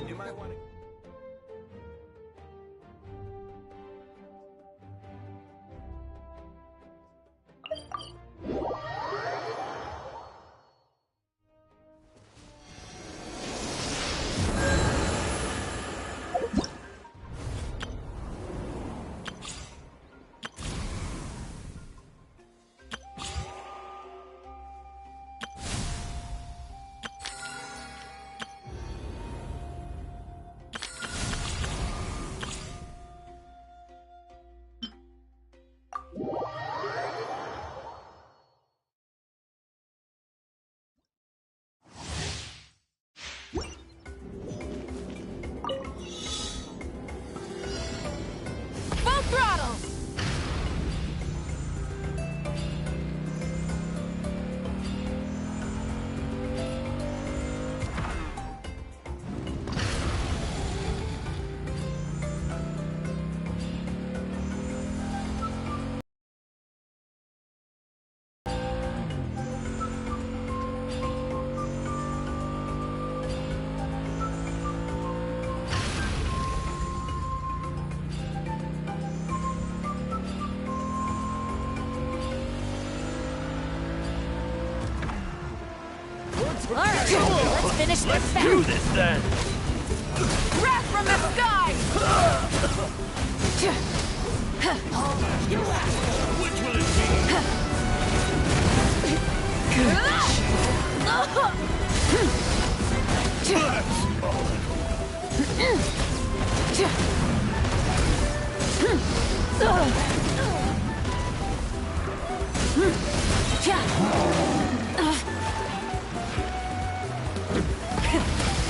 You might want to... Let's finish this Let's fast. do this then! Wrath from the sky! Which will it be?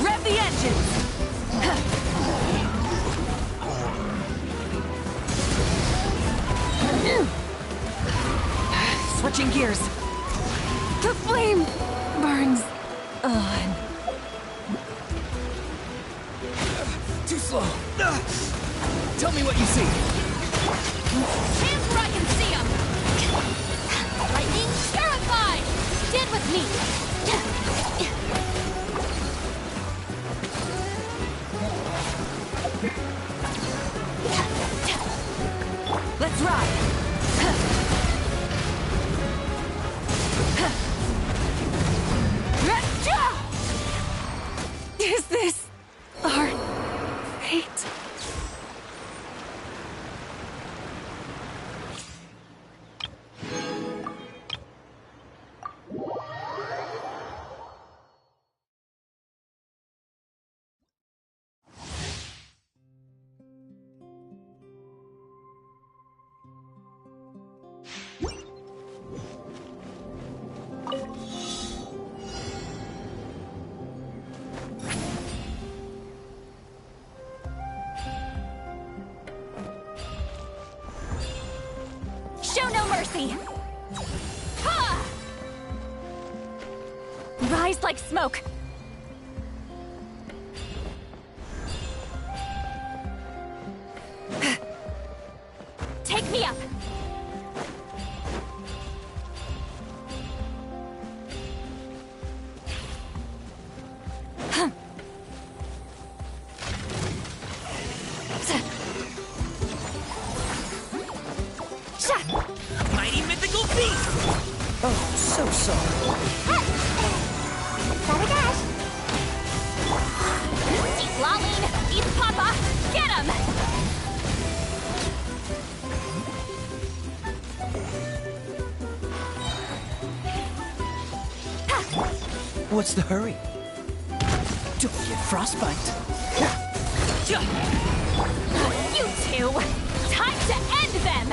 Rev the engines! Switching gears. The flame burns on. Too slow. Tell me what you see. Hands where I can see them! Lightning terrified! Stand with me! Let's ride! Is this our fate? Show no mercy! Ha! Eyes like smoke. Take me up. Mighty mythical beast! Oh, so sorry. Better dash. Deep Laline, East Papa, get him! What's the hurry? Don't get frostbite. You two! Time to end them!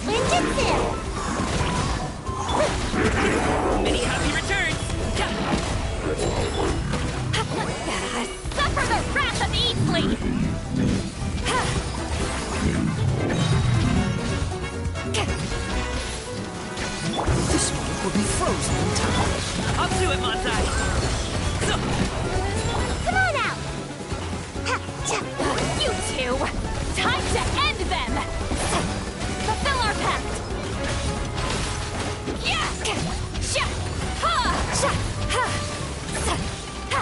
Ninjutsu! Many happy returns! Suffer the wrath of Easley! This one will be frozen in time. Up to it, Montai! Come on out! You two! Time to end them! Fulfill our pact! Yeah! Sha! Ha! Sha! Ha! Ha!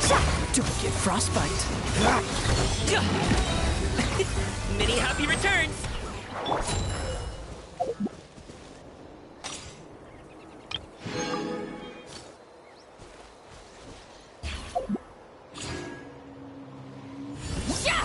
Sha! Don't get frostbite. Many happy returns! Sha!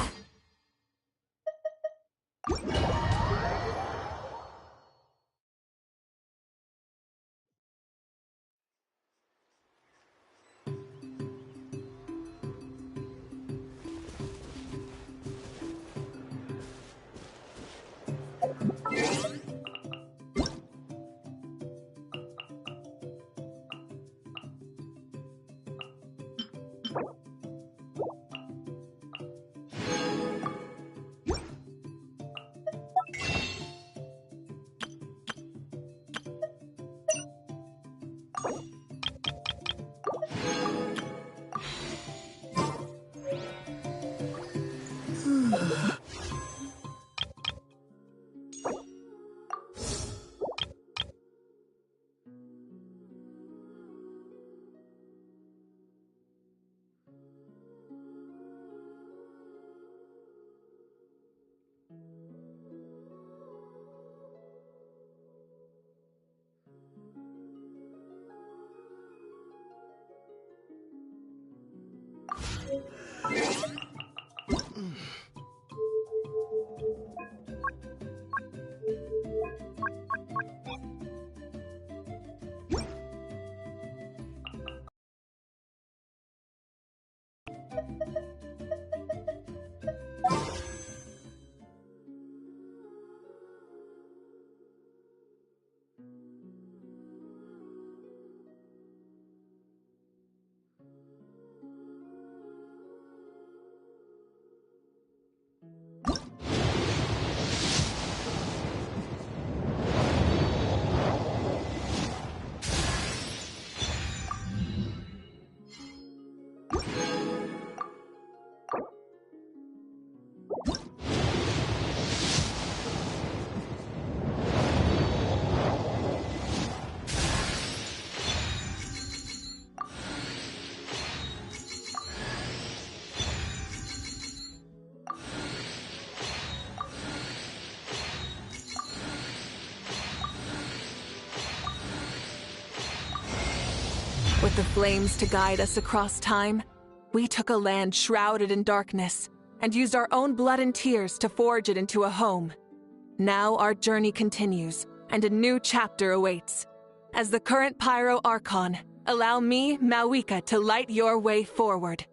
With the flames to guide us across time, we took a land shrouded in darkness and used our own blood and tears to forge it into a home. Now our journey continues, and a new chapter awaits. As the current Pyro Archon, allow me, Mawika, to light your way forward.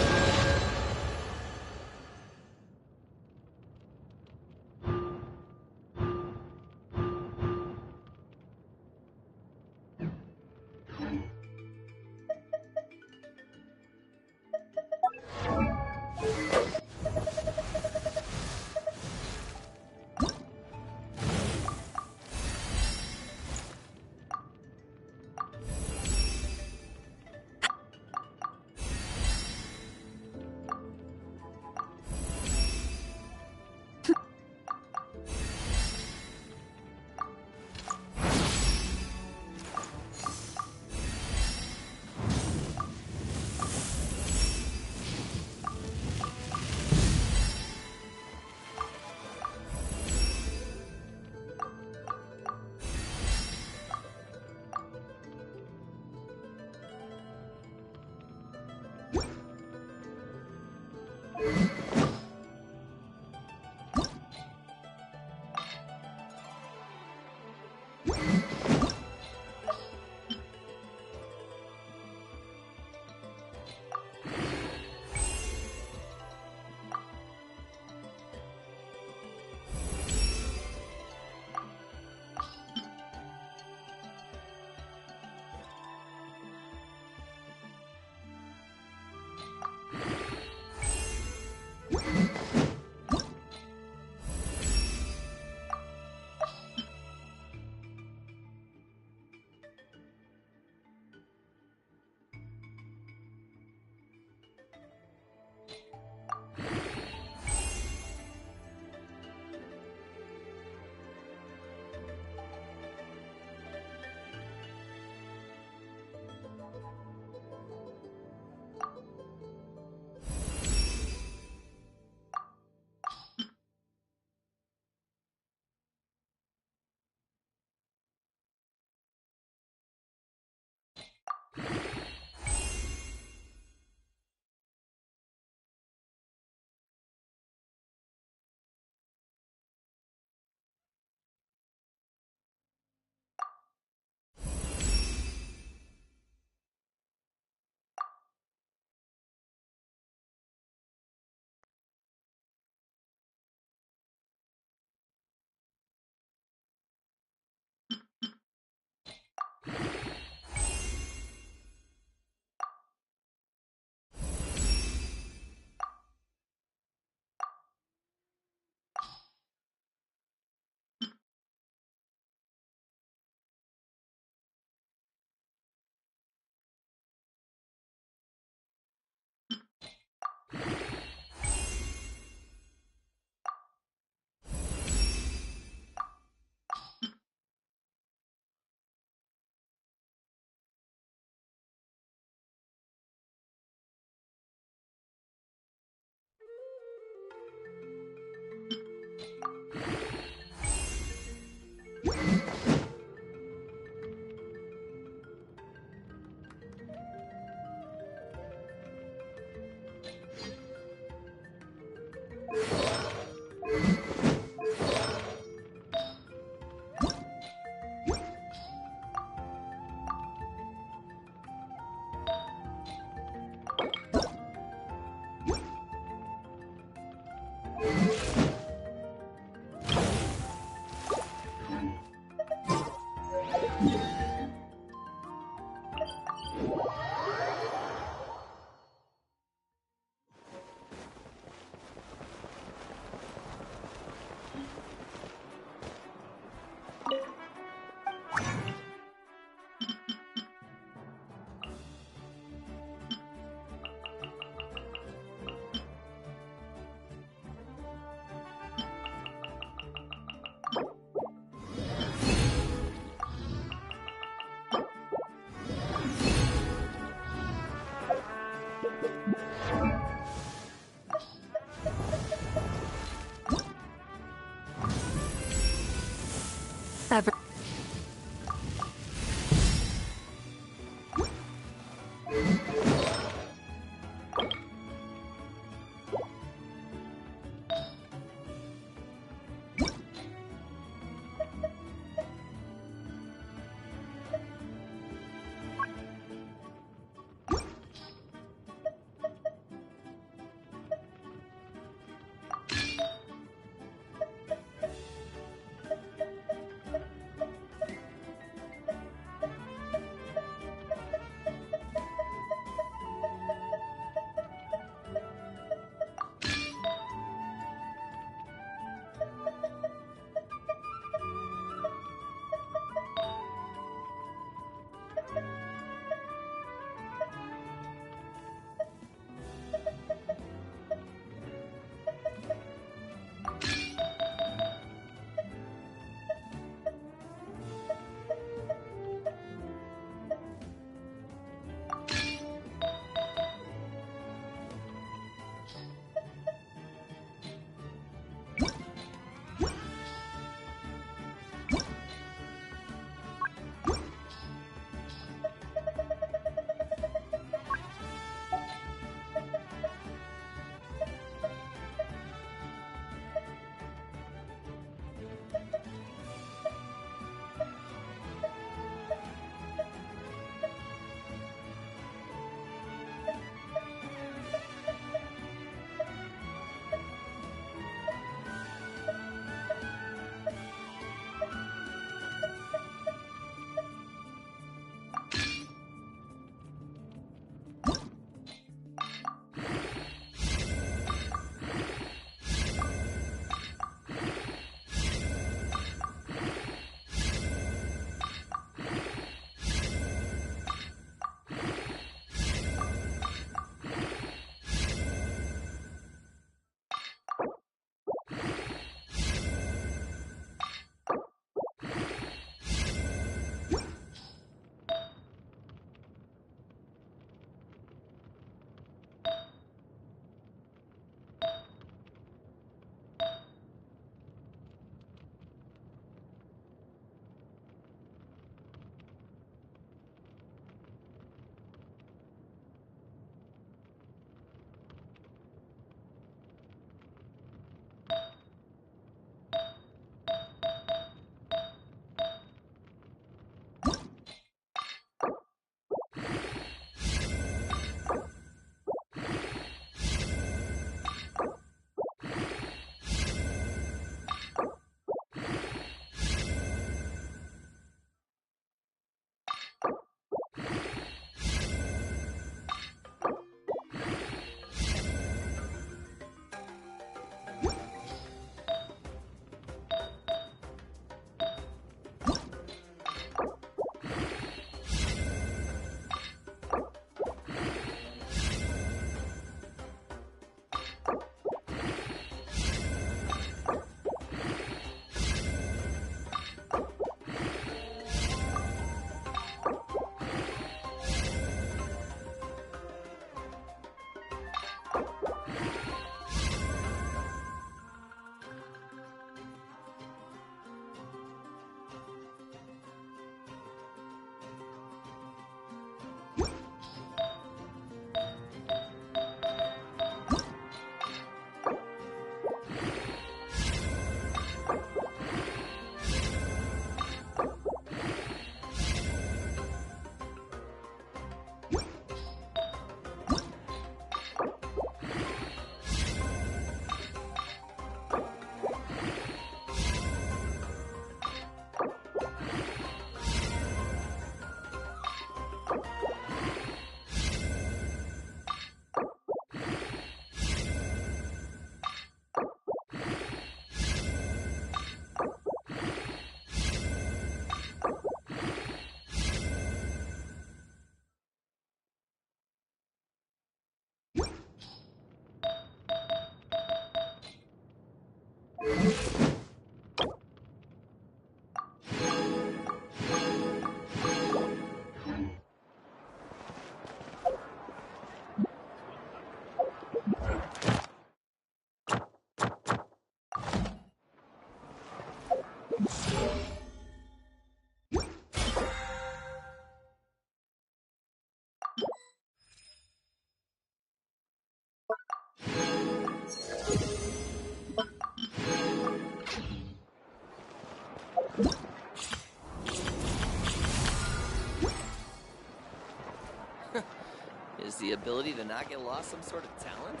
the ability to not get lost some sort of talent?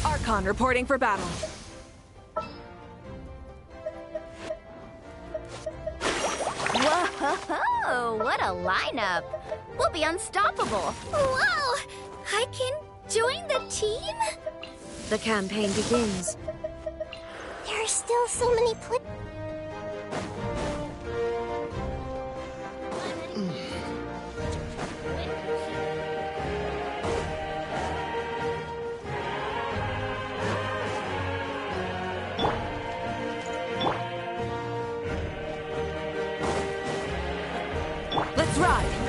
Archon reporting for battle. Whoa, what a lineup! We'll be unstoppable! Wow! I can join the team? The campaign begins. There are still so many Let's ride!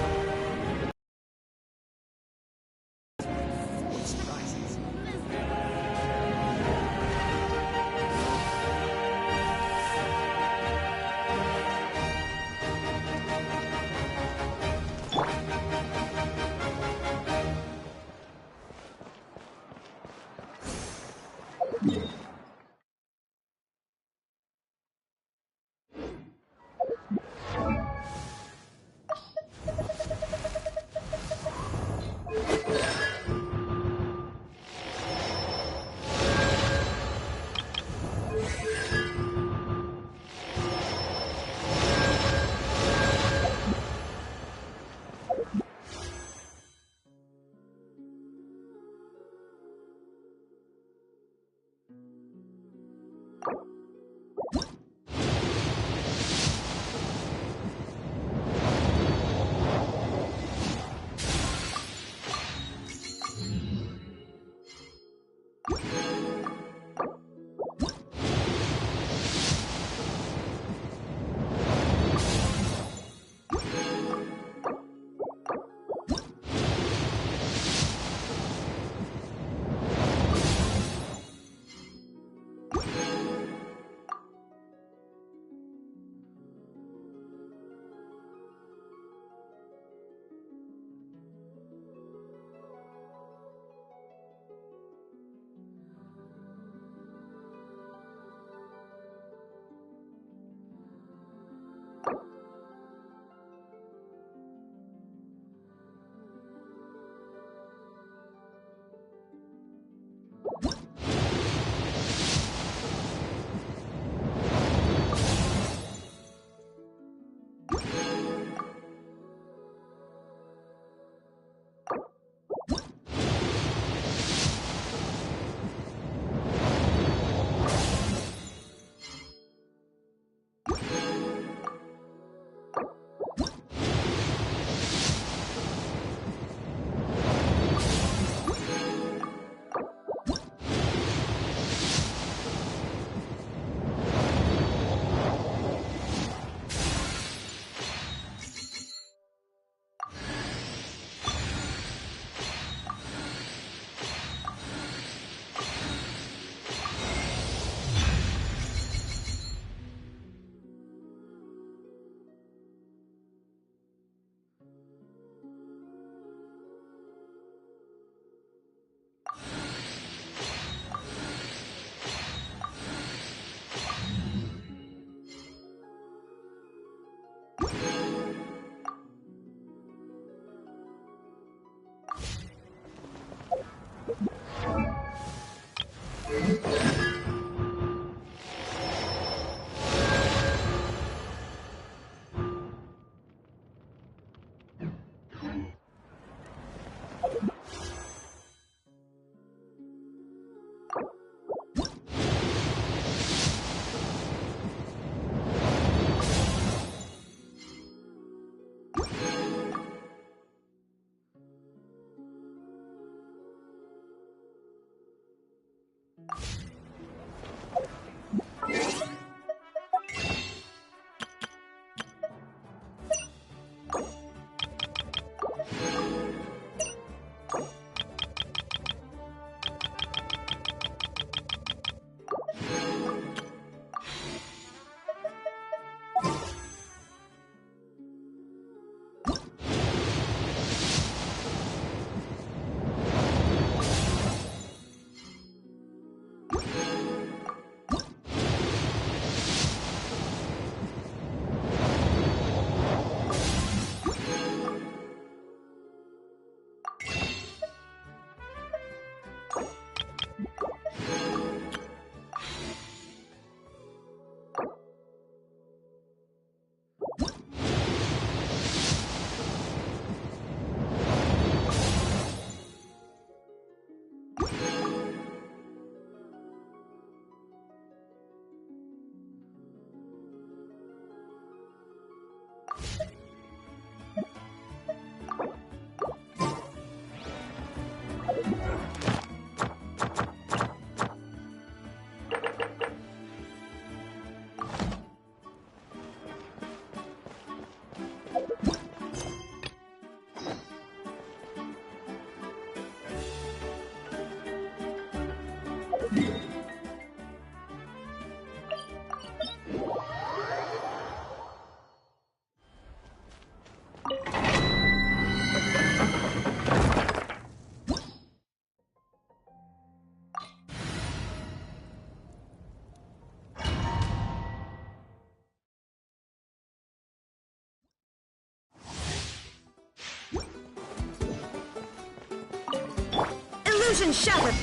Illusion shattered!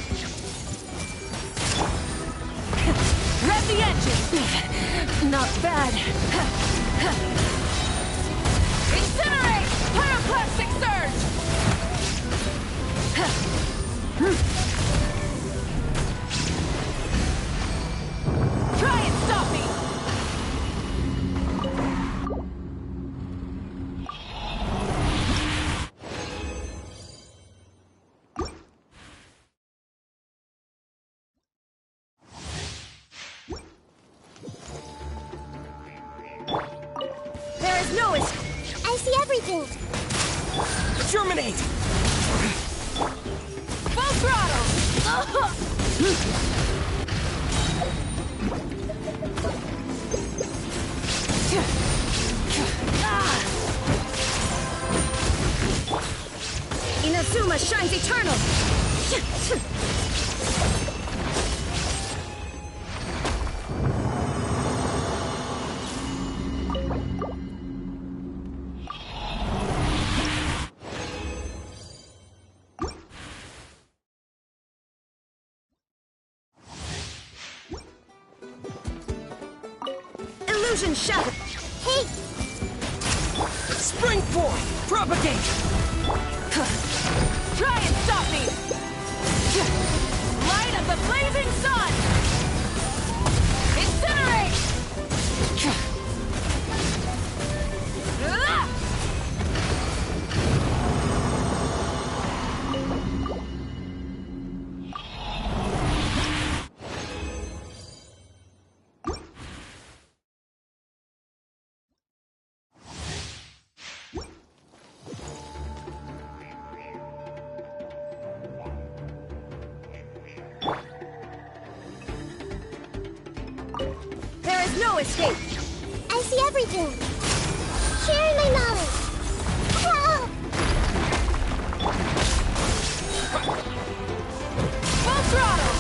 Rev the engine! Not bad. Incinerate! Pyroclastic surge! Try and stop me! There is no escape! I see everything! Germinate! Full throttle! Inazuma shines eternal! Illusion shattered! Hey! Spring forth! Propagate! Try and stop me! Light of the blazing sun! Incinerate! Ah! There is no escape! I see everything! Sharing my knowledge! Full throttle!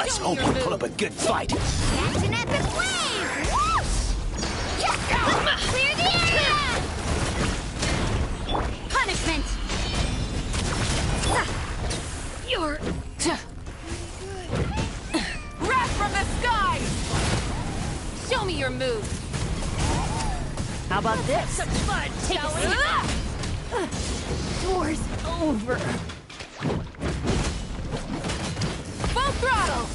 Let's hope you put up a good fight. That's an epic wave! Whoosh! Clear the area! Punishment! You're... Wrath from the sky! Show me your move. How about this? Some fun, shall we? War's over. Full throttle!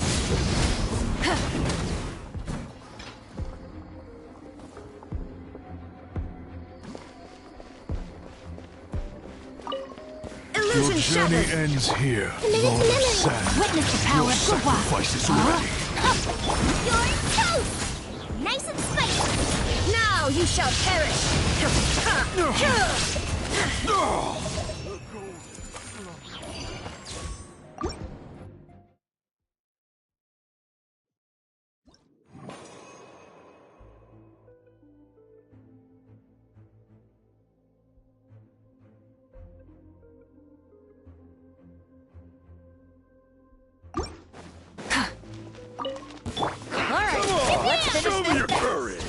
Your journey ends here, Lord of Sand. Witness the power Your of the wild. sacrifice is ready. You're toast! Nice and spicy! Now you shall perish! Show me your courage!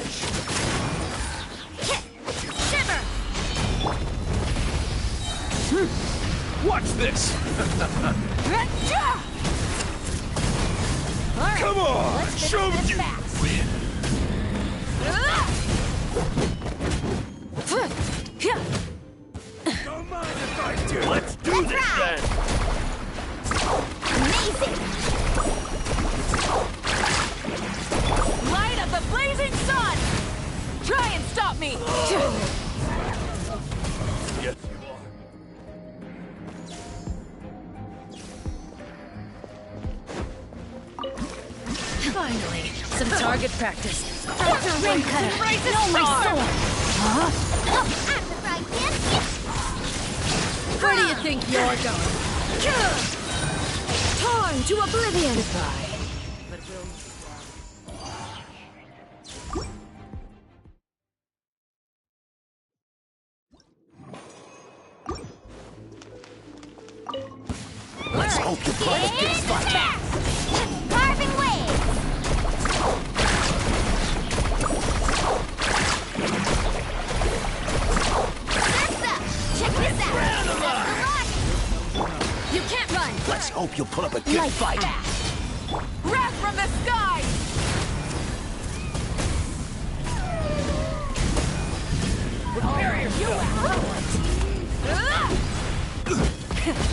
Shiver! Watch this! Come on! Show me you! Don't mind if I do. Let's do this then! Amazing! Light of the blazing sun! Try and stop me! Yes, you are. Finally, some target practice. Ring cutter, know my sword! I'm the fried pan! Where do you think you're going? Torn to oblivion! Let's hope you put up a good fight. Carving waves! Check this out! You can't run! Let's hope you put up a good fight. Wrath from the sky!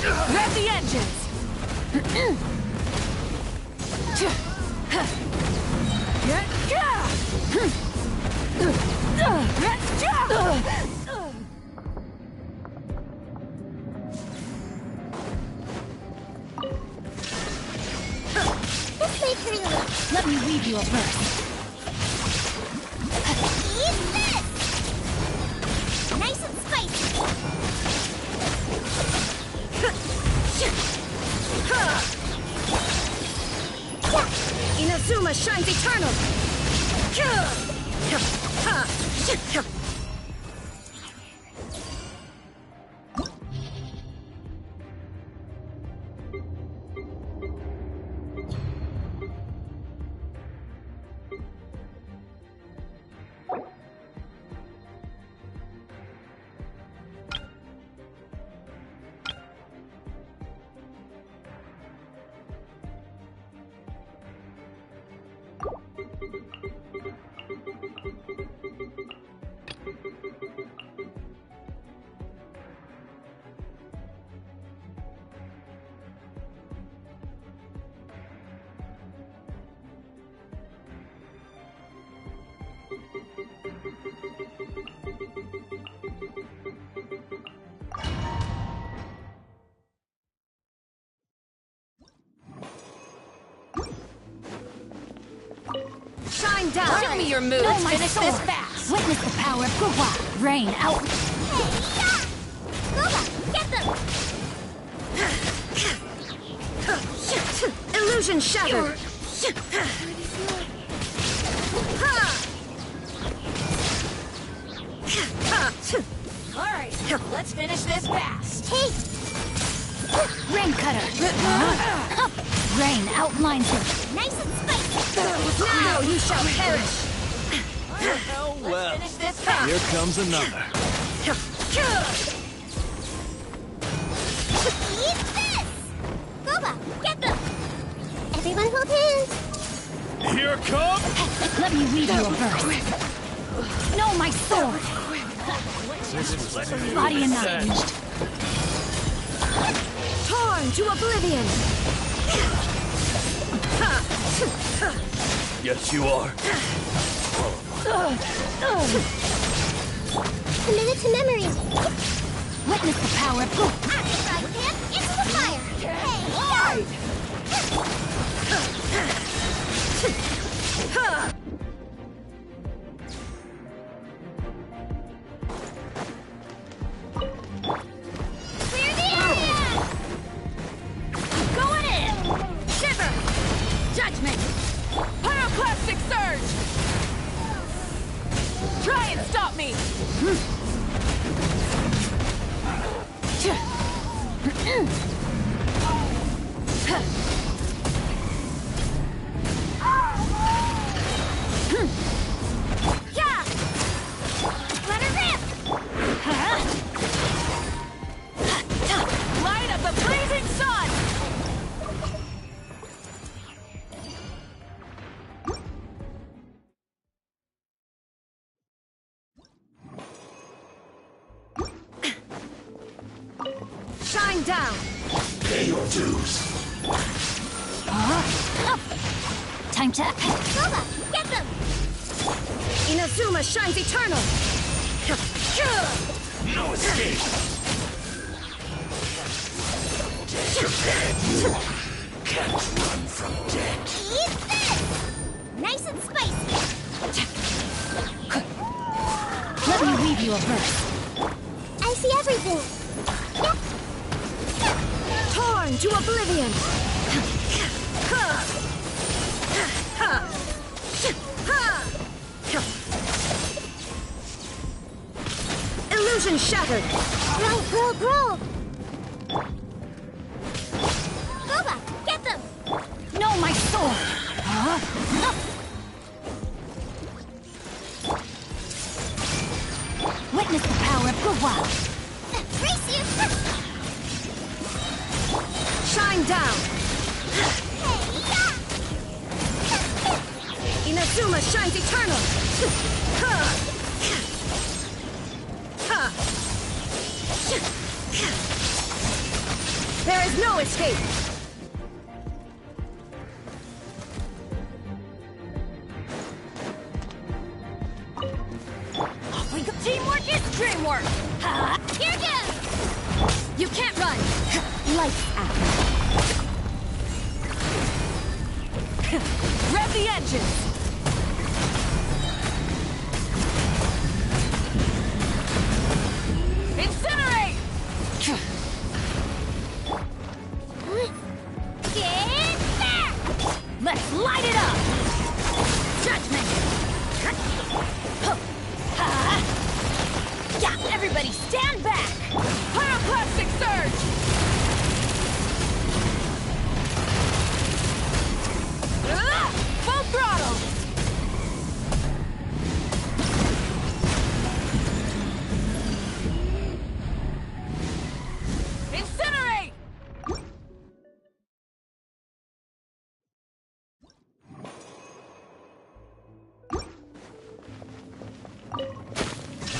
You rev the engines! This may hurt a little. Let me weave you a verse. Eat this! Nice and spicy! Inazuma shines eternal! Shine down! Show me your moves! Know my Finish sword. this fast! Witness the power of Guhua! Rain out! Hey, yeah! Guba, get them! Illusion shattered! Alright, let's finish this fast! Hey! Ring cutter! Rain outlines it. Nice and spicy. Now you shall perish. Oh well. Finish this fast. Here comes another. Eat this! Boba, get them! Everyone hold hands. Here come. Let me read you a verse. No, my sword. Body unhinged. Torn to oblivion. Yes, you are. Committed to memory. Witness the power of Fry pan into the fire. Hey, clear the area! going in. Shiver. Judgment. Pyroclastic surge! Try and stop me! Yeah. Let her rip! Light of the blazing sun! Shine down. Pay your dues. Time to... Boba, get them! Inazuma shines eternal. No escape. Can't run from death. Eat this! Nice and spicy. Let me read you a verse. I see everything. Yep. Torn to oblivion. Illusion shattered. Grow, grow, grow! Boba, get them! No, my sword. Witness the power of Guwa. Brace you! Shine down. Hey, yeah! Inazuma shines eternal. There is no escape. We go. Teamwork is dreamwork. Here goes! You can't run. Lights out. Rev the engines! Incinerate! Get back! Let's light it up. Judgment. Yeah, everybody stand back. Pyroclastic surge! Full throttle! Incinerate!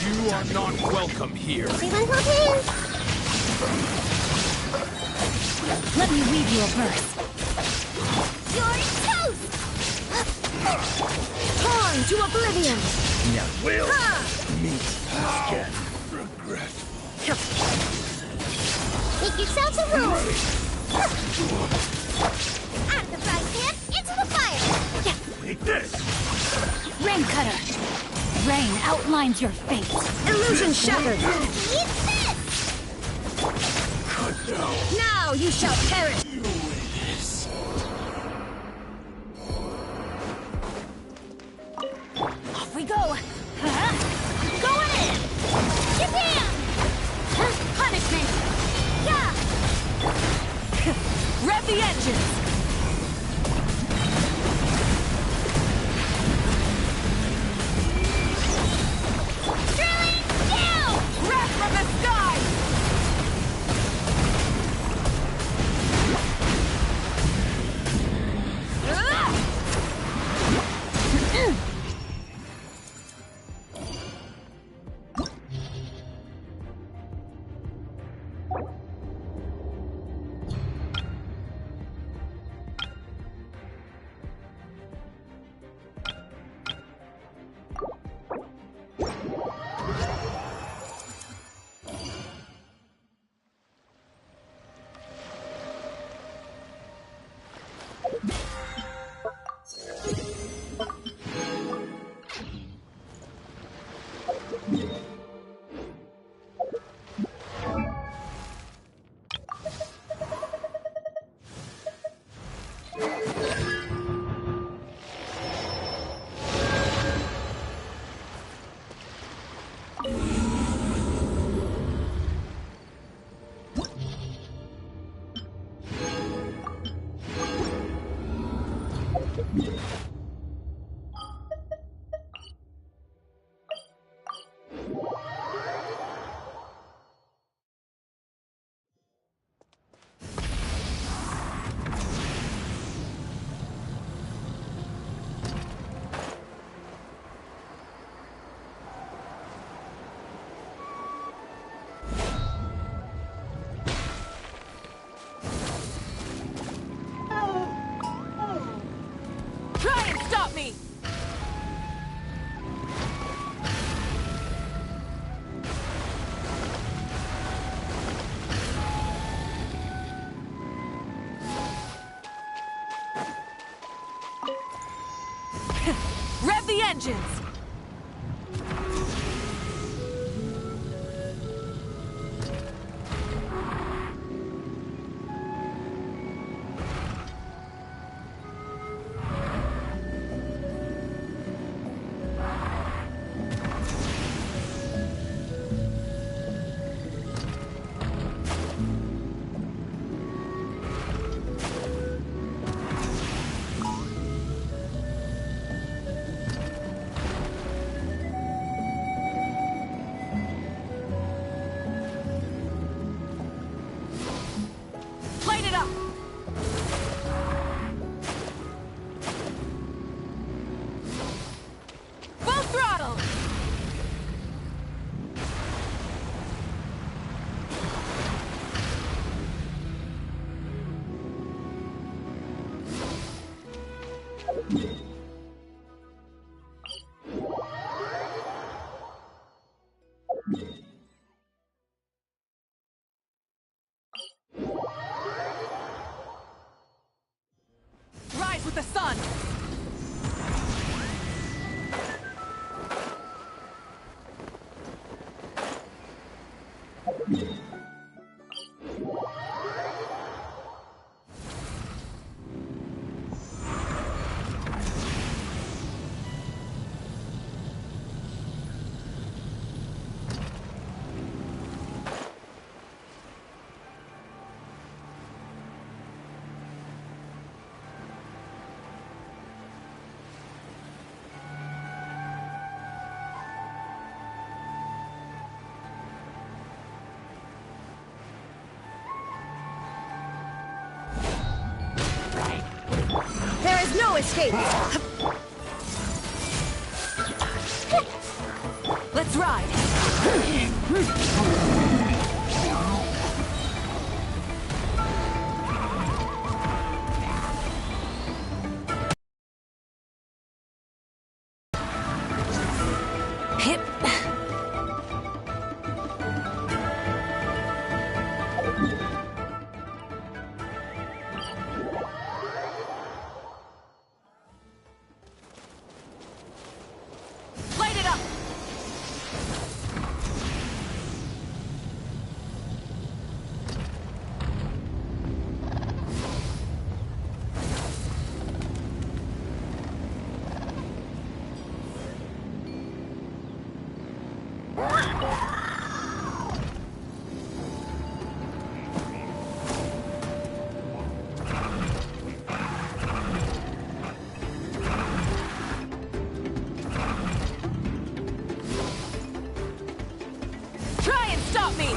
You are not welcome here. Everyone hold hands! Let me read you a verse. You're toast! Torn to oblivion. Will Ha! meet again. Regretful. Make yourselves a room! Out of the frying pan, into the fire! Take this. Rain cutter. Rain outlines your fate. Illusion shattered. Eat this! Cut down. Now you shall perish. You this. Off we go. Going in. Japan! Punish me. Yeah! Rev the engines! Rev the engines! Light it up! Full throttle! Rise with the sun! There is no escape! Let's ride! Hip! Light it up! Try and stop me!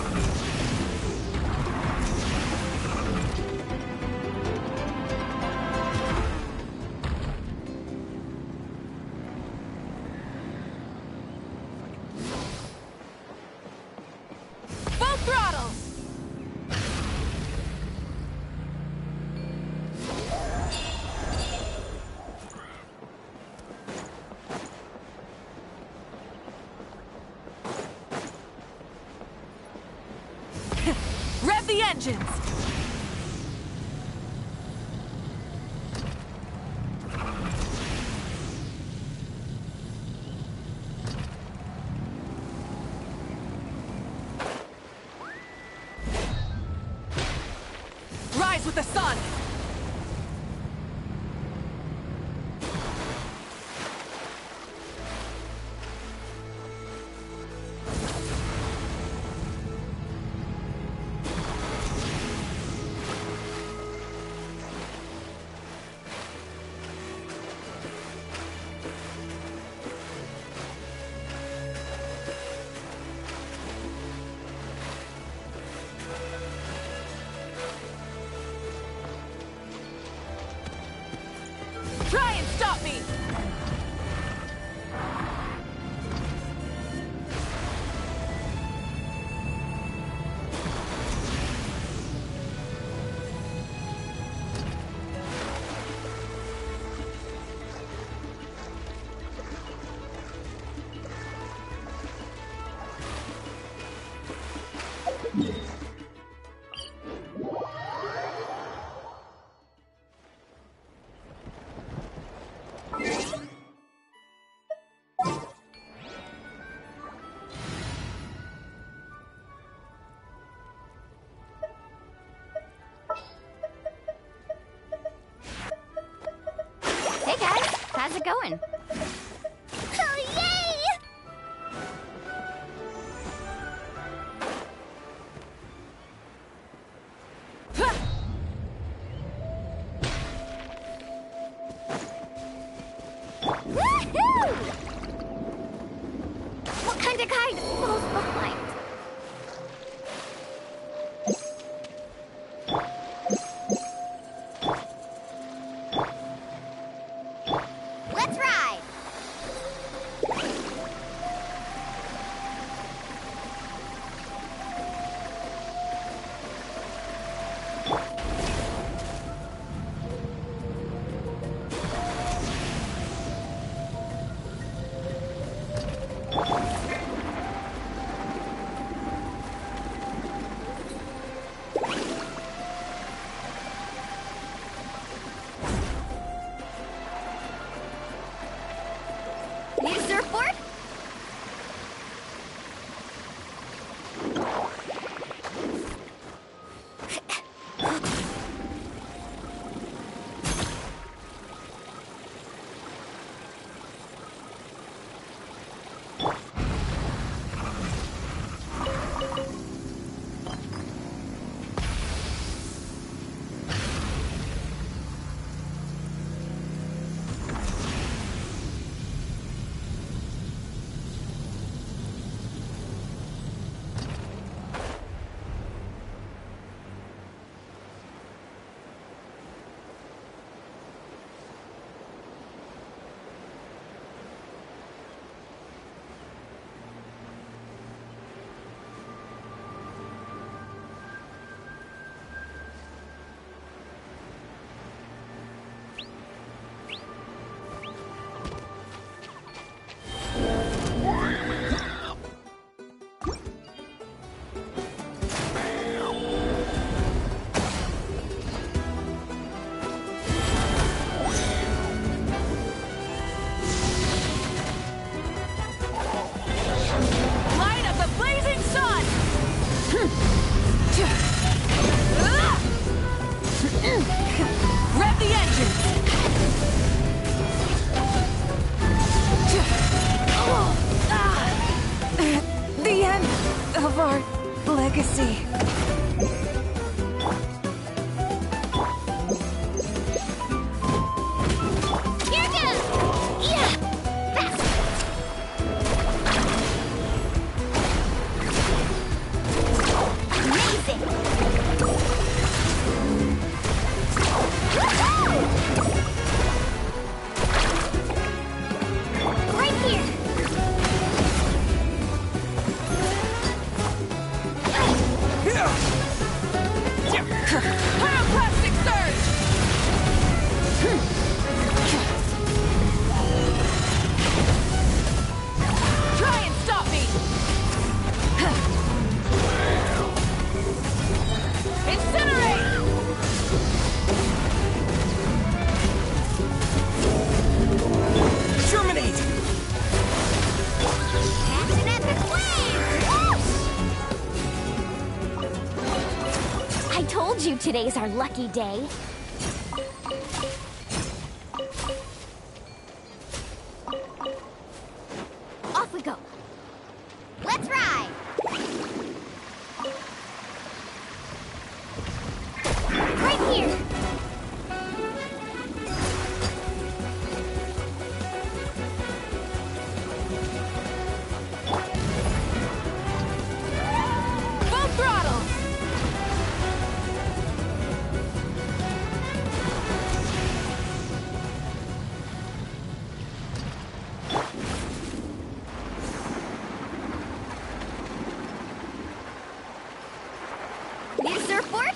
Full throttle! Rev the engines! Rise with the sun! going? Oh, yay! Woohoo! What kind of guide falls behind? Let's ride! Need a surfboard? Light of the blazing sun! Rev the engine! The end of our legacy. Here goes! Yeah! Fast! Amazing! Woohoo! Right here! Pyroclastic surge! Try and stop me! Incinerate! Terminate! Action epic wave! Whoosh! I told you today's our lucky day. Off we go. Let's ride! Right here! Full throttle! Need a surfboard?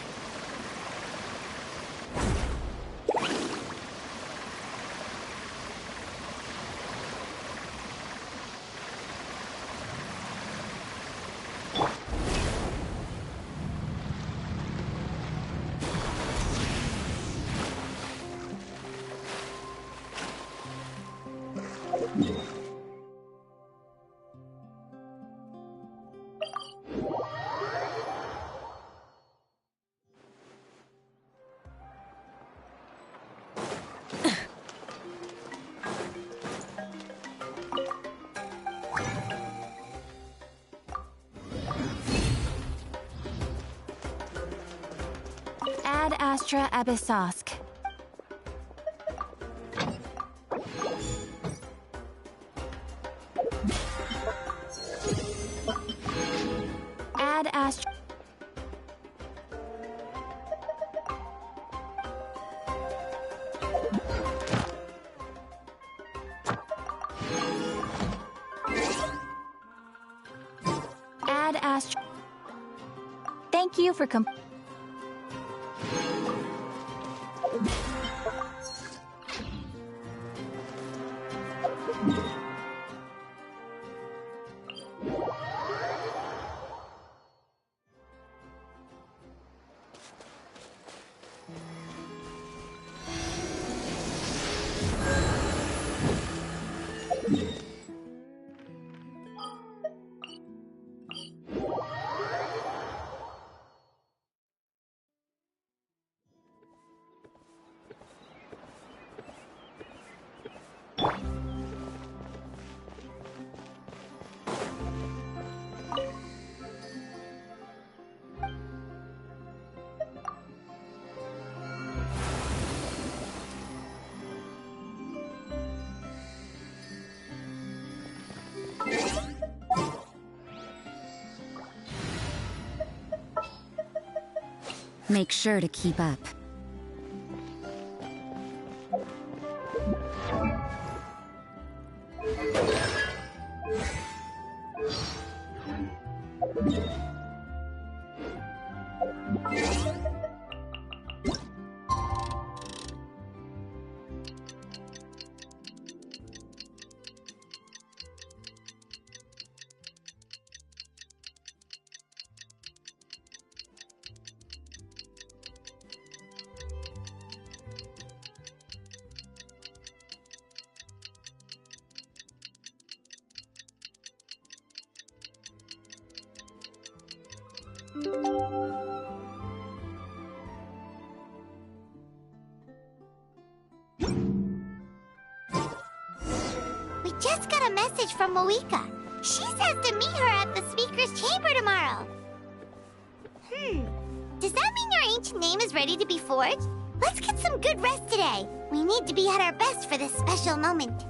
Astra Abyssosk. Ad Astra. Ad Astra. Thank you for Make sure to keep up. We just got a message from Moika. She says to meet her at the Speaker's Chamber tomorrow. Does that mean your ancient name is ready to be forged? Let's get some good rest today. We need to be at our best for this special moment.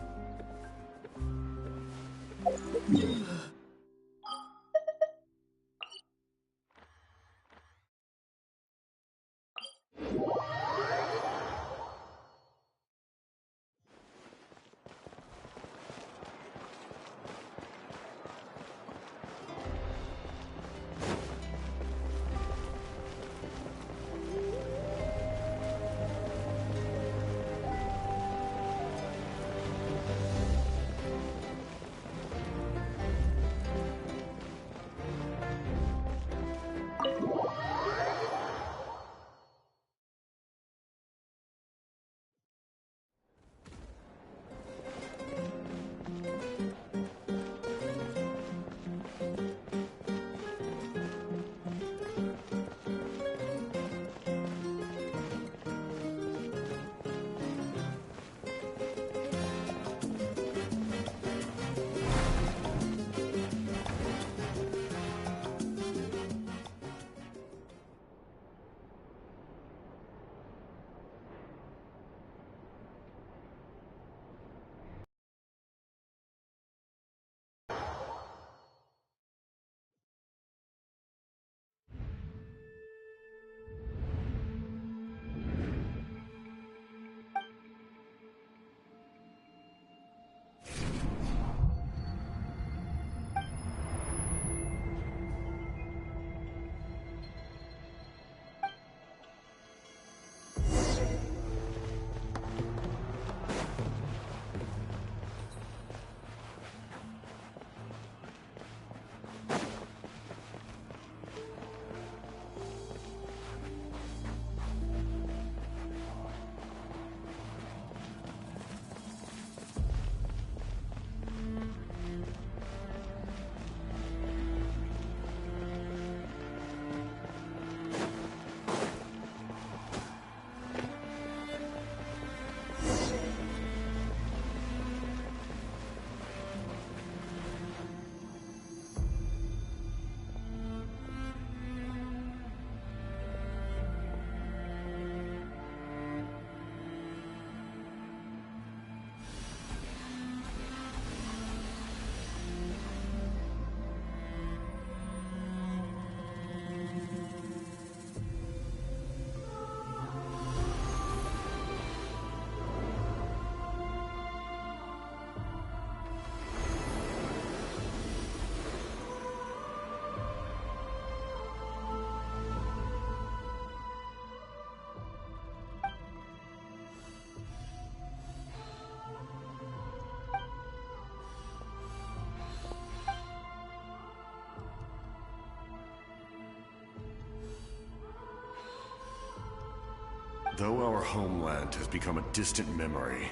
Though our homeland has become a distant memory,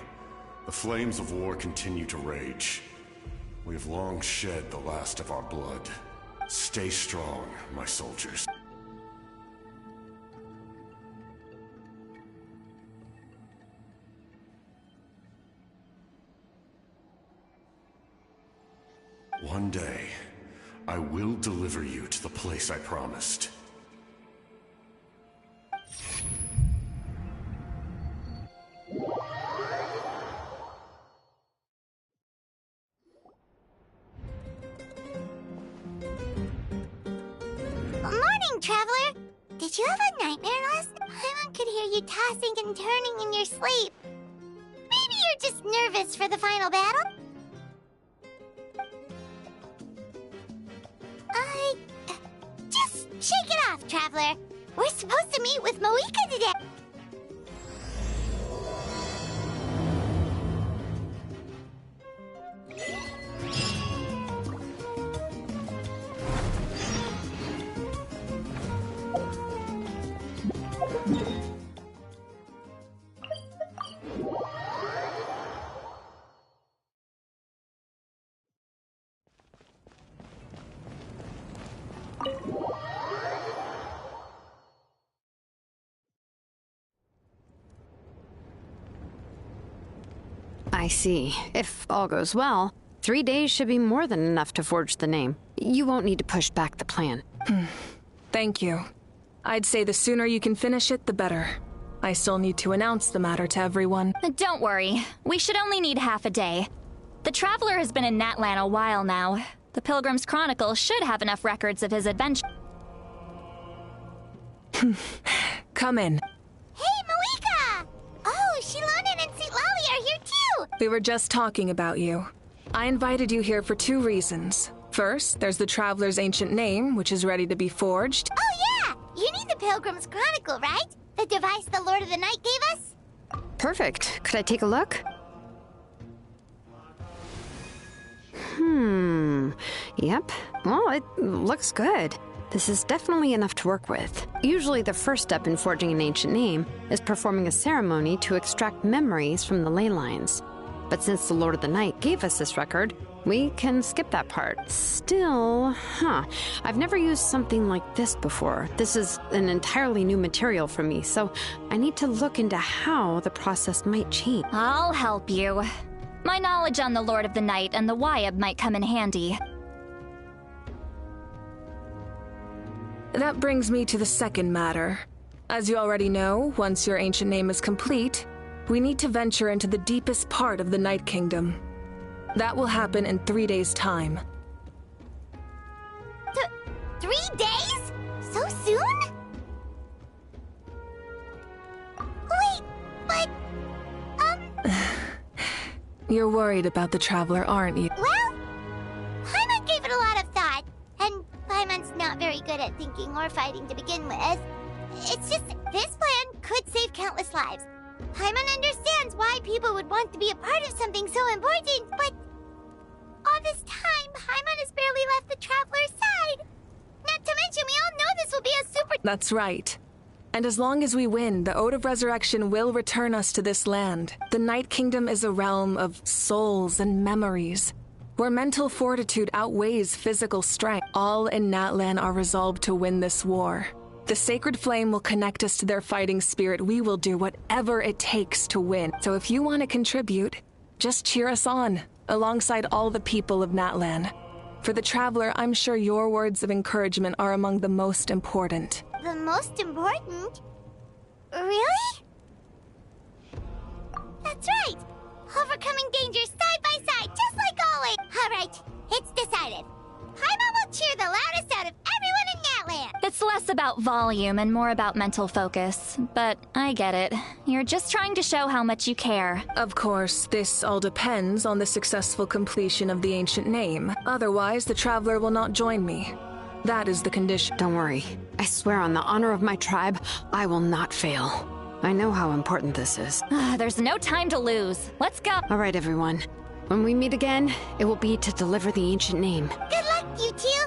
the flames of war continue to rage. We have long shed the last of our blood. Stay strong, my soldiers. One day, I will deliver you to the place I promised. Morning, Traveler! Did you have a nightmare last night? Paimon could hear you tossing and turning in your sleep. Maybe you're just nervous for the final battle? Just shake it off, Traveler. We're supposed to meet with Moika today. I see. If all goes well, 3 days should be more than enough to forge the name. You won't need to push back the plan. Thank you. I'd say the sooner you can finish it, the better. I still need to announce the matter to everyone. Don't worry. We should only need half a day. The Traveler has been in Natlan a while now. The Pilgrim's Chronicle should have enough records of his adventure. Come in. Hey, Moika! Oh, Shilonen and St. Lolly are here too! We were just talking about you. I invited you here for 2 reasons. First, there's the Traveler's ancient name, which is ready to be forged. Oh yeah! You need the Pilgrim's Chronicle, right? The device the Lord of the Night gave us? Perfect. Could I take a look? Yep. Well, it looks good. This is definitely enough to work with. Usually the first step in forging an ancient name is performing a ceremony to extract memories from the ley lines. But since the Lord of the Night gave us this record, we can skip that part. Still, I've never used something like this before. This is an entirely new material for me, so I need to look into how the process might change. I'll help you. My knowledge on the Lord of the Night and the Wyab might come in handy. That brings me to the second matter. As you already know, once your ancient name is complete, we need to venture into the deepest part of the Night Kingdom. That will happen in 3 days' time. 3 days? So soon? Wait, but... You're worried about the Traveler, aren't you? Well, Paimon gave it a lot of thought, and Paimon's not very good at thinking or fighting to begin with. It's just, this plan could save countless lives. Paimon understands why people would want to be a part of something so important, but all this time, Paimon has barely left the Traveler's side. Not to mention, we all know this will be a super... That's right. And as long as we win, the Ode of Resurrection will return us to this land. The Night Kingdom is a realm of souls and memories, where mental fortitude outweighs physical strength. All in Natlan are resolved to win this war. The Sacred Flame will connect us to their fighting spirit. We will do whatever it takes to win. So if you want to contribute, just cheer us on, alongside all the people of Natlan. For the Traveler, I'm sure your words of encouragement are among the most important. The most important? Really? That's right! Overcoming dangers side by side, just like always! Alright, it's decided. Paimon will cheer the loudest out of everyone in Natlan! It's less about volume and more about mental focus, but I get it. You're just trying to show how much you care. Of course, this all depends on the successful completion of the ancient name. Otherwise, the Traveler will not join me. That is the condition. Don't worry. I swear on the honor of my tribe, I will not fail. I know how important this is. There's no time to lose. Let's go. All right, everyone. When we meet again, it will be to deliver the ancient name. Good luck, you two!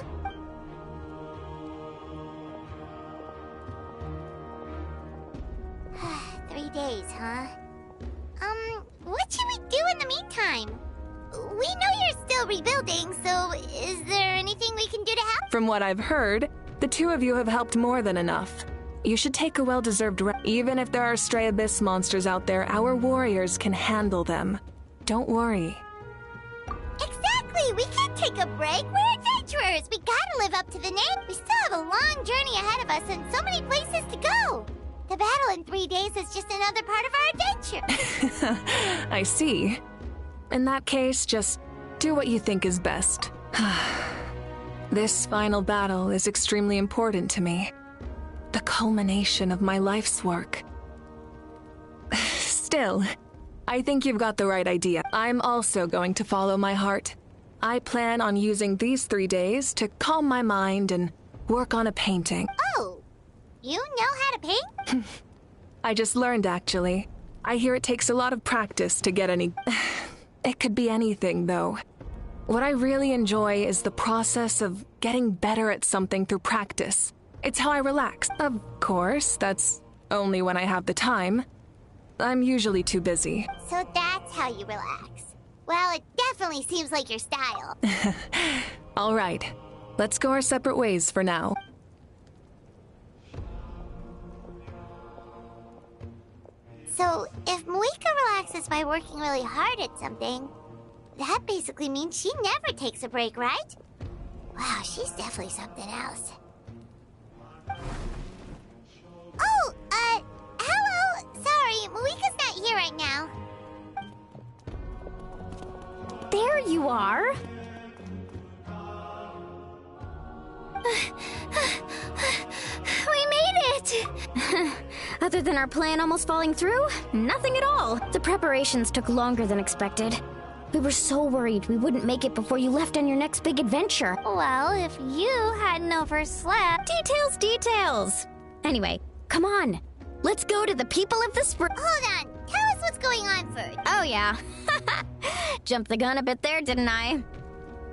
still rebuilding, so is there anything we can do to help? From what I've heard, the two of you have helped more than enough. You should take a well-deserved rest. Even if there are stray abyss monsters out there, our warriors can handle them. Don't worry. Exactly! We can't take a break. We're adventurers. We gotta live up to the name. We still have a long journey ahead of us and so many places to go. The battle in 3 days is just another part of our adventure. I see. In that case, just do what you think is best. This final battle is extremely important to me. The culmination of my life's work. Still, I think you've got the right idea. I'm also going to follow my heart. I plan on using these 3 days to calm my mind and work on a painting. Oh, you know how to paint? I just learned, actually. I hear it takes a lot of practice to get any... It could be anything, though. What I really enjoy is the process of getting better at something through practice. It's how I relax. Of course, that's only when I have the time. I'm usually too busy. So that's how you relax. Well, it definitely seems like your style. All right, let's go our separate ways for now. So, if Moika relaxes by working really hard at something, that basically means she never takes a break, right? Wow, she's definitely something else. Oh, hello! Sorry, Moika's not here right now. There you are. We made it! Other than our plan almost falling through, nothing at all. The preparations took longer than expected. We were so worried we wouldn't make it before you left on your next big adventure. Well, if you hadn't overslept... Details! Anyway, come on. Let's go to the people of the spring. Hold on, tell us what's going on first. Oh, yeah. Jumped the gun a bit there, didn't I?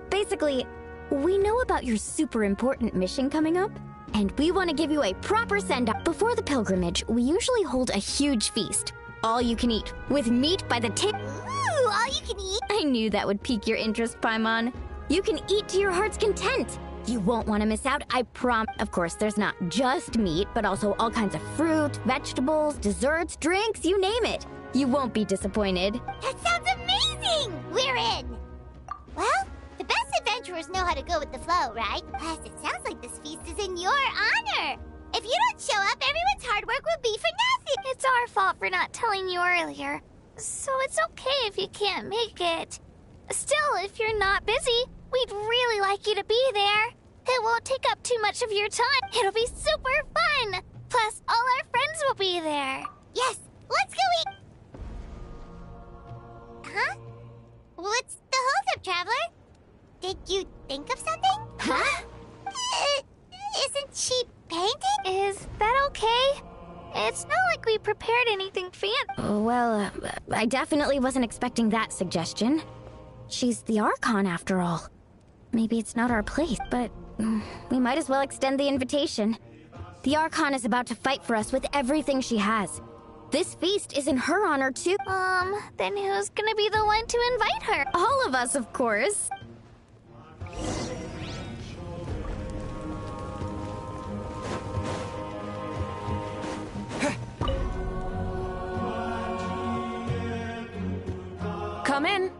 Basically, we know about your super important mission coming up, and we want to give you a proper send-off. Before the pilgrimage, we usually hold a huge feast. All you can eat, with meat by the tip. Ooh, all you can eat? I knew that would pique your interest, Paimon. You can eat to your heart's content. You won't want to miss out, I promise. Of course, there's not just meat, but also all kinds of fruit, vegetables, desserts, drinks, you name it. You won't be disappointed. That sounds amazing! We're in! Well, the best adventurers know how to go with the flow, right? Plus, it sounds like this feast is in your honor. If you don't show up, everyone's hard work will be for nothing. It's our fault for not telling you earlier. So it's okay if you can't make it. Still, if you're not busy, we'd really like you to be there. It won't take up too much of your time. It'll be super fun. Plus, all our friends will be there. Yes, let's go eat! Huh? What's the holdup, Traveler? Did you think of something? Huh? Isn't she painting? Is that okay? It's not like we prepared anything fancy. Well, I definitely wasn't expecting that suggestion. She's the Archon, after all. Maybe it's not our place, but we might as well extend the invitation. The Archon is about to fight for us with everything she has. This feast is in her honor, too. Then who's gonna be the one to invite her? All of us, of course. Come in.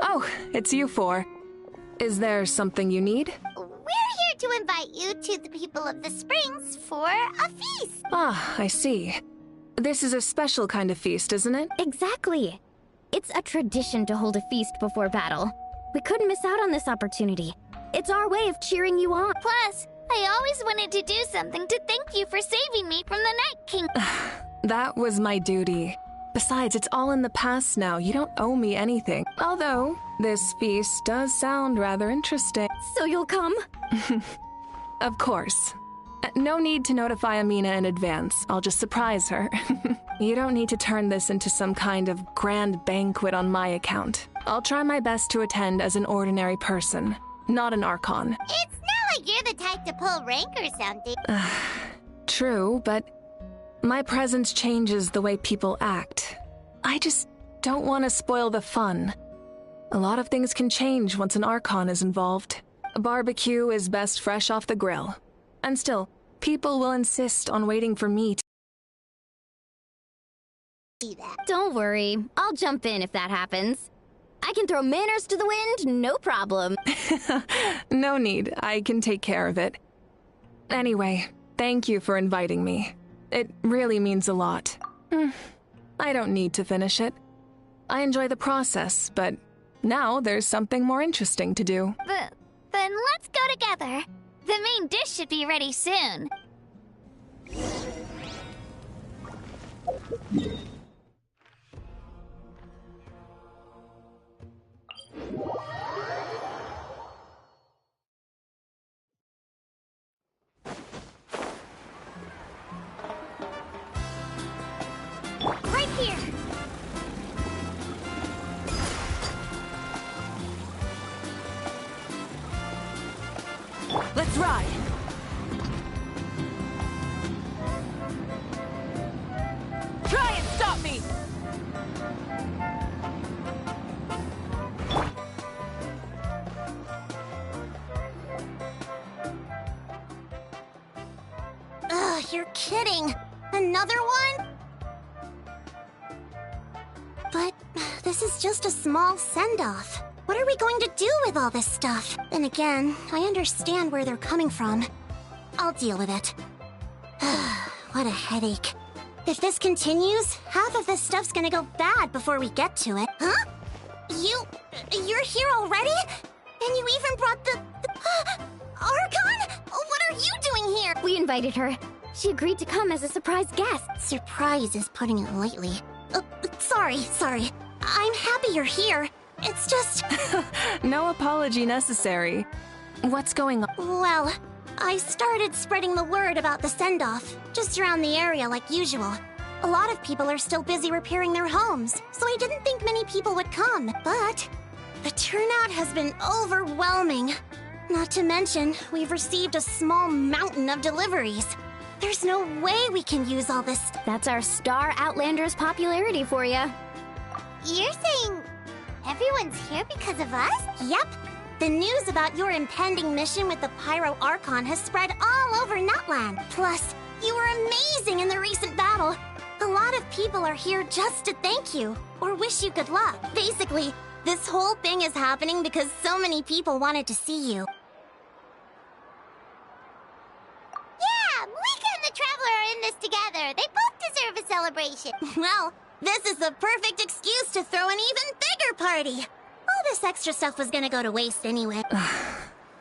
Oh, it's you four. Is there something you need? We're here to invite you to the people of the Springs for a feast. Ah, I see. This is a special kind of feast, isn't it? Exactly. It's a tradition to hold a feast before battle. We couldn't miss out on this opportunity. It's our way of cheering you on. Plus, I always wanted to do something to thank you for saving me from the Night King. That was my duty. Besides, it's all in the past now. You don't owe me anything. Although, this feast does sound rather interesting. So you'll come? Of course. No need to notify Amina in advance. I'll just surprise her. You don't need to turn this into some kind of grand banquet on my account. I'll try my best to attend as an ordinary person, not an Archon. It's not like you're the type to pull rank or something. True, but my presence changes the way people act. I just don't want to spoil the fun. A lot of things can change once an Archon is involved. A barbecue is best fresh off the grill. And still, people will insist on waiting for me to See that. Don't worry, I'll jump in if that happens. I can throw manners to the wind, no problem. No need, I can take care of it. Anyway, thank you for inviting me. It really means a lot. I don't need to finish it. I enjoy the process, but now there's something more interesting to do. Then let's go together. The main dish should be ready soon. Right here. Let's ride! Try and stop me! Ugh, you're kidding. Another one? But this is just a small send-off. What are we going to do with all this stuff? Then again, I understand where they're coming from. I'll deal with it. What a headache. If this continues, half of this stuff's gonna go bad before we get to it. Huh? You're here already? And you even brought the Archon? What are you doing here? We invited her. She agreed to come as a surprise guest. Surprise is putting it lightly. Sorry. I'm happy you're here. It's just... No apology necessary. What's going on? Well, I started spreading the word about the send-off, just around the area like usual. A lot of people are still busy repairing their homes, so I didn't think many people would come. But the turnout has been overwhelming. Not to mention, we've received a small mountain of deliveries. There's no way we can use all this. That's our Star Outlander's popularity for you. You're saying everyone's here because of us? Yep. The news about your impending mission with the Pyro Archon has spread all over Nutland. Plus, you were amazing in the recent battle. A lot of people are here just to thank you, or wish you good luck. Basically, this whole thing is happening because so many people wanted to see you. Yeah, Malika and the Traveler are in this together. They both deserve a celebration. Well, this is the perfect excuse to throw an even bigger party. All this extra stuff was gonna go to waste anyway.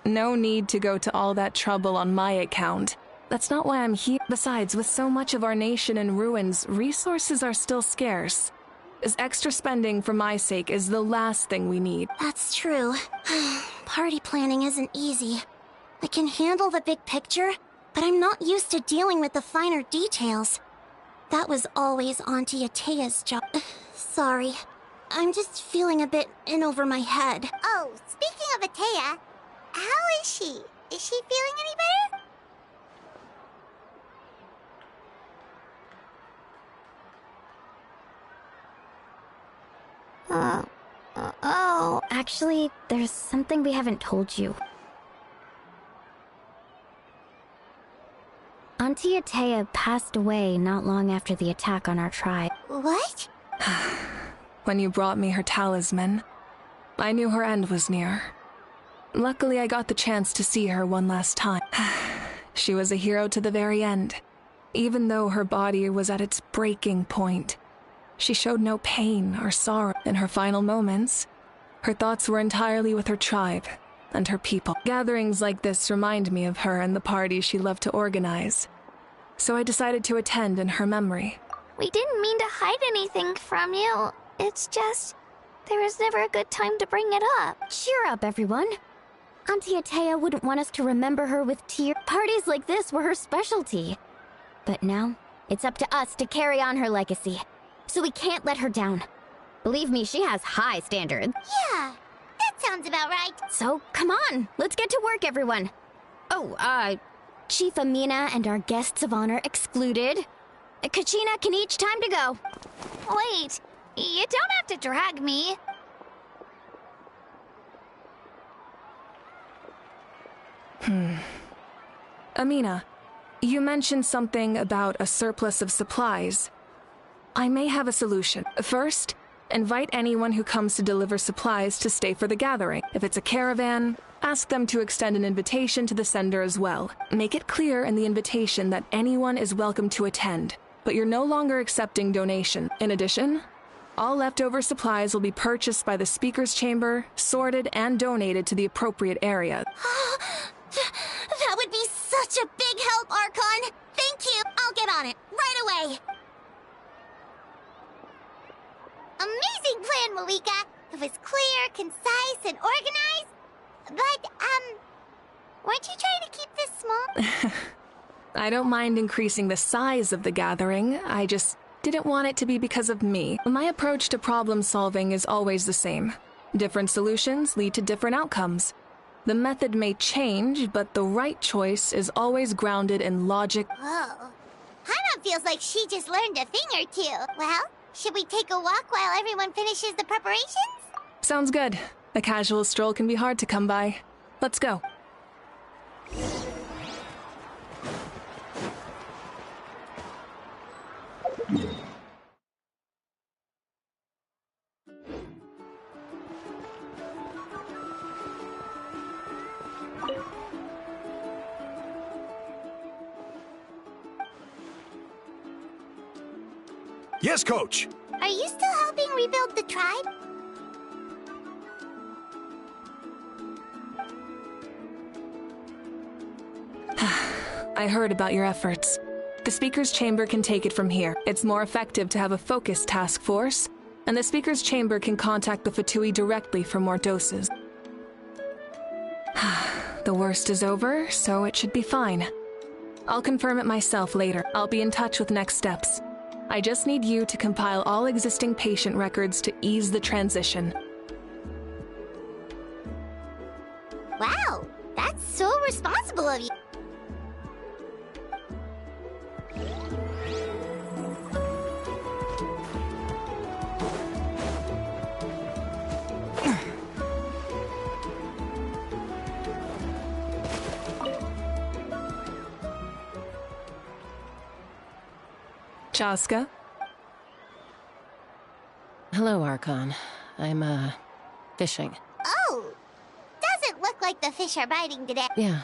No need to go to all that trouble on my account. That's not why I'm here. Besides, with so much of our nation in ruins, resources are still scarce. This extra spending for my sake is the last thing we need. That's true. Party planning isn't easy. I can handle the big picture, but I'm not used to dealing with the finer details. That was always Auntie Atea's job. Sorry. I'm just feeling a bit in over my head. Oh, speaking of Atea, how is she? Is she feeling any better? Oh, actually, there's something we haven't told you. Auntie Atea passed away not long after the attack on our tribe. What? When you brought me her talisman, I knew her end was near. Luckily, I got the chance to see her one last time. She was a hero to the very end. Even though her body was at its breaking point, she showed no pain or sorrow. In her final moments, her thoughts were entirely with her tribe and her people. Gatherings like this remind me of her and the parties she loved to organize. So I decided to attend in her memory. We didn't mean to hide anything from you. It's just, there was never a good time to bring it up. Cheer up, everyone. Auntie Atea wouldn't want us to remember her with tears. Parties like this were her specialty. But now, it's up to us to carry on her legacy. So we can't let her down. Believe me, she has high standards. Yeah, that sounds about right. So, come on, let's get to work, everyone. Oh, Chief Amina and our guests of honor excluded. Kachina can each time to go. Wait, you don't have to drag me. Amina, you mentioned something about a surplus of supplies. I may have a solution. First, invite anyone who comes to deliver supplies to stay for the gathering. If it's a caravan, ask them to extend an invitation to the sender as well. Make it clear in the invitation that anyone is welcome to attend, but you're no longer accepting donation. In addition, all leftover supplies will be purchased by the speaker's chamber, sorted, and donated to the appropriate area. That would be such a big help, Archon! Thank you! I'll get on it, right away! Amazing plan, Malika! It was clear, concise, and organized. But, weren't you trying to keep this small? I don't mind increasing the size of the gathering, I just didn't want it to be because of me. My approach to problem solving is always the same. Different solutions lead to different outcomes. The method may change, but the right choice is always grounded in logic. Whoa. Hana feels like she just learned a thing or two. Well, should we take a walk while everyone finishes the preparations? Sounds good. A casual stroll can be hard to come by. Let's go. Yes, Coach. Are you still helping rebuild the tribe? I heard about your efforts. The Speaker's Chamber can take it from here. It's more effective to have a focused task force, and the Speaker's Chamber can contact the Fatui directly for more doses. The worst is over, so it should be fine. I'll confirm it myself later. I'll be in touch with next steps. I just need you to compile all existing patient records to ease the transition. Wow, that's so responsible of you. Chaska? Hello, Archon. I'm, fishing. Oh, doesn't look like the fish are biting today. Yeah.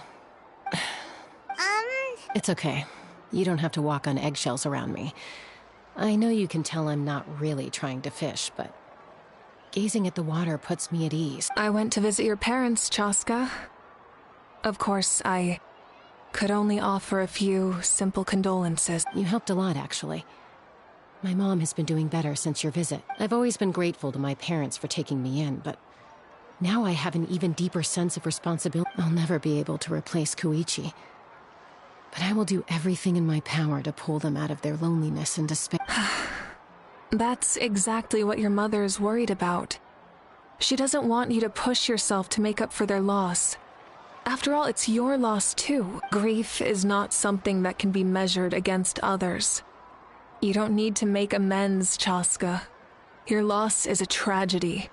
It's okay. You don't have to walk on eggshells around me. I know you can tell I'm not really trying to fish, but gazing at the water puts me at ease. I went to visit your parents, Chaska. Of course, I could only offer a few simple condolences. You helped a lot, actually. My mom has been doing better since your visit. I've always been grateful to my parents for taking me in, but now I have an even deeper sense of responsibility. I'll never be able to replace Koichi, but I will do everything in my power to pull them out of their loneliness and despair. That's exactly what your mother is worried about. She doesn't want you to push yourself to make up for their loss. After all, it's your loss too. Grief is not something that can be measured against others. You don't need to make amends, Chaska. Your loss is a tragedy,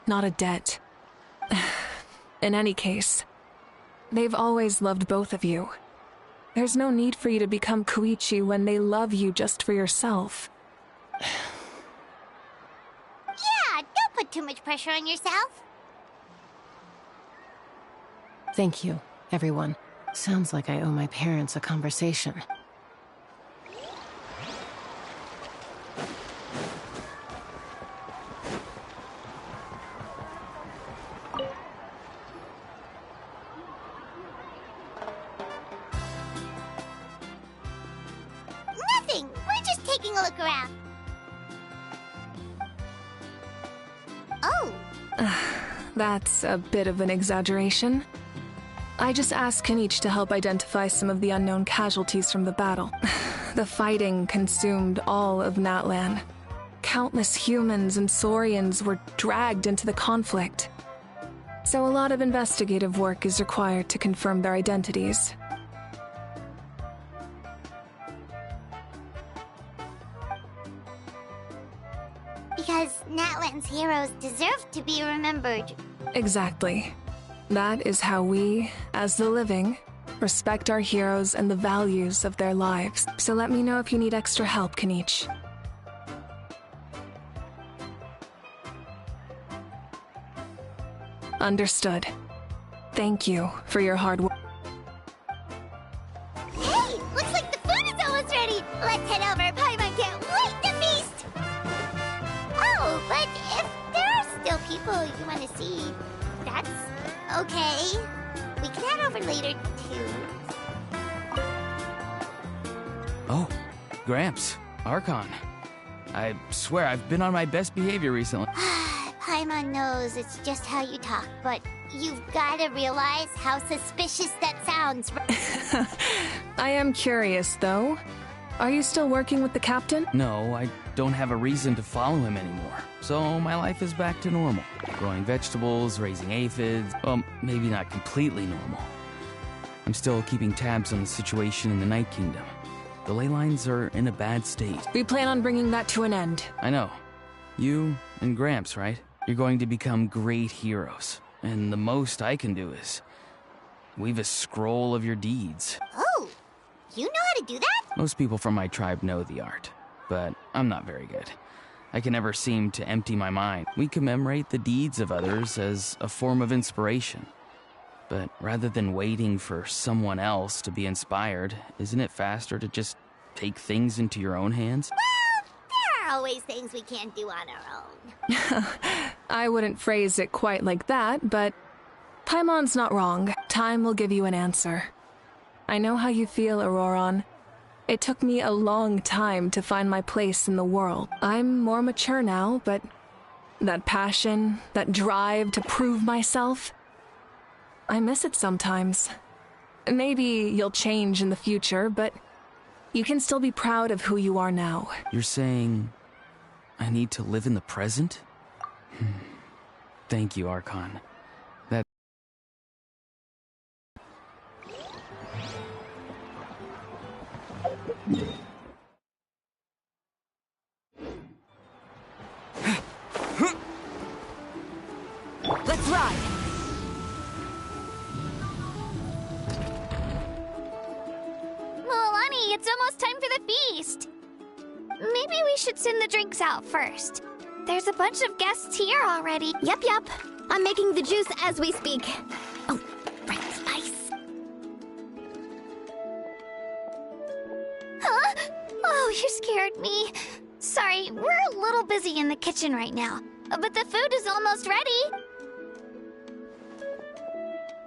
not a debt. In any case, they've always loved both of you. There's no need for you to become Koichi when they love you just for yourself. Yeah, don't put too much pressure on yourself. Thank you, everyone. Sounds like I owe my parents a conversation. Nothing. We're just taking a look around. Oh. That's a bit of an exaggeration. I just asked Kenichi to help identify some of the unknown casualties from the battle. The fighting consumed all of Natlan. Countless humans and Saurians were dragged into the conflict. So a lot of investigative work is required to confirm their identities. Because Natlan's heroes deserve to be remembered. Exactly. That is how we, as the living, respect our heroes and the values of their lives. So let me know if you need extra help, Kenichi. Understood. Thank you for your hard work. Hey! Looks like the food is almost ready! Let's head over! Paimon can't wait to feast! Oh, but if there are still people you want to see, that's okay. We can head over later, too. Oh, Gramps, Archon. I swear I've been on my best behavior recently. Paimon knows it's just how you talk, but you've gotta realize how suspicious that sounds. I am curious, though. Are you still working with the captain? No, I don't have a reason to follow him anymore. So my life is back to normal. Growing vegetables, raising aphids. Well, maybe not completely normal. I'm still keeping tabs on the situation in the Night Kingdom. The ley lines are in a bad state. We plan on bringing that to an end. I know. You and Gramps, right? You're going to become great heroes. And the most I can do is weave a scroll of your deeds. Oh, you know how to do that? Most people from my tribe know the art, but I'm not very good. I can never seem to empty my mind. We commemorate the deeds of others as a form of inspiration. But rather than waiting for someone else to be inspired, isn't it faster to just take things into your own hands? Well, there are always things we can't do on our own. I wouldn't phrase it quite like that, but Paimon's not wrong. Time will give you an answer. I know how you feel, Auroron. It took me a long time to find my place in the world. I'm more mature now, but that passion, that drive to prove myself, I miss it sometimes. Maybe you'll change in the future, but you can still be proud of who you are now. You're saying I need to live in the present? Thank you, Archon. That... Let's ride! Milani, it's almost time for the feast. Maybe we should send the drinks out first. There's a bunch of guests here already. Yep. I'm making the juice as we speak. Oh, right, the ice. Huh? Oh, you scared me. Sorry, we're a little busy in the kitchen right now, but the food is almost ready.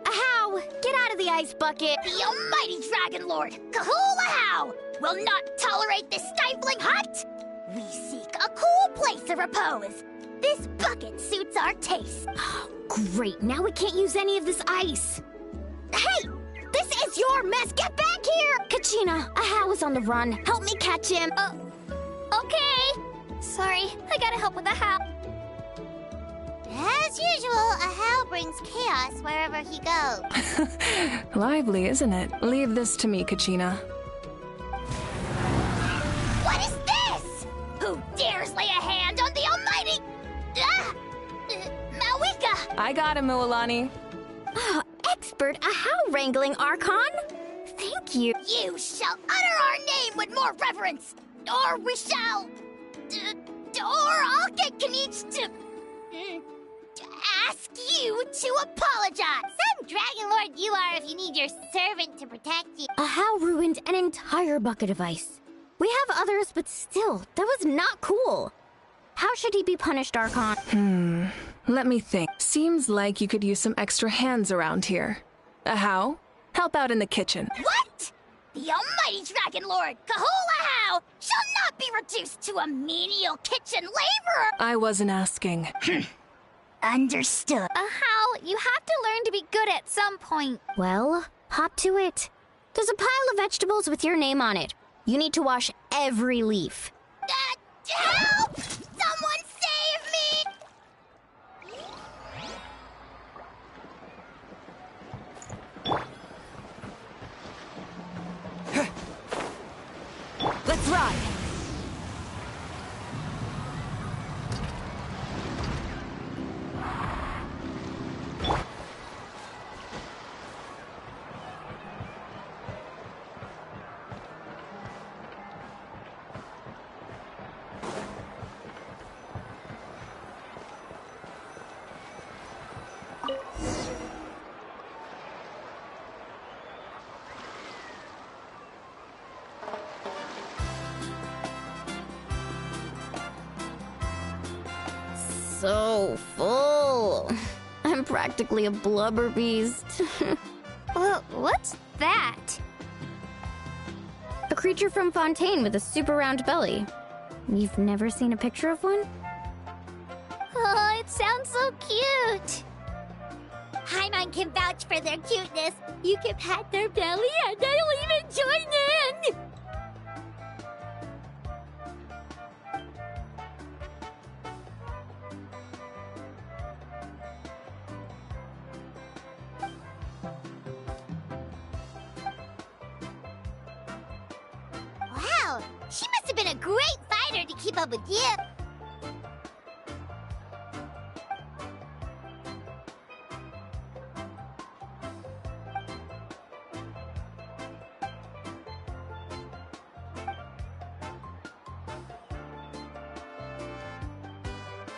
Ahow! Get out of the ice bucket! The almighty Dragon Lord, Kahul will not tolerate this stifling hut! We seek a cool place of repose. This bucket suits our taste. Oh, great, now we can't use any of this ice. Hey! This is your mess! Get back here! Kachina, Ahow is on the run. Help me catch him. Okay. Sorry, I gotta help with the house. As usual, Ahau brings chaos wherever he goes. Lively, isn't it? Leave this to me, Kachina. What is this? Who dares lay a hand on the almighty... Mawika! I got him, Mualani. Expert Ahow wrangling, Archon. Thank you. You shall utter our name with more reverence, or we shall... or I'll get Kenichi to ask you to apologize. Some Dragon Lord you are if you need your servant to protect you. Ahow ruined an entire bucket of ice. We have others, but still, that was not cool. How should he be punished, Archon? Let me think. Seems like you could use some extra hands around here. How? Help out in the kitchen. What? The almighty Dragon Lord, Kahul shall not be reduced to a menial kitchen laborer. I wasn't asking. Understood. How? You have to learn to be good at some point. Well, hop to it. There's a pile of vegetables with your name on it. You need to wash every leaf. Help! Someone save me! Let's ride! so full. I'm practically a blubber beast. Well, what's that? A creature from Fontaine with a super round belly. You've never seen a picture of one? Oh, it sounds so cute. Paimon can vouch for their cuteness. You can pat their belly and they'll even join in! Wow, she must have been a great fighter to keep up with you.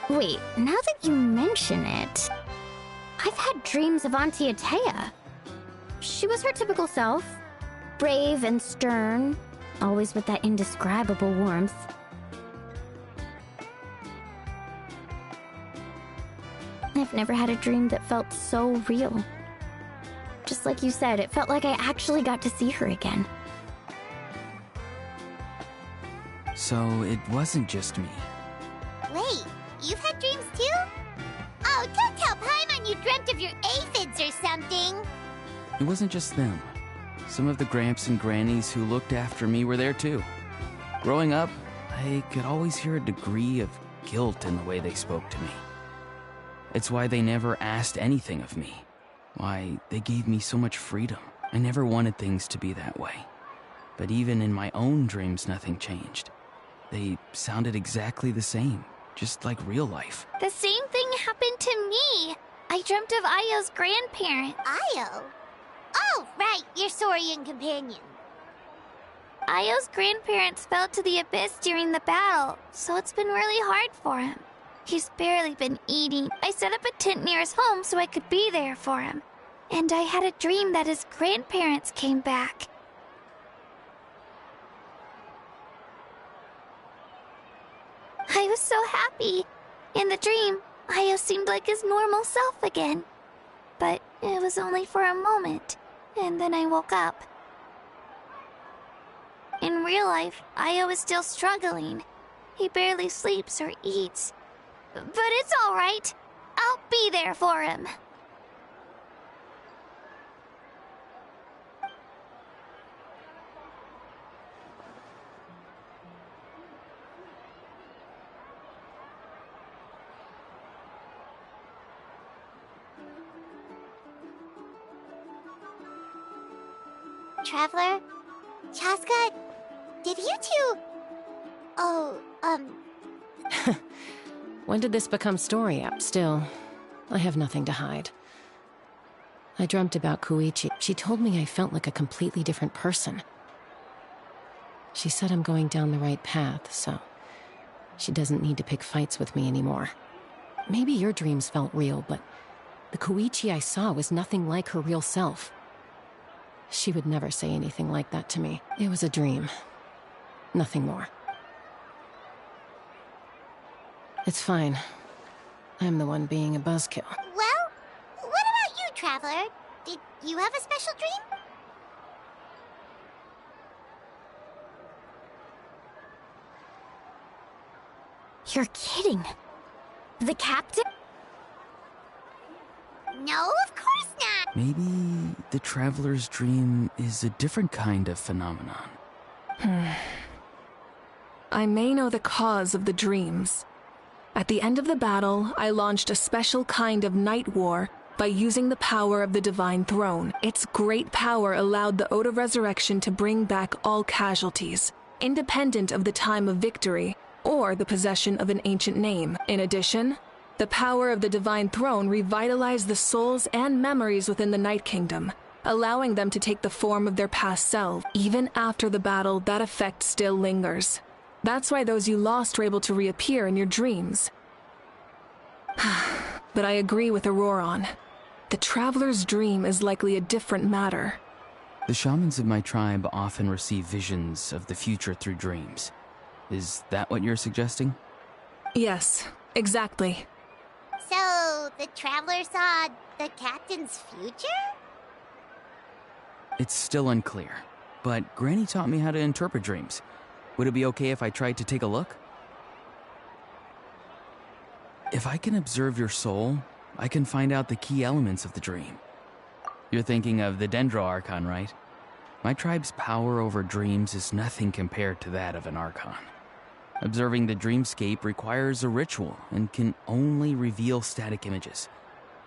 Wait, now that you mention it, I've had dreams of Auntie Atea. She was her typical self, brave and stern, always with that indescribable warmth. I've never had a dream that felt so real. Just like you said, it felt like I actually got to see her again. So it wasn't just me. Wait, you've had dreams too? Oh, don't tell Paimon you dreamt of your aphids or something. It wasn't just them. Some of the Gramps and Grannies who looked after me were there too. Growing up, I could always hear a degree of guilt in the way they spoke to me. It's why they never asked anything of me. Why they gave me so much freedom. I never wanted things to be that way. But even in my own dreams, nothing changed. They sounded exactly the same, just like real life. The same thing happened to me. I dreamt of Ayo's grandparent. Ayo? Oh, right, your Saurian companion. Ayo's grandparents fell to the abyss during the battle, so it's been really hard for him. He's barely been eating. I set up a tent near his home so I could be there for him. And I had a dream that his grandparents came back. I was so happy. In the dream, Ayo seemed like his normal self again. But it was only for a moment, and then I woke up. In real life, Ayo is still struggling. He barely sleeps or eats. But it's all right. I'll be there for him. Traveler? Chaska? Did you two... Oh, When did this become story up? Still, I have nothing to hide. I dreamt about Koichi. She told me I felt like a completely different person. She said I'm going down the right path, so she doesn't need to pick fights with me anymore. Maybe your dreams felt real, but the Koichi I saw was nothing like her real self. She would never say anything like that to me. It was a dream. Nothing more. It's fine. I'm the one being a buzzkill. well, what about you, Traveler? Did you have a special dream? You're kidding. The captain? No, of course not. Maybe the traveler's dream is a different kind of phenomenon. I may know the cause of the dreams. At the end of the battle, I launched a special kind of night war by using the power of the Divine Throne. Its great power allowed the Ode of Resurrection to bring back all casualties, independent of the time of victory or the possession of an ancient name. In addition, the power of the Divine Throne revitalized the souls and memories within the Night Kingdom, allowing them to take the form of their past self. Even after the battle, that effect still lingers. That's why those you lost were able to reappear in your dreams. But I agree with Auroron. The Traveler's dream is likely a different matter. The shamans of my tribe often receive visions of the future through dreams. Is that what you're suggesting? Yes, exactly. So, the Traveler saw the Captain's future? It's still unclear, but Granny taught me how to interpret dreams. Would it be okay if I tried to take a look? If I can observe your soul, I can find out the key elements of the dream. You're thinking of the Dendro Archon, right? My tribe's power over dreams is nothing compared to that of an Archon. Observing the dreamscape requires a ritual and can only reveal static images.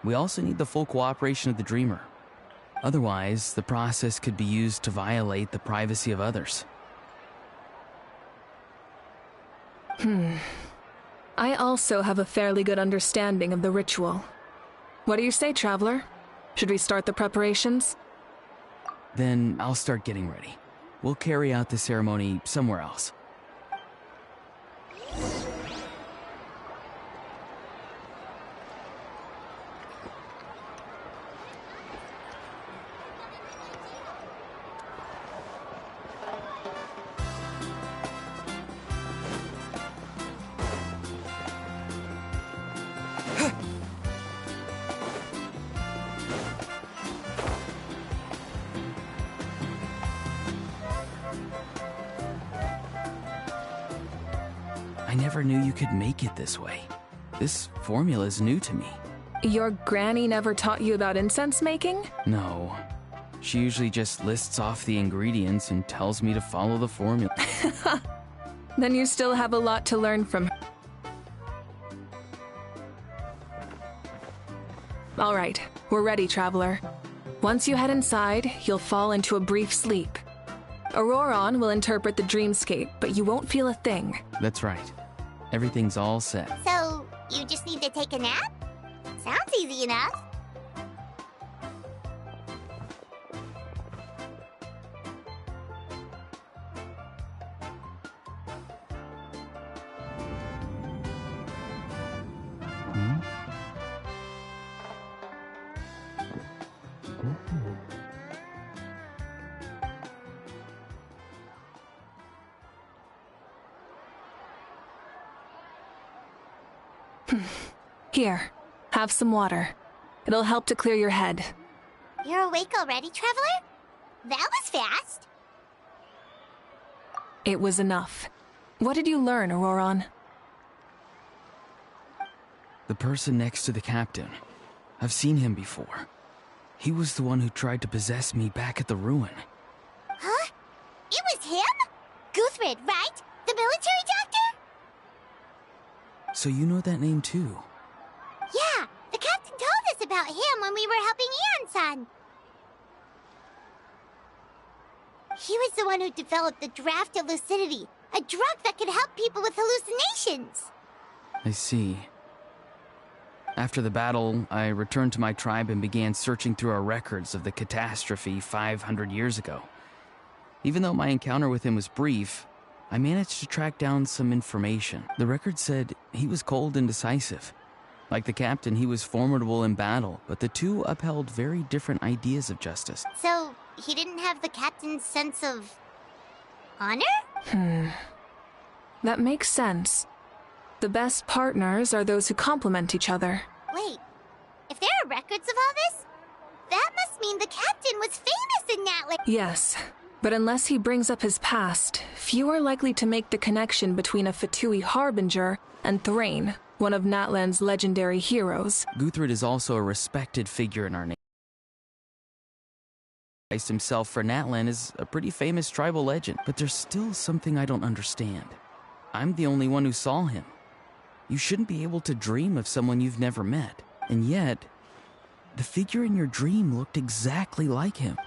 We also need the full cooperation of the dreamer. Otherwise, the process could be used to violate the privacy of others. I also have a fairly good understanding of the ritual. What do you say, Traveler? Should we start the preparations? Then I'll start getting ready. We'll carry out the ceremony somewhere else. I never knew you could make it this way. This formula is new to me. Your granny never taught you about incense making? No. She usually just lists off the ingredients and tells me to follow the formula. Then you still have a lot to learn from her. All right, we're ready, Traveler. Once you head inside, you'll fall into a brief sleep. Auroron will interpret the dreamscape, but you won't feel a thing. That's right. Everything's all set. So, you just need to take a nap? Sounds easy enough. Here, have some water. It'll help to clear your head. You're awake already, Traveler? That was fast. It was enough. What did you learn, Auroron? The person next to the captain. I've seen him before. He was the one who tried to possess me back at the ruin. Huh? It was him? Guthred, right? The military doctor? So you know that name too? Yeah, the captain told us about him when we were helping Ian-san. He was the one who developed the draft of lucidity, a drug that could help people with hallucinations. I see. After the battle, I returned to my tribe and began searching through our records of the catastrophe 500 years ago. Even though my encounter with him was brief, I managed to track down some information. The record said he was cold and decisive. Like the captain, he was formidable in battle, but the two upheld very different ideas of justice. So, he didn't have the captain's sense of honor? That makes sense. The best partners are those who complement each other. Wait, if there are records of all this, that must mean the captain was famous in Natlan. Yes, but unless he brings up his past, few are likely to make the connection between a Fatui harbinger and Thrain, one of Natlan's legendary heroes. Guthred is also a respected figure in our nation. Himself for Natlan is a pretty famous tribal legend, but there's still something I don't understand. I'm the only one who saw him. You shouldn't be able to dream of someone you've never met, and yet, the figure in your dream looked exactly like him.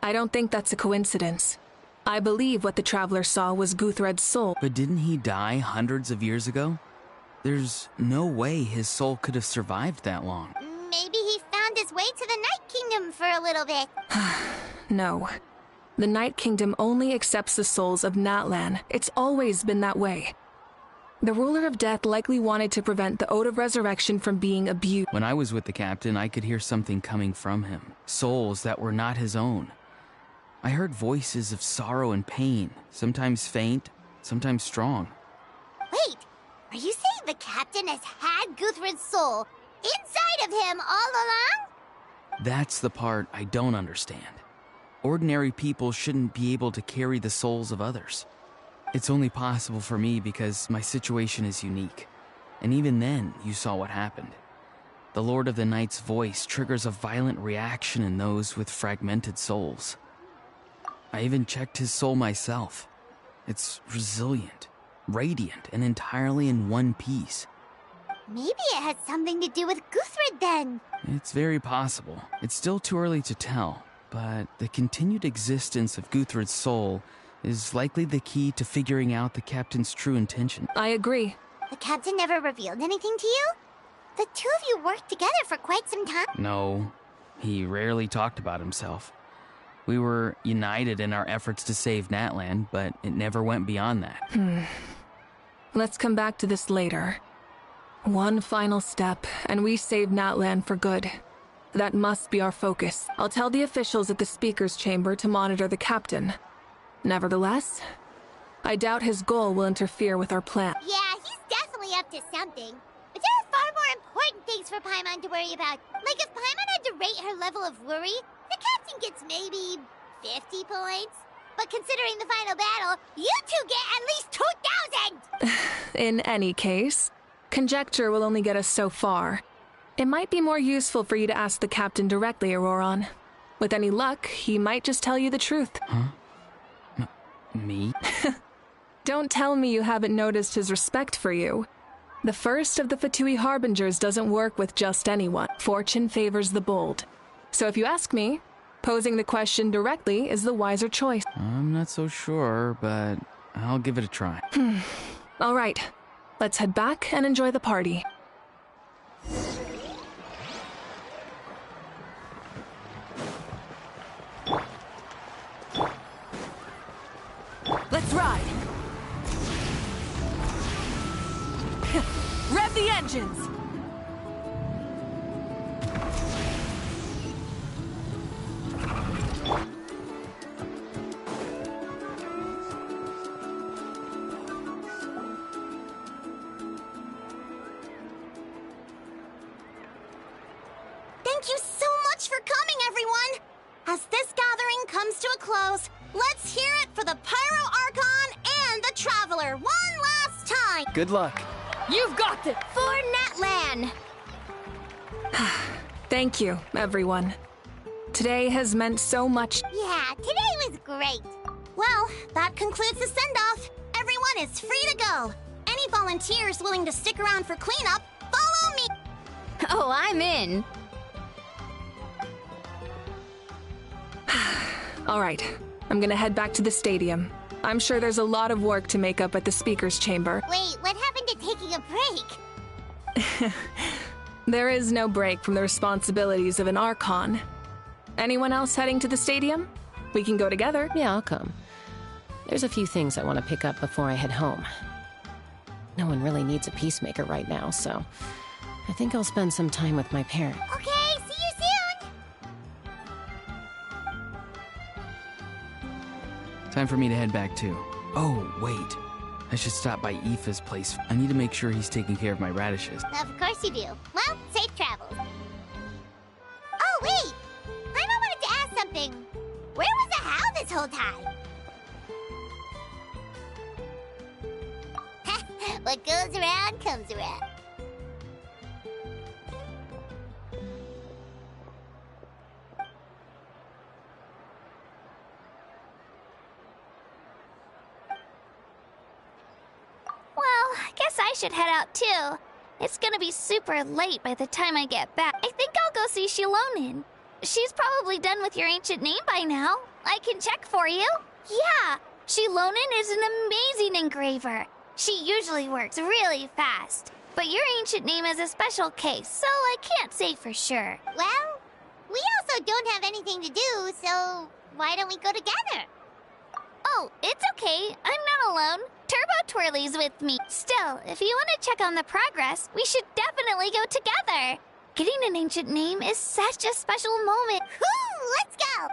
I don't think that's a coincidence. I believe what the Traveler saw was Guthred's soul. But didn't he die hundreds of years ago? There's no way his soul could have survived that long. Maybe he found his way to the Night Kingdom for a little bit. No. The Night Kingdom only accepts the souls of Natlan. It's always been that way. The Ruler of Death likely wanted to prevent the Ode of Resurrection from being abused. When I was with the captain, I could hear something coming from him. Souls that were not his own. I heard voices of sorrow and pain, sometimes faint, sometimes strong. Wait, Are you saying the captain has had Guthred's soul inside of him all along? That's the part I don't understand. Ordinary people shouldn't be able to carry the souls of others. It's only possible for me because my situation is unique. And even then, you saw what happened. The Lord of the Night's voice triggers a violent reaction in those with fragmented souls. I even checked his soul myself. It's resilient, radiant, and entirely in one piece. Maybe it has something to do with Guthred then. It's very possible. It's still too early to tell, but the continued existence of Guthred's soul is likely the key to figuring out the captain's true intention. I agree. The captain never revealed anything to you? The two of you worked together for quite some time. No, he rarely talked about himself. We were united in our efforts to save Natlan, but it never went beyond that. Let's come back to this later. One final step, and we save Natlan for good. That must be our focus. I'll tell the officials at the speaker's chamber to monitor the captain. Nevertheless, I doubt his goal will interfere with our plan. Yeah, he's definitely up to something. But there are far more important things for Paimon to worry about. Like if Paimon had to rate her level of worry, the captain gets maybe 50 points. But considering the final battle, you two get at least 2,000! In any case, conjecture will only get us so far. It might be more useful for you to ask the captain directly, Auroron. With any luck, he might just tell you the truth. Huh? Me? Don't tell me you haven't noticed his respect for you. The first of the Fatui Harbingers doesn't work with just anyone. Fortune favors the bold. So if you ask me, posing the question directly is the wiser choice. I'm not so sure, but I'll give it a try. All right, let's head back and enjoy the party. Let's ride! Rev the engines! Thank you so much for coming, everyone! As this gathering comes to a close, let's hear it for the Pyro Archon and the Traveler one last time! Good luck. You've got it! For Natlan! Thank you, everyone. Today has meant so much. Yeah, today was great. Well, that concludes the send-off. Everyone is free to go. Any volunteers willing to stick around for cleanup, follow me! Oh, I'm in. All right, I'm gonna head back to the stadium. I'm sure there's a lot of work to make up at the speaker's chamber. Wait, what happened to taking a break? There is no break from the responsibilities of an Archon. Anyone else heading to the stadium? We can go together. Yeah, I'll come. There's a few things I want to pick up before I head home. No one really needs a peacemaker right now, so I think I'll spend some time with my parents. Okay, see you soon! Time for me to head back too. Oh, wait. I should stop by Aoife's place. I need to make sure he's taking care of my radishes. Of course you do. Well, safe travels. Oh, wait! I wanted to ask something. Where was the Hal this whole time? What goes around comes around. Well, I guess I should head out too. It's gonna be super late by the time I get back. I think I'll go see Shilonin. She's probably done with your ancient name by now. I can check for you. Yeah, Shilonin is an amazing engraver. She usually works really fast. But your ancient name is a special case, so I can't say for sure. Well, we also don't have anything to do, so why don't we go together? Oh, it's okay. I'm not alone. Turbo Twirly's with me. Still, if you want to check on the progress, we should definitely go together. Getting an ancient name is such a special moment. Whoo, let's go!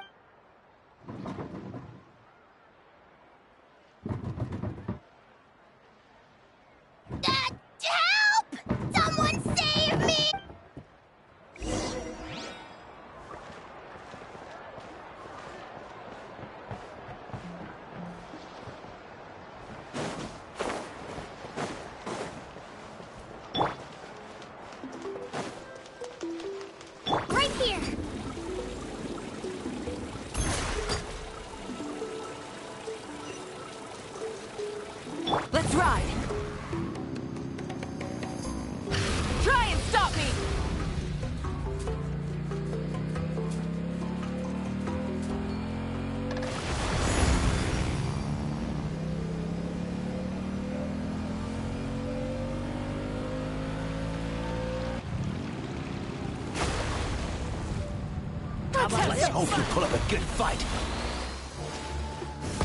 just hope you pull up a good fight.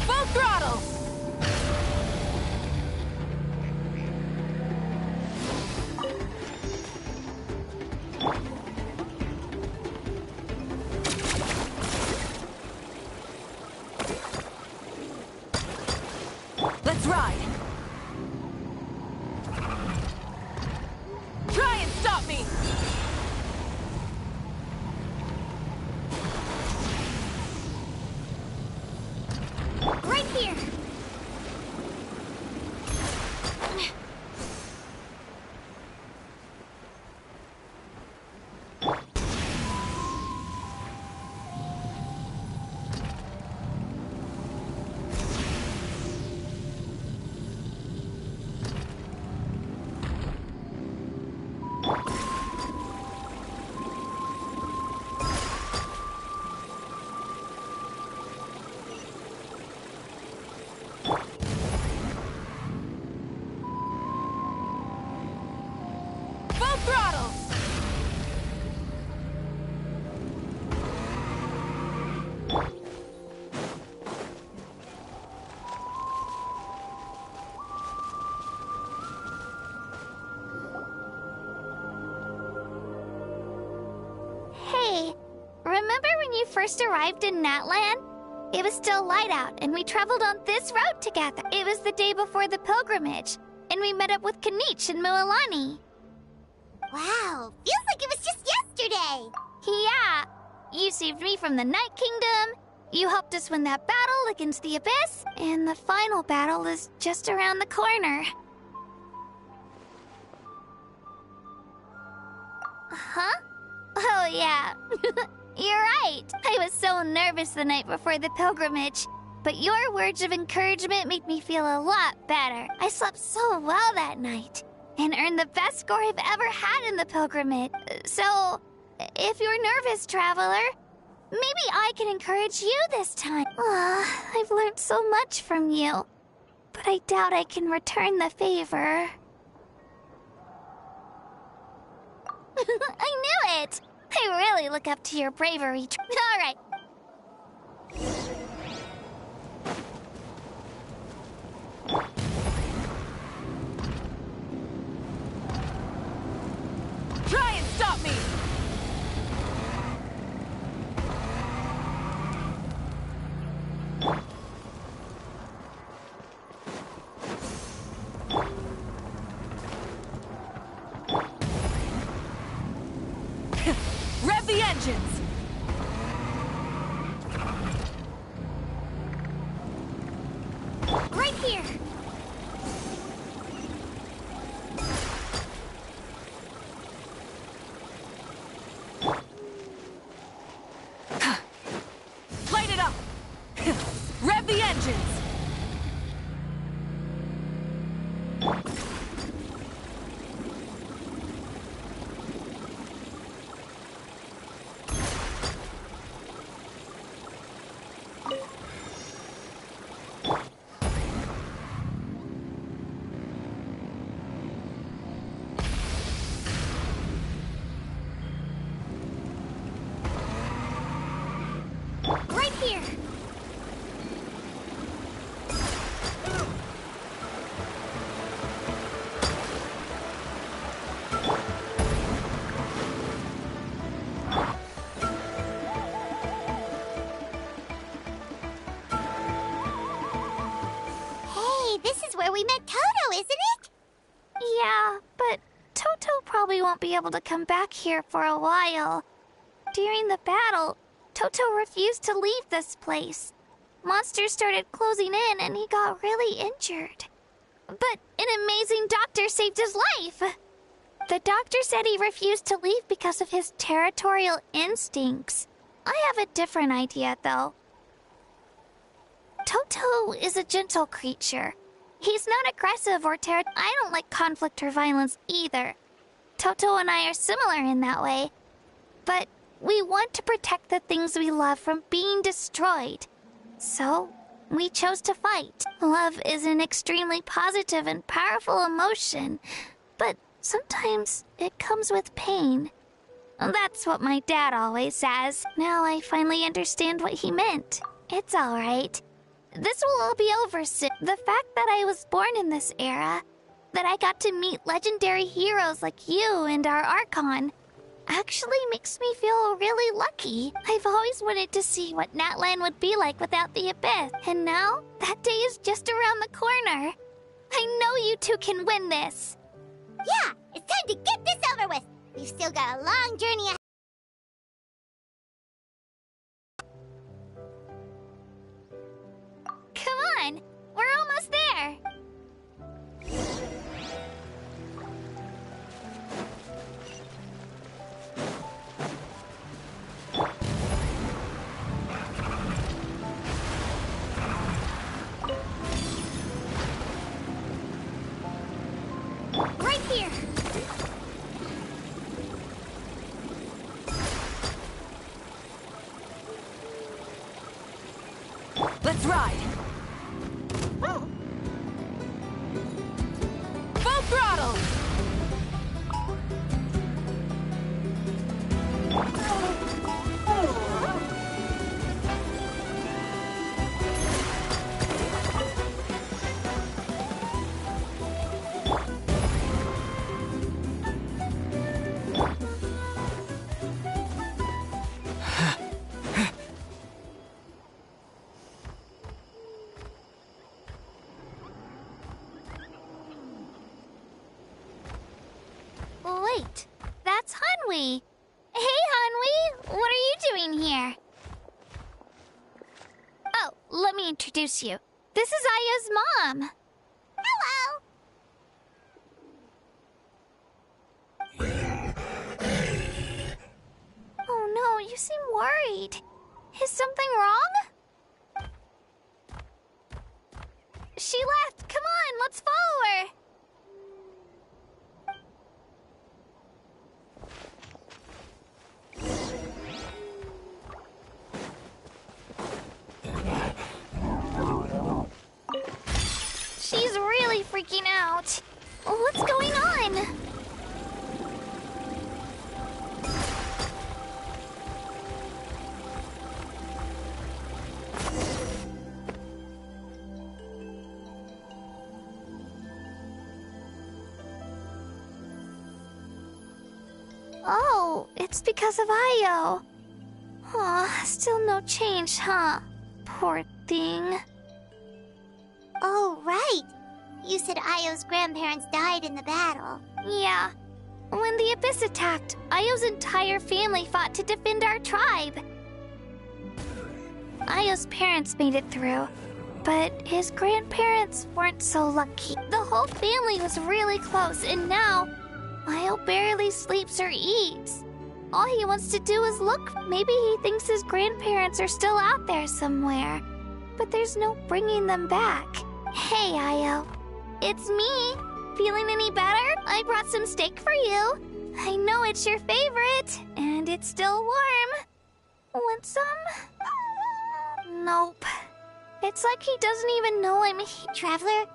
Full throttle! Let's ride! Try and stop me! Right here. Full throttle! Hey, remember when you first arrived in Natlan? It was still light out, and we traveled on this road together. It was the day before the pilgrimage, and we met up with Kanich and Mualani. Wow, feels like it was just yesterday. Yeah, you saved me from the Night Kingdom, you helped us win that battle against the Abyss, and the final battle is just around the corner. Huh? Oh, yeah. You're right. I was so nervous the night before the pilgrimage. But your words of encouragement made me feel a lot better. I slept so well that night and earned the best score I've ever had in the pilgrimage. So, if you're nervous, traveler, maybe I can encourage you this time. I've learned so much from you, but I doubt I can return the favor. I knew it! I really look up to your bravery. All right. Try and stop me! Rev the engines! Right here. Light it up! Rev the engines! Right here. Hey, this is where we met Toto, isn't it? Yeah, but Toto probably won't be able to come back here for a while. During the battle, Toto refused to leave this place. Monsters started closing in and he got really injured. But an amazing doctor saved his life. The doctor said he refused to leave because of his territorial instincts. I have a different idea, though. Toto is a gentle creature. He's not aggressive or I don't like conflict or violence either. Toto and I are similar in that way. But we want to protect the things we love from being destroyed. So, we chose to fight. Love is an extremely positive and powerful emotion, but sometimes it comes with pain. That's what my dad always says. Now I finally understand what he meant. It's alright. This will all be over soon. The fact that I was born in this era, that I got to meet legendary heroes like you and our Archon, actually makes me feel really lucky. I've always wanted to see what Natlan would be like without the Abyss, and now that day is just around the corner. I know you two can win this. Yeah, it's time to get this over with. We've still got a long journey ahead. Come on, we're almost there. Right here. Let's ride! Full throttle! Wait, that's Hanwi. Hey, Hanwi, what are you doing here? Oh, let me introduce you. This is Aya's mom. Hello! Oh no, you seem worried. Is something wrong? She left. Come on, let's follow her. She's really freaking out. What's going on? Oh, it's because of Io. Aw, still no change, huh? Poor thing. Oh, right. You said Io's grandparents died in the battle. Yeah. When the Abyss attacked, Io's entire family fought to defend our tribe. Io's parents made it through, but his grandparents weren't so lucky. The whole family was really close, and now Io barely sleeps or eats. All he wants to do is look. Maybe he thinks his grandparents are still out there somewhere, but there's no bringing them back. Hey, Io. It's me. Feeling any better? I brought some steak for you. I know it's your favorite, and it's still warm. Want some? Nope. It's like he doesn't even know I'm here. Traveler,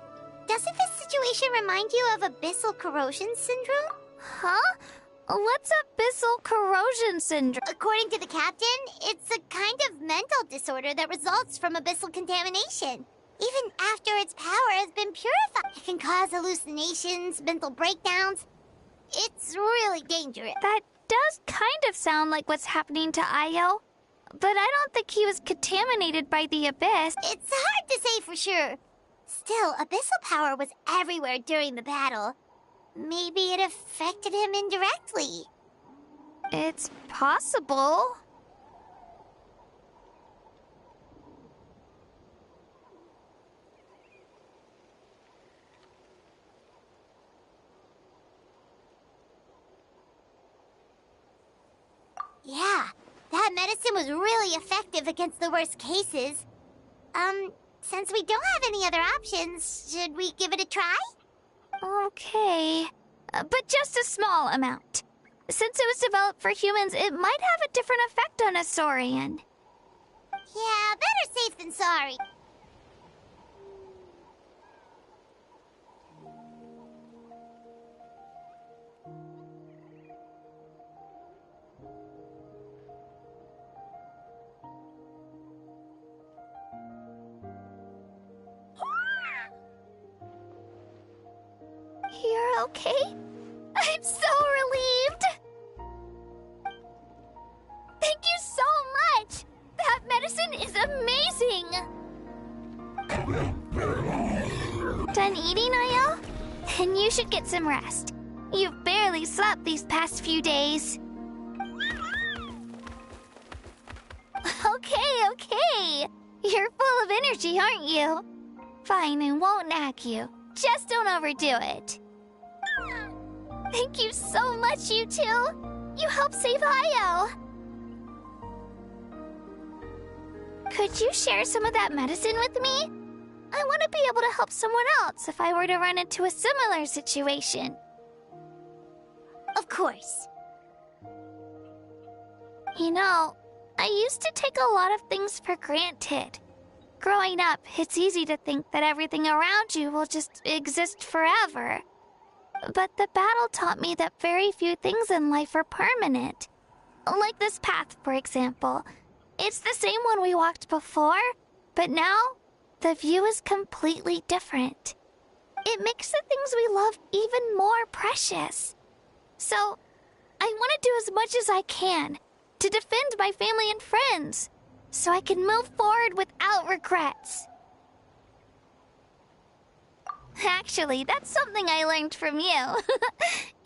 doesn't this situation remind you of abyssal corrosion syndrome? Huh? What's abyssal corrosion syndrome? According to the captain, it's a kind of mental disorder that results from abyssal contamination. Even after its power has been purified, it can cause hallucinations, mental breakdowns. It's really dangerous. That does kind of sound like what's happening to Io, but I don't think he was contaminated by the Abyss. It's hard to say for sure. Still, abyssal power was everywhere during the battle. Maybe it affected him indirectly. It's possible. Yeah, that medicine was really effective against the worst cases. Since we don't have any other options, should we give it a try? Okay, but just a small amount. Since it was developed for humans, it might have a different effect on a Saurian. Yeah, better safe than sorry. okay? I'm so relieved! Thank you so much! That medicine is amazing! Done eating, Ayo? Then you should get some rest. You've barely slept these past few days. Okay. You're full of energy, aren't you? Fine, I won't nag you. Just don't overdo it. Thank you so much, you two. You helped save Ayo. Could you share some of that medicine with me? I want to be able to help someone else if I were to run into a similar situation. Of course. You know, I used to take a lot of things for granted. Growing up, it's easy to think that everything around you will just exist forever. But the battle taught me that very few things in life are permanent. Like this path, for example. It's the same one we walked before, but now the view is completely different. It makes the things we love even more precious. So, I want to do as much as I can to defend my family and friends, so I can move forward without regrets. Actually, that's something I learned from you.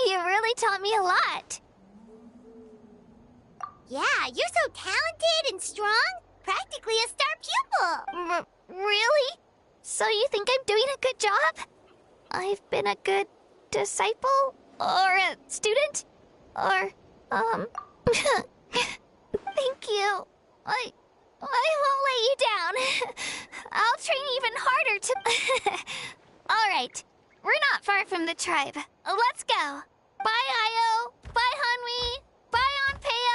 You really taught me a lot. Yeah, you're so talented and strong. Practically a star pupil. Really? So you think I'm doing a good job? I've been a good disciple? Or a student? Or, Thank you. I won't let you down. I'll train even harder to... Alright, we're not far from the tribe. Let's go. Bye, Ayo. Bye, Hanwi. Bye, Anpeo.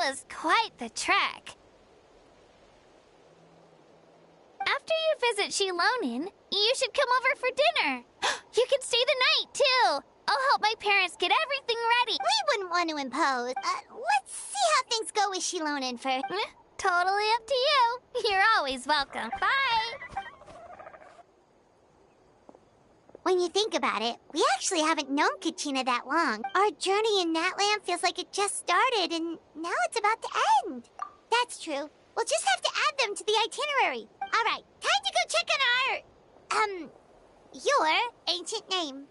was quite the trek. After you visit Shilonin, you should come over for dinner. You can stay the night, too. I'll help my parents get everything ready. We wouldn't want to impose. Let's see how things go with Shilonin first. Totally up to you. You're always welcome. Bye. When you think about it, we actually haven't known Kachina that long. Our journey in Natland feels like it just started, and now it's about to end. That's true. We'll just have to add them to the itinerary. All right, time to go check on our... your ancient name.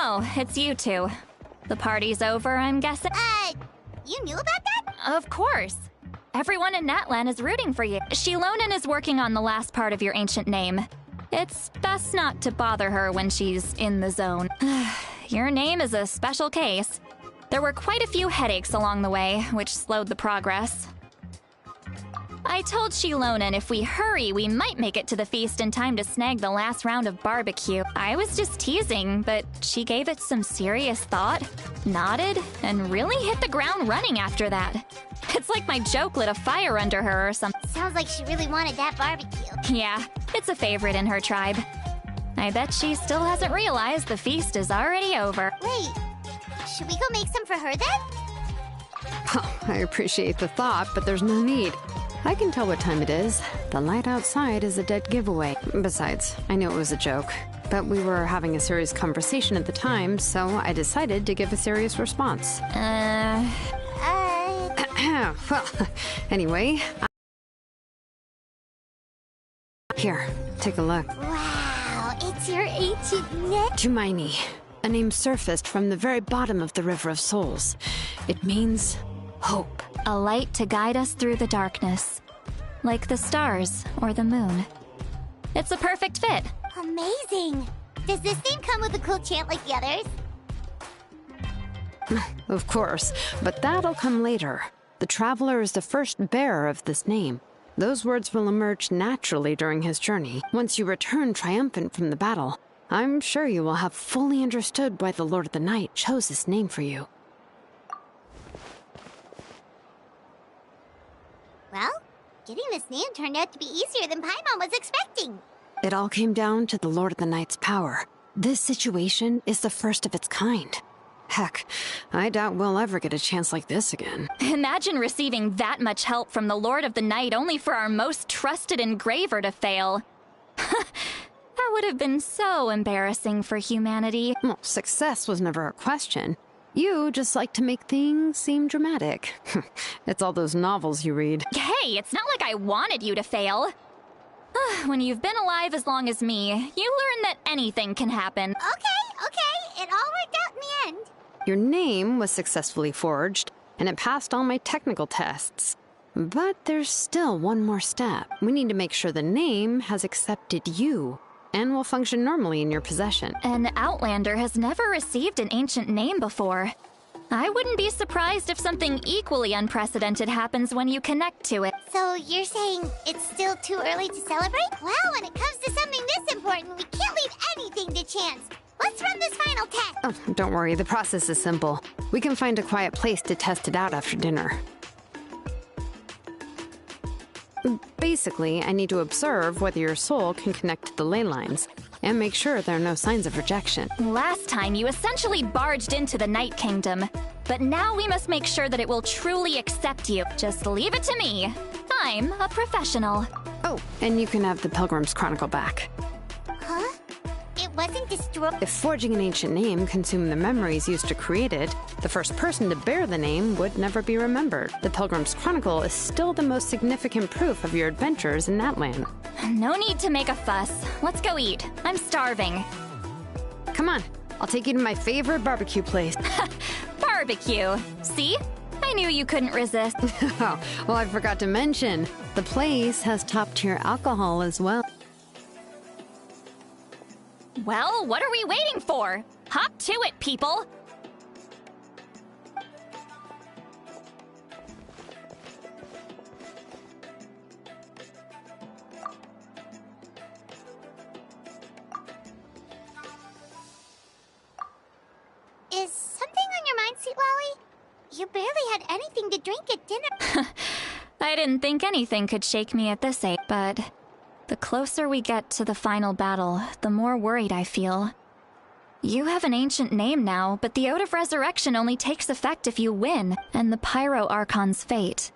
Oh, it's you two. The party's over, I'm guessing? You knew about that? Of course. Everyone in Natlan is rooting for you. Shilonin is working on the last part of your ancient name. It's best not to bother her when she's in the zone. Your name is a special case. There were quite a few headaches along the way, which slowed the progress. I told Shilonin if we hurry, we might make it to the feast in time to snag the last round of barbecue. I was just teasing, but she gave it some serious thought, nodded, and really hit the ground running after that. It's like my joke lit a fire under her or something. Sounds like she really wanted that barbecue. Yeah, it's a favorite in her tribe. I bet she still hasn't realized the feast is already over. Wait, should we go make some for her then? Oh, I appreciate the thought, but there's no need. I can tell what time it is. The light outside is a dead giveaway. Besides, I knew it was a joke. But we were having a serious conversation at the time, so I decided to give a serious response. Well, anyway... Here, take a look. Wow, it's your ancient name. Tumaini, a name surfaced from the very bottom of the River of Souls. It means hope. A light to guide us through the darkness. Like the stars or the moon. It's a perfect fit. Amazing. Does this name come with a cool chant like the others? Of course, but that'll come later. The Traveler is the first bearer of this name. Those words will emerge naturally during his journey. Once you return triumphant from the battle, I'm sure you will have fully understood why the Lord of the Night chose this name for you. Well, getting this name turned out to be easier than Paimon was expecting. It all came down to the Lord of the Night's power. This situation is the first of its kind. Heck, I doubt we'll ever get a chance like this again. Imagine receiving that much help from the Lord of the Night only for our most trusted engraver to fail. That would have been so embarrassing for humanity. Well, success was never a question. You just like to make things seem dramatic. It's all those novels you read. Hey, it's not like I wanted you to fail. When you've been alive as long as me, you learn that anything can happen. Okay, it all worked out in the end. Your name was successfully forged, and it passed all my technical tests. But there's still one more step. We need to make sure the name has accepted you, and will function normally in your possession. An Outlander has never received an ancient name before. I wouldn't be surprised if something equally unprecedented happens when you connect to it. So you're saying it's still too early to celebrate? Well, when it comes to something this important, we can't leave anything to chance. Let's run this final test. Oh, don't worry, the process is simple. We can find a quiet place to test it out after dinner. Basically, I need to observe whether your soul can connect to the ley lines, and make sure there are no signs of rejection. Last time, you essentially barged into the Night Kingdom. But now we must make sure that it will truly accept you. Just leave it to me. I'm a professional. Oh, and you can have the Pilgrim's Chronicle back. Huh? It wasn't destroyed. If forging an ancient name consumed the memories used to create it, the first person to bear the name would never be remembered. The Pilgrim's Chronicle is still the most significant proof of your adventures in that land. No need to make a fuss. Let's go eat. I'm starving. Come on, I'll take you to my favorite barbecue place. Barbecue. See? I knew you couldn't resist. Oh, well, I forgot to mention, The place has top-tier alcohol as well. Well, what are we waiting for? Hop to it, people! Is something on your mind, Sweet Lolly? You barely had anything to drink at dinner. I didn't think anything could shake me at this age, but the closer we get to the final battle, the more worried I feel. You have an ancient name now, but the Oath of Resurrection only takes effect if you win, and the Pyro Archon's fate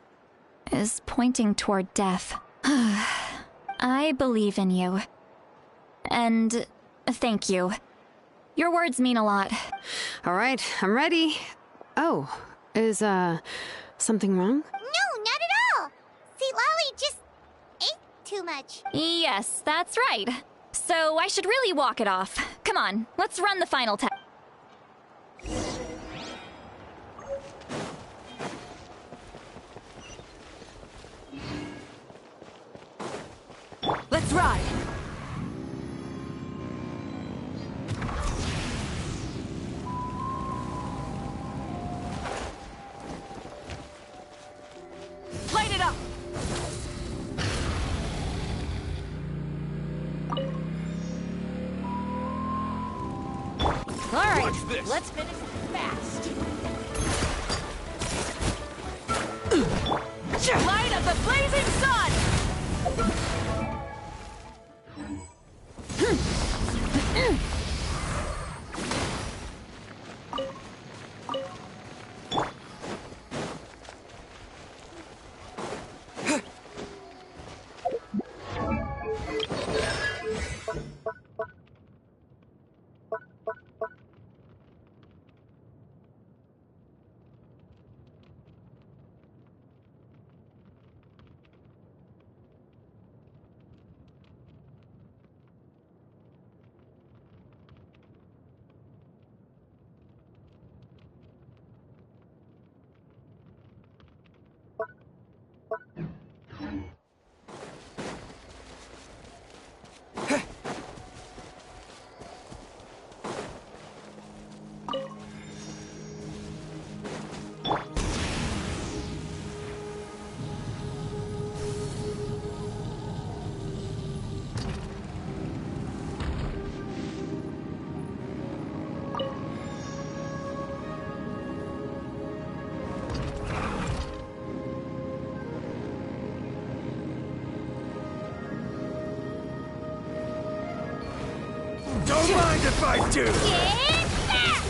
is pointing toward death. I believe in you. And thank you. Your words mean a lot. All right, I'm ready. Oh, is, something wrong? No, not at all. Sweet Lolly just ate too much. Yes, that's right. So I should really walk it off. Come on, let's run the final test. Let's ride! Light it up! All right, let's finish it fast. Light of the blazing sun! Don't mind if I do! Get back!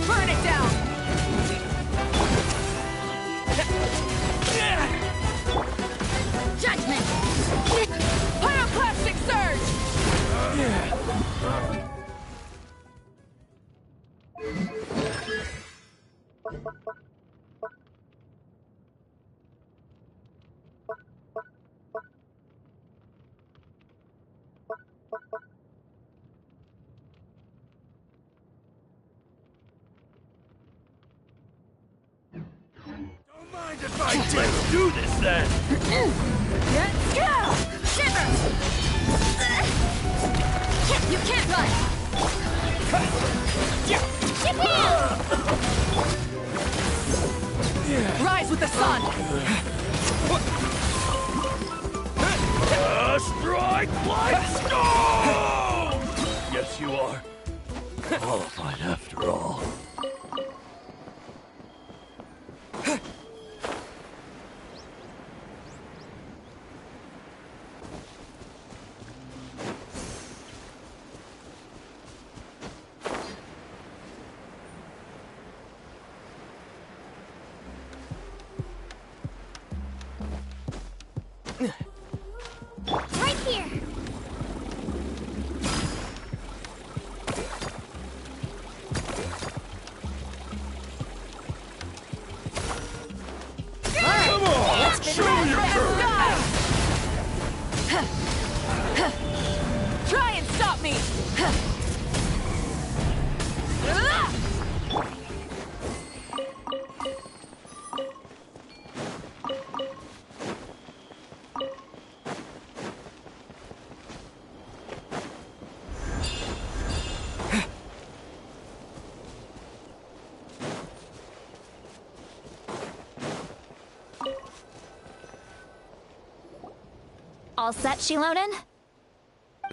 Burn it down! Judgment! Pyroclastic surge! Don't mind if I do! Let's do this then! Let's go! Shiver! You can't run! Rise with the sun! Strike like stone! Yes, you are. Qualified after all. Right here. Come on! Show your courage! Try and stop me! All set, Shilonen?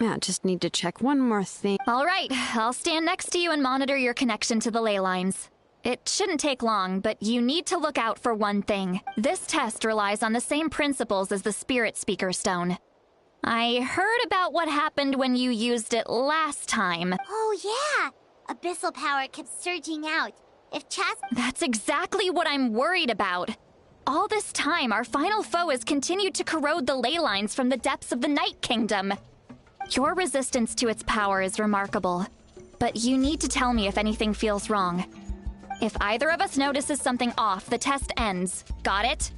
Yeah, just need to check one more thing. All right, I'll stand next to you and monitor your connection to the ley lines. It shouldn't take long, but you need to look out for one thing. This test relies on the same principles as the Spirit Speaker Stone. I heard about what happened when you used it last time. Oh, yeah! Abyssal power kept surging out. If Chas... That's exactly what I'm worried about. All this time, our final foe has continued to corrode the ley lines from the depths of the Night Kingdom. Your resistance to its power is remarkable, but you need to tell me if anything feels wrong. If either of us notices something off, the test ends. Got it?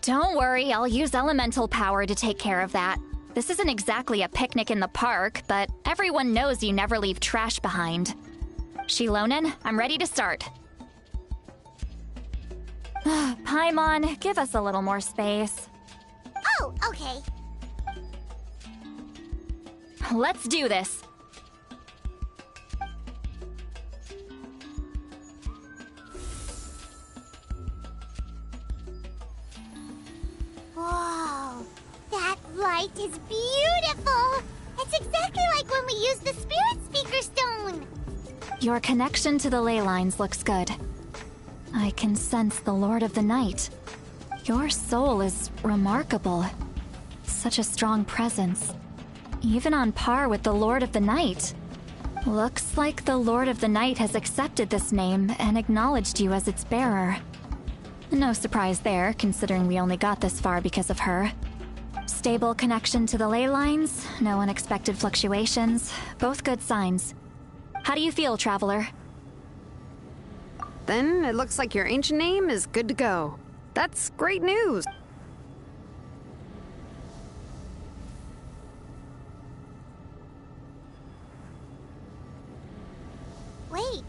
Don't worry, I'll use elemental power to take care of that. This isn't exactly a picnic in the park, but everyone knows you never leave trash behind. Shilonen, I'm ready to start. Paimon, give us a little more space. Oh, okay. Let's do this. Whoa, that light is beautiful! It's exactly like when we used the Spirit Speaker Stone! Your connection to the ley lines looks good. I can sense the Lord of the Night. Your soul is remarkable. Such a strong presence. Even on par with the Lord of the Night. Looks like the Lord of the Night has accepted this name and acknowledged you as its bearer. No surprise there, considering we only got this far because of her. Stable connection to the ley lines, no unexpected fluctuations, both good signs. How do you feel, Traveler? Then it looks like your ancient name is good to go. That's great news. Wait,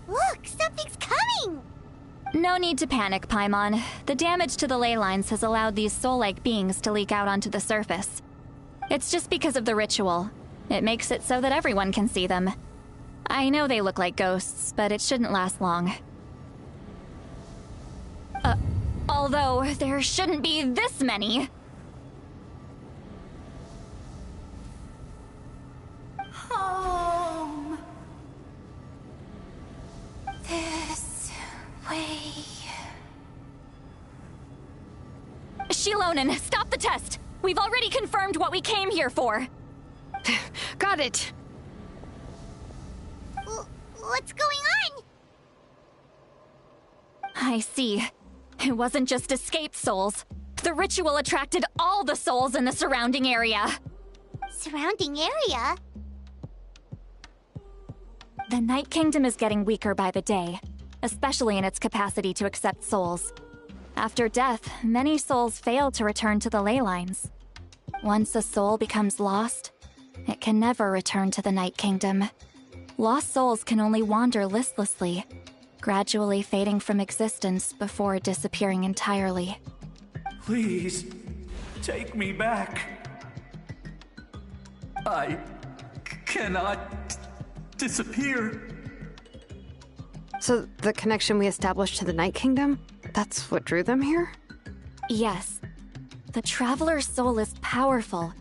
look, something's coming! No need to panic, Paimon. The damage to the ley lines has allowed these soul-like beings to leak out onto the surface. It's just because of the ritual. It makes it so that everyone can see them. I know they look like ghosts, but it shouldn't last long. Although, there shouldn't be this many. Home. This way. Shilonen, stop the test! We've already confirmed what we came here for. Got it. What's going on? I see. It wasn't just escaped souls. The ritual attracted all the souls in the surrounding area. Surrounding area? The Night Kingdom is getting weaker by the day, especially in its capacity to accept souls. After death, many souls fail to return to the ley lines. Once a soul becomes lost, it can never return to the Night Kingdom. Lost souls can only wander listlessly, gradually fading from existence before disappearing entirely. Please, take me back. I cannot disappear. So the connection we established to the Night Kingdom, that's what drew them here? Yes. The Traveler's soul is powerful,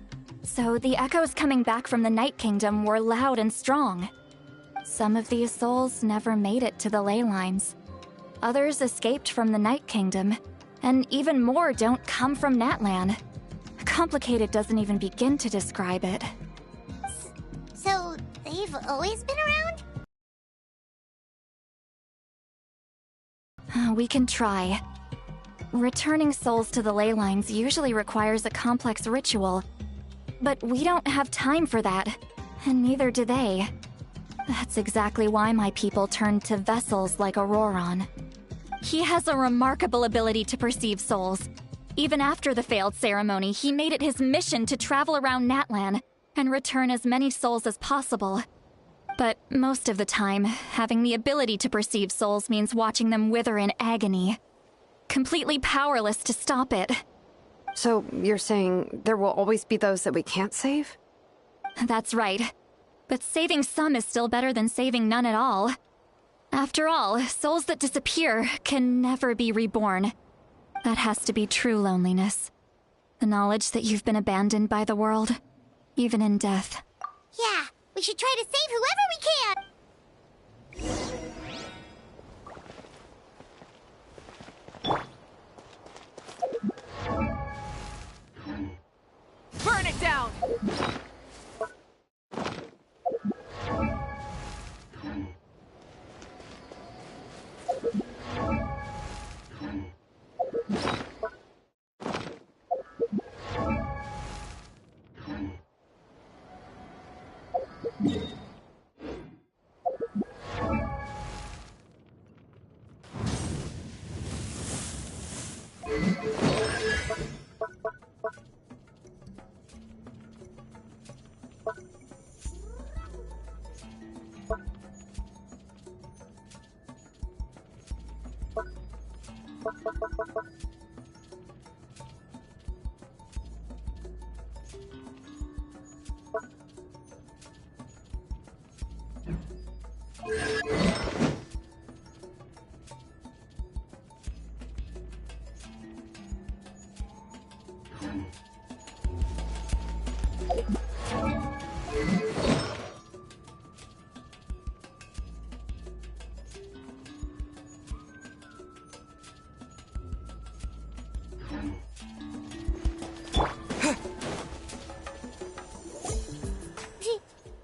so the echoes coming back from the Night Kingdom were loud and strong. Some of these souls never made it to the ley lines. Others escaped from the Night Kingdom, and even more don't come from Natlan. Complicated doesn't even begin to describe it. So, they've always been around? We can try. Returning souls to the ley lines usually requires a complex ritual, but we don't have time for that, and neither do they. That's exactly why my people turned to vessels like Auroron. He has a remarkable ability to perceive souls. Even after the failed ceremony, he made it his mission to travel around Natlan and return as many souls as possible. But most of the time, having the ability to perceive souls means watching them wither in agony. Completely powerless to stop it. So you're saying there will always be those that we can't save? That's right. But saving some is still better than saving none at all. After all, souls that disappear can never be reborn. That has to be true loneliness. The knowledge that you've been abandoned by the world, even in death. Yeah, we should try to save whoever we can! Burn it down!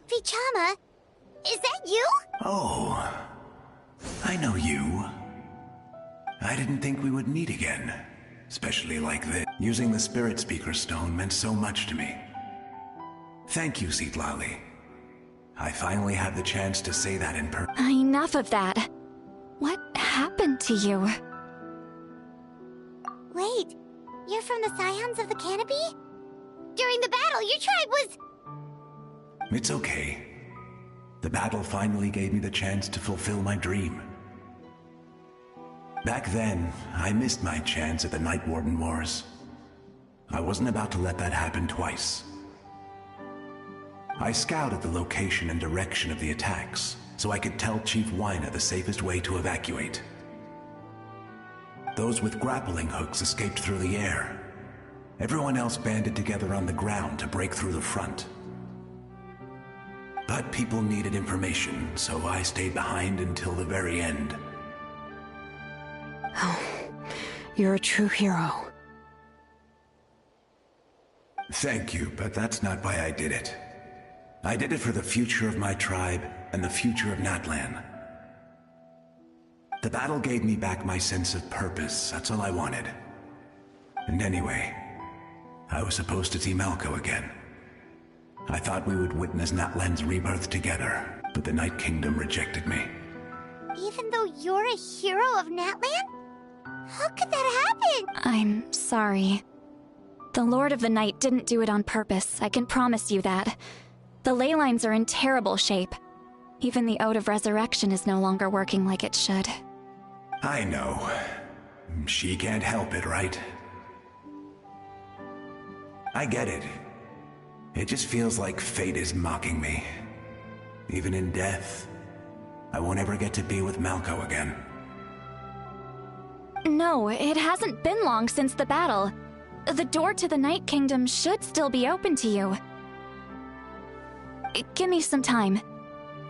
Vichama, is that you? Oh, I know you. I didn't think we would meet again, especially like this. Using the Spirit Speaker Stone meant so much to me. Thank you, Citlali. I finally have the chance to say that in person. Enough of that. What happened to you? Wait, you're from the Scions of the Canopy? During the battle, your tribe was... It's okay. The battle finally gave me the chance to fulfill my dream. Back then, I missed my chance at the Night Warden Wars. I wasn't about to let that happen twice. I scouted the location and direction of the attacks, so I could tell Chief Wyna the safest way to evacuate. Those with grappling hooks escaped through the air. Everyone else banded together on the ground to break through the front. But people needed information, so I stayed behind until the very end. Oh, you're a true hero. Thank you, but that's not why I did it. I did it for the future of my tribe and the future of Natlan. The battle gave me back my sense of purpose, that's all I wanted. And anyway, I was supposed to see Malco again. I thought we would witness Natlan's rebirth together, but the Night Kingdom rejected me. Even though you're a hero of Natlan? How could that happen? I'm sorry. The Lord of the Night didn't do it on purpose, I can promise you that. The ley lines are in terrible shape. Even the Ode of Resurrection is no longer working like it should. I know. She can't help it, right? I get it. It just feels like fate is mocking me. Even in death, I won't ever get to be with Malco again. No, it hasn't been long since the battle. The door to the Night Kingdom should still be open to you. Give me some time.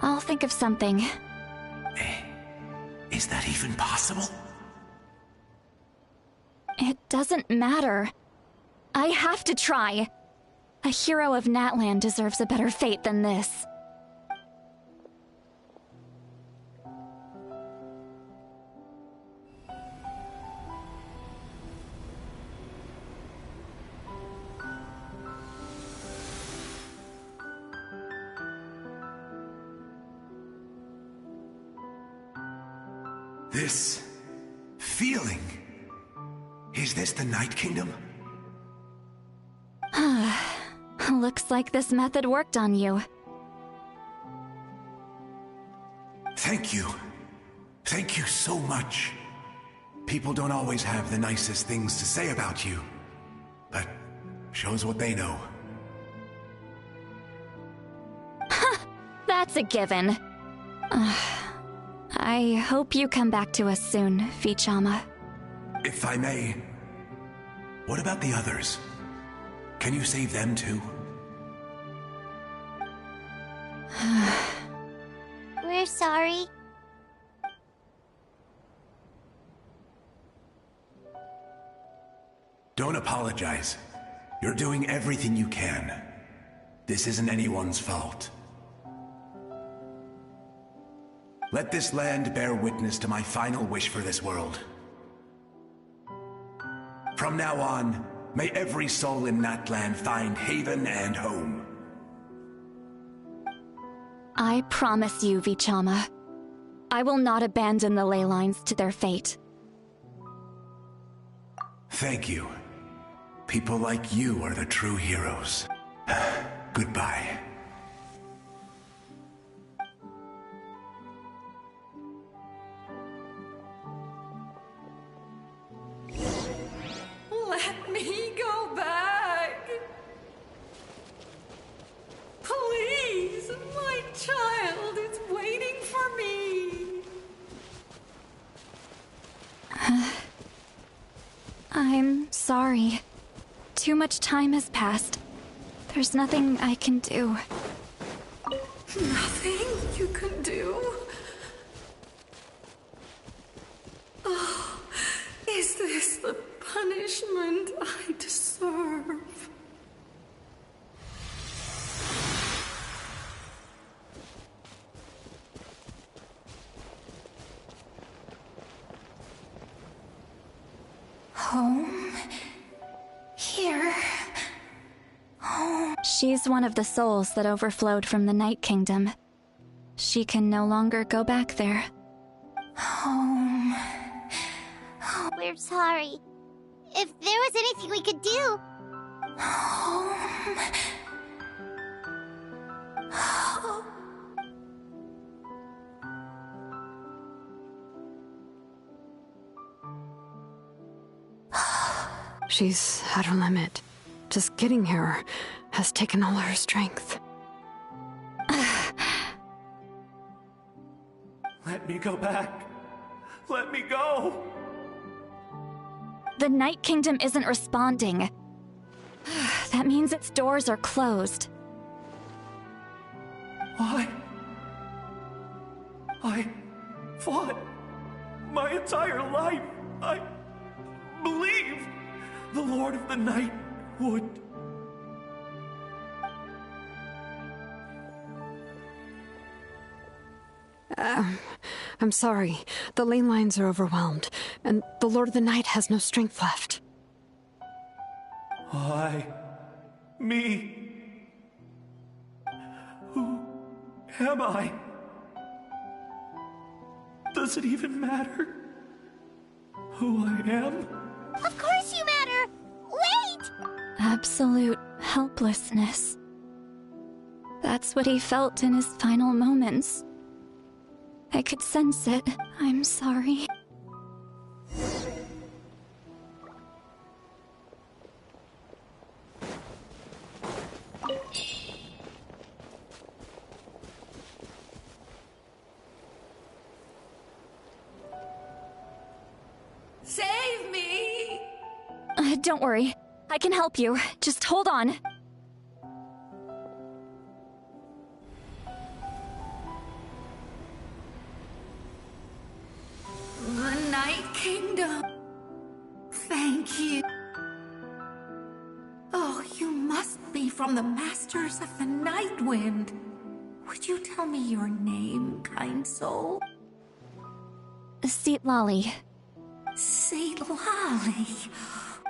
I'll think of something. Is that even possible? It doesn't matter. I have to try. A hero of Natlan deserves a better fate than this. This feeling. Is this the Night Kingdom? Looks like this method worked on you. Thank you. Thank you so much. People don't always have the nicest things to say about you, but shows what they know. That's a given. I hope you come back to us soon, Vichama. If I may, What about the others? Can you save them too? We're sorry. Don't apologize. You're doing everything you can. This isn't anyone's fault. Let this land bear witness to my final wish for this world. From now on, may every soul in that land find haven and home. I promise you, Vichama, I will not abandon the ley lines to their fate. Thank you. People like you are the true heroes. Goodbye. Let me go back. Please, my child is waiting for me. I'm sorry. Too much time has passed. There's nothing I can do. Nothing you can do? Oh, is this the punishment I deserve? Home? Here? Home? She's one of the souls that overflowed from the Night Kingdom. She can no longer go back there. Home? We're sorry. If there was anything we could do... Home? She's at her limit. Just getting here has taken all her strength. Let me go back. Let me go. The Night Kingdom isn't responding. That means its doors are closed. I fought my entire life. I believed the Lord of the Night would. I'm sorry. The ley lines are overwhelmed, and the Lord of the Night has no strength left. Me. Who am I? Does it even matter who I am? Of course you matter! Wait! Absolute helplessness. That's what he felt in his final moments. I could sense it. I'm sorry. Save me! Don't worry. I can help you. Just hold on. The Night Kingdom. Thank you. Oh, you must be from the Masters of the Night Wind. Would you tell me your name, kind soul? Seatlali. Seatlali.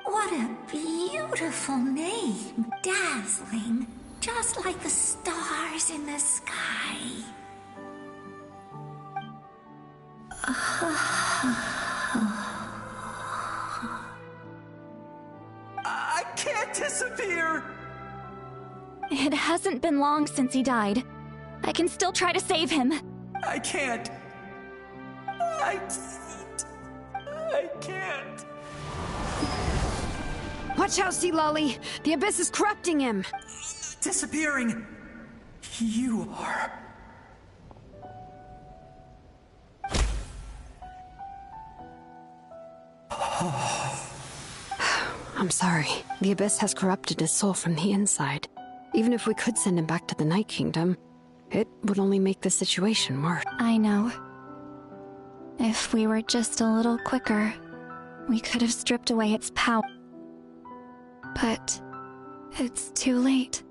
What a beautiful name. Dazzling. Just like the stars in the sky. I can't disappear! It hasn't been long since he died. I can still try to save him. I can't. I can't. Watch out, Seatlali! The Abyss is corrupting him! Disappearing. You are. I'm sorry. The Abyss has corrupted his soul from the inside. Even if we could send him back to the Night Kingdom, it would only make the situation worse. I know. If we were just a little quicker, we could have stripped away its power. But it's too late.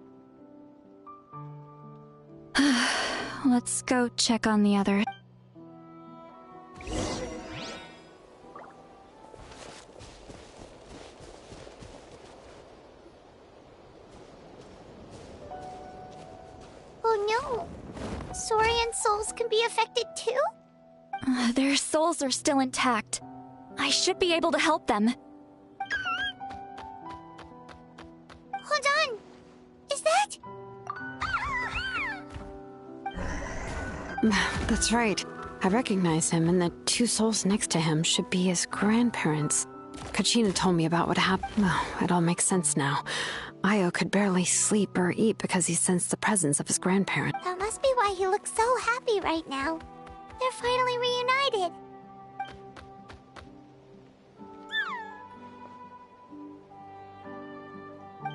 Let's go check on the other. Oh no! Saurian souls can be affected too? Their souls are still intact. I should be able to help them. Hold on! Is that... That's right. I recognize him, and the two souls next to him should be his grandparents. Kachina told me about what happened. Well, it all makes sense now. Io could barely sleep or eat because he sensed the presence of his grandparent. That must be why he looks so happy right now. They're finally reunited.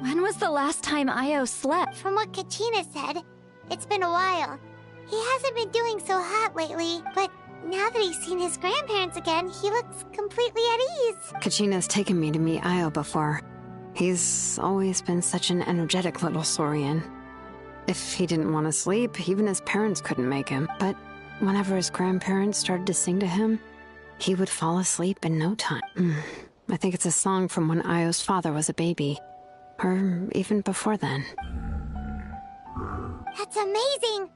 When was the last time Io slept? From what Kachina said, it's been a while. He hasn't been doing so hot lately, but now that he's seen his grandparents again, he looks completely at ease. Kachina's taken me to meet Io before. He's always been such an energetic little saurian. If he didn't want to sleep, even his parents couldn't make him. But whenever his grandparents started to sing to him, he would fall asleep in no time. I think it's a song from when Io's father was a baby. Or even before then. That's amazing!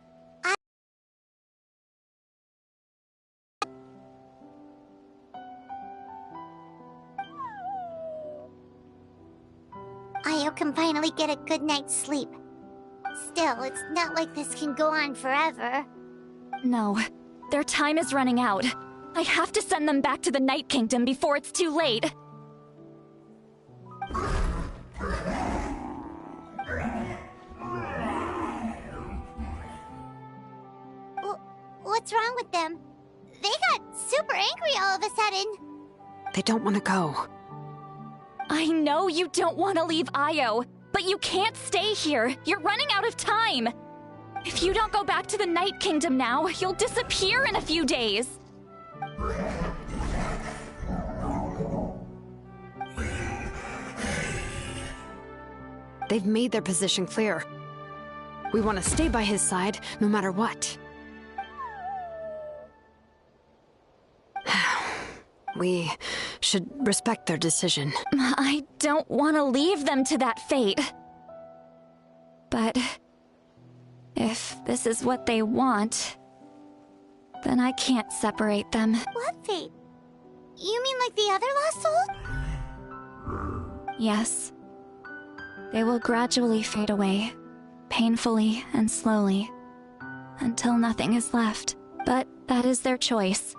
Io can finally get a good night's sleep. Still, it's not like this can go on forever. No, their time is running out. I have to send them back to the Night Kingdom before it's too late. What's wrong with them? They got super angry all of a sudden. They don't want to go. I know you don't want to leave Io, but you can't stay here. You're running out of time. If you don't go back to the Night Kingdom now, you'll disappear in a few days. They've made their position clear. We want to stay by his side, no matter what. We should respect their decision. I don't want to leave them to that fate. But if this is what they want, then I can't separate them. What fate? You mean like the other lost soul? Yes. They will gradually fade away, painfully and slowly, until nothing is left. But that is their choice.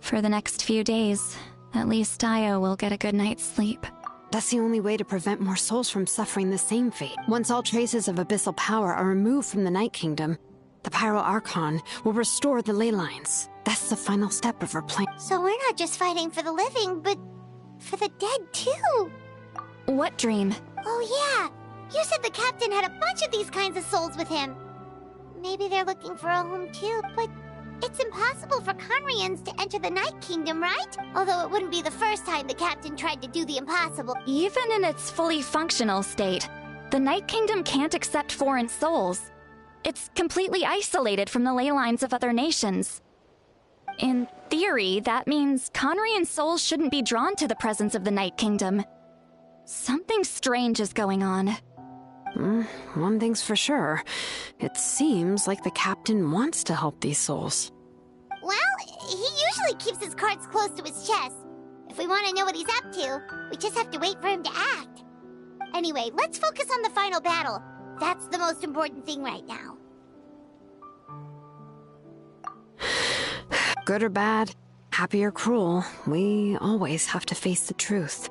For the next few days, at least Io will get a good night's sleep. That's the only way to prevent more souls from suffering the same fate. Once all traces of abyssal power are removed from the Night Kingdom, the Pyro Archon will restore the ley lines. That's the final step of our plan. So we're not just fighting for the living, but for the dead too. What dream? Oh yeah, you said the captain had a bunch of these kinds of souls with him. Maybe they're looking for a home too, but it's impossible for Conrians to enter the Night Kingdom, right? Although it wouldn't be the first time the captain tried to do the impossible. Even in its fully functional state, the Night Kingdom can't accept foreign souls. It's completely isolated from the ley lines of other nations. In theory, that means Conrian souls shouldn't be drawn to the presence of the Night Kingdom. Something strange is going on. One thing's for sure. It seems like the captain wants to help these souls. Well, he usually keeps his cards close to his chest. If we want to know what he's up to, we just have to wait for him to act. Anyway, let's focus on the final battle. That's the most important thing right now. Good or bad, happy or cruel, we always have to face the truth.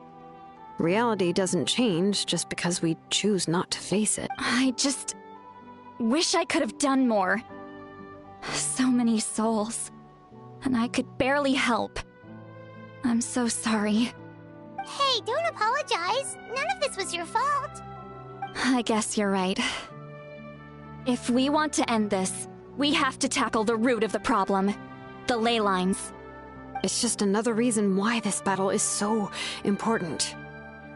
Reality doesn't change just because we choose not to face it. I just wish I could have done more. So many souls, and I could barely help. I'm so sorry. Hey, don't apologize. None of this was your fault. I guess you're right. If we want to end this, we have to tackle the root of the problem. The ley lines. It's just another reason why this battle is so important.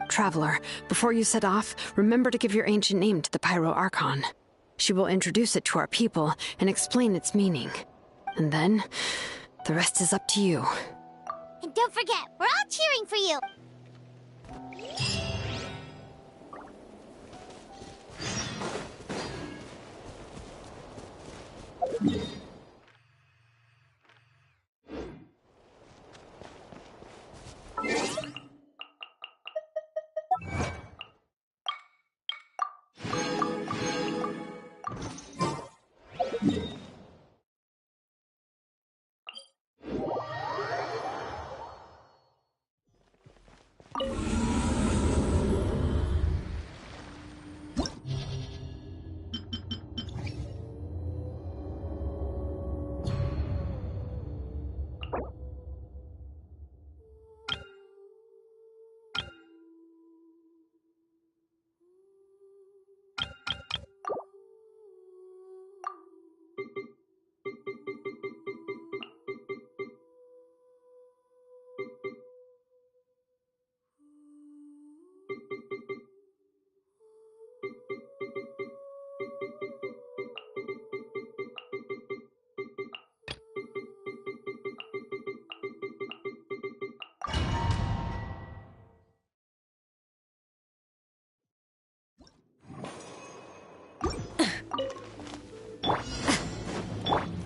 Traveler, before you set off, remember to give your ancient name to the Pyro Archon. She will introduce it to our people and explain its meaning. And then, the rest is up to you. And don't forget, we're all cheering for you.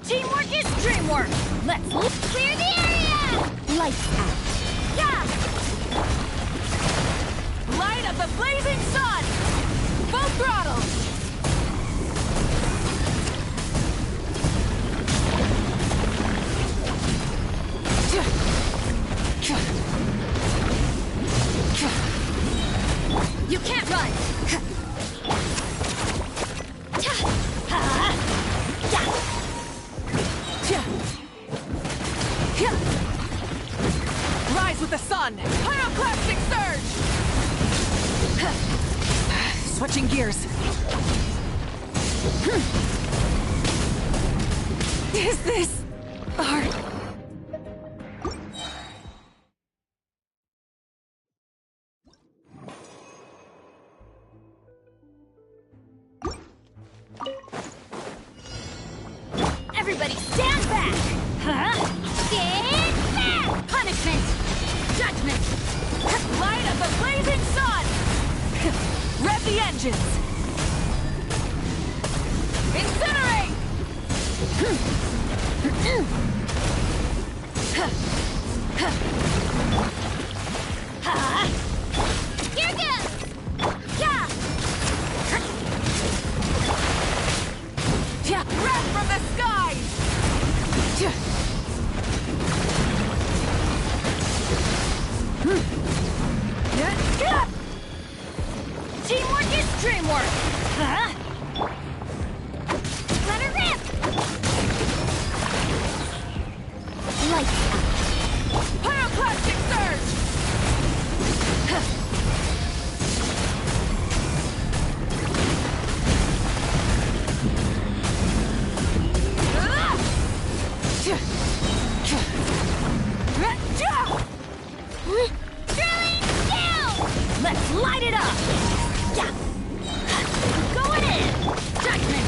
Teamwork is dreamwork! Let's clear the area! Lights out. Yeah! Light of the blazing sun! Full throttle! You can't run! Rise with the sun! Pyroclastic surge! Switching gears. Is this art? Everybody stand back! Huh? Get back! Punishment! Judgment! Light of the blazing sun! Rev the engines! Incinerate! Here goes! Yeah! Breath from the skies! Teamwork is dreamwork! Huh? Let her rip! Lights out. Pyroclastic surge! Drilling down! Let's light it up! Yeah! Going in! Judgment!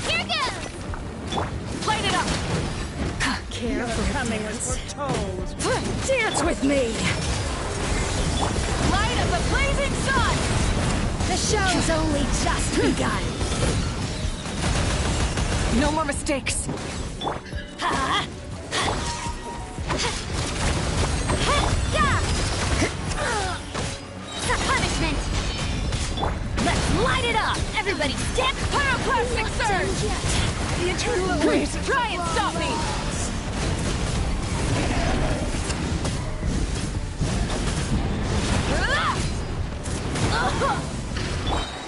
Here goes! Light it up! Careful, dance with me! Light of the blazing sun! The show's only just begun. No more mistakes. Punishment! Let's light it up! Everybody stand! Pyroclastic surge! The eternal Please try and stop me!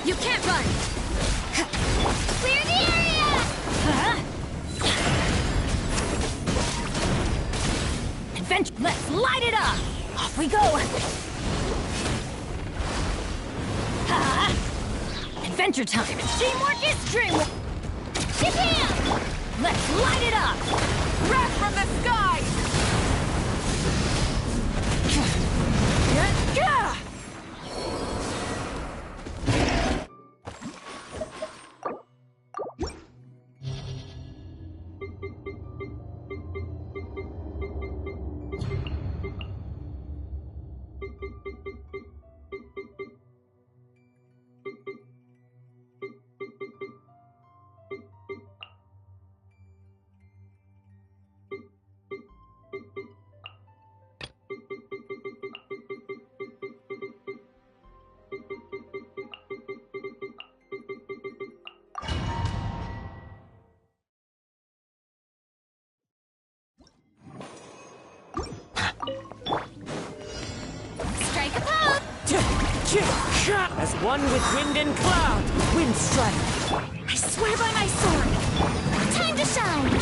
You can't run! Clear the area! Adventure! Let's light it up! Off we go! Adventure time! Teamwork is dreamwork! Shazam! Let's light it up! Wrath from the sky! Strike a pose! As one with wind and cloud, wind strike. I swear by my sword! Time to shine!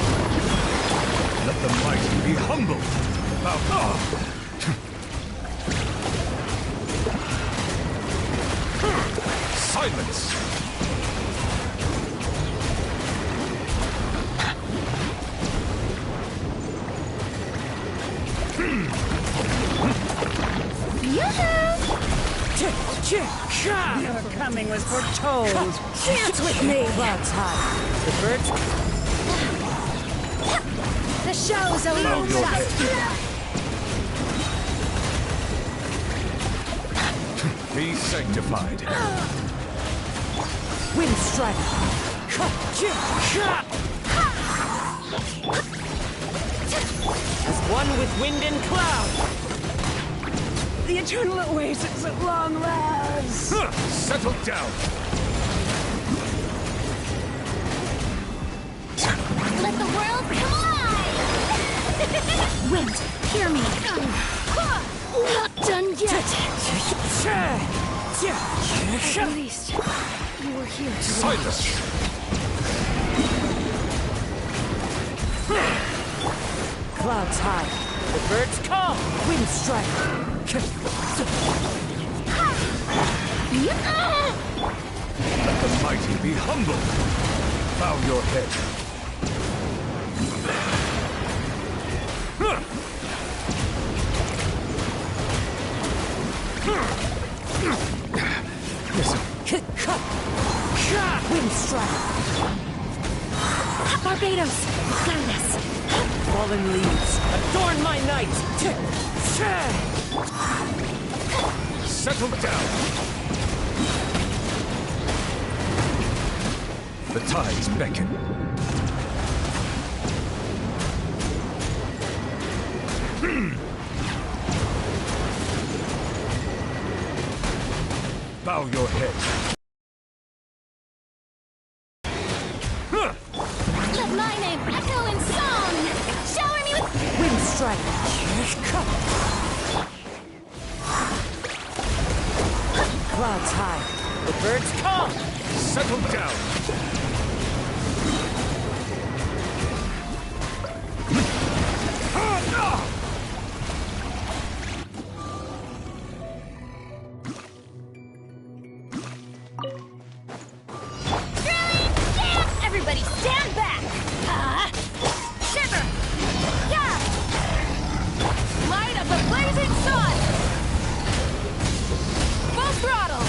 Let the mighty be humble. Silence! Your coming was foretold. Dance with me! Clouds high. The birds. The show's over! Bow your head. Be sanctified. Wind strike. As one with wind and cloud. The eternal oasis at long last. Settle down. Let the world come alive! Wind, hear me! Not done yet! At least, you were here to Silence! Clouds high. The birds call. Wind strike. Let the mighty be humble. Bow your head. Listen. Wind strike. Barbados, guide us! Fallen leaves. Adorn my night. Settle down. The tides beckon. Bow your head. Let my name echo in song! Shower me with Wind strike. Clouds high. The birds call. Settle down. everybody stand back! Shiver! Yeah! Light up the blazing sun! Full throttle!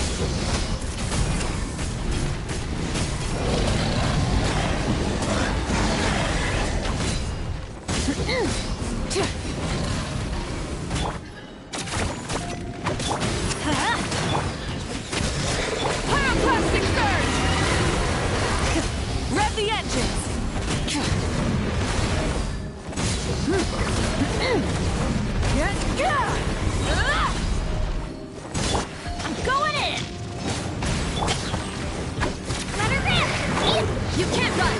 Pyroclastic surge! Rev the engines! I'm going in! Let her rip! You can't run!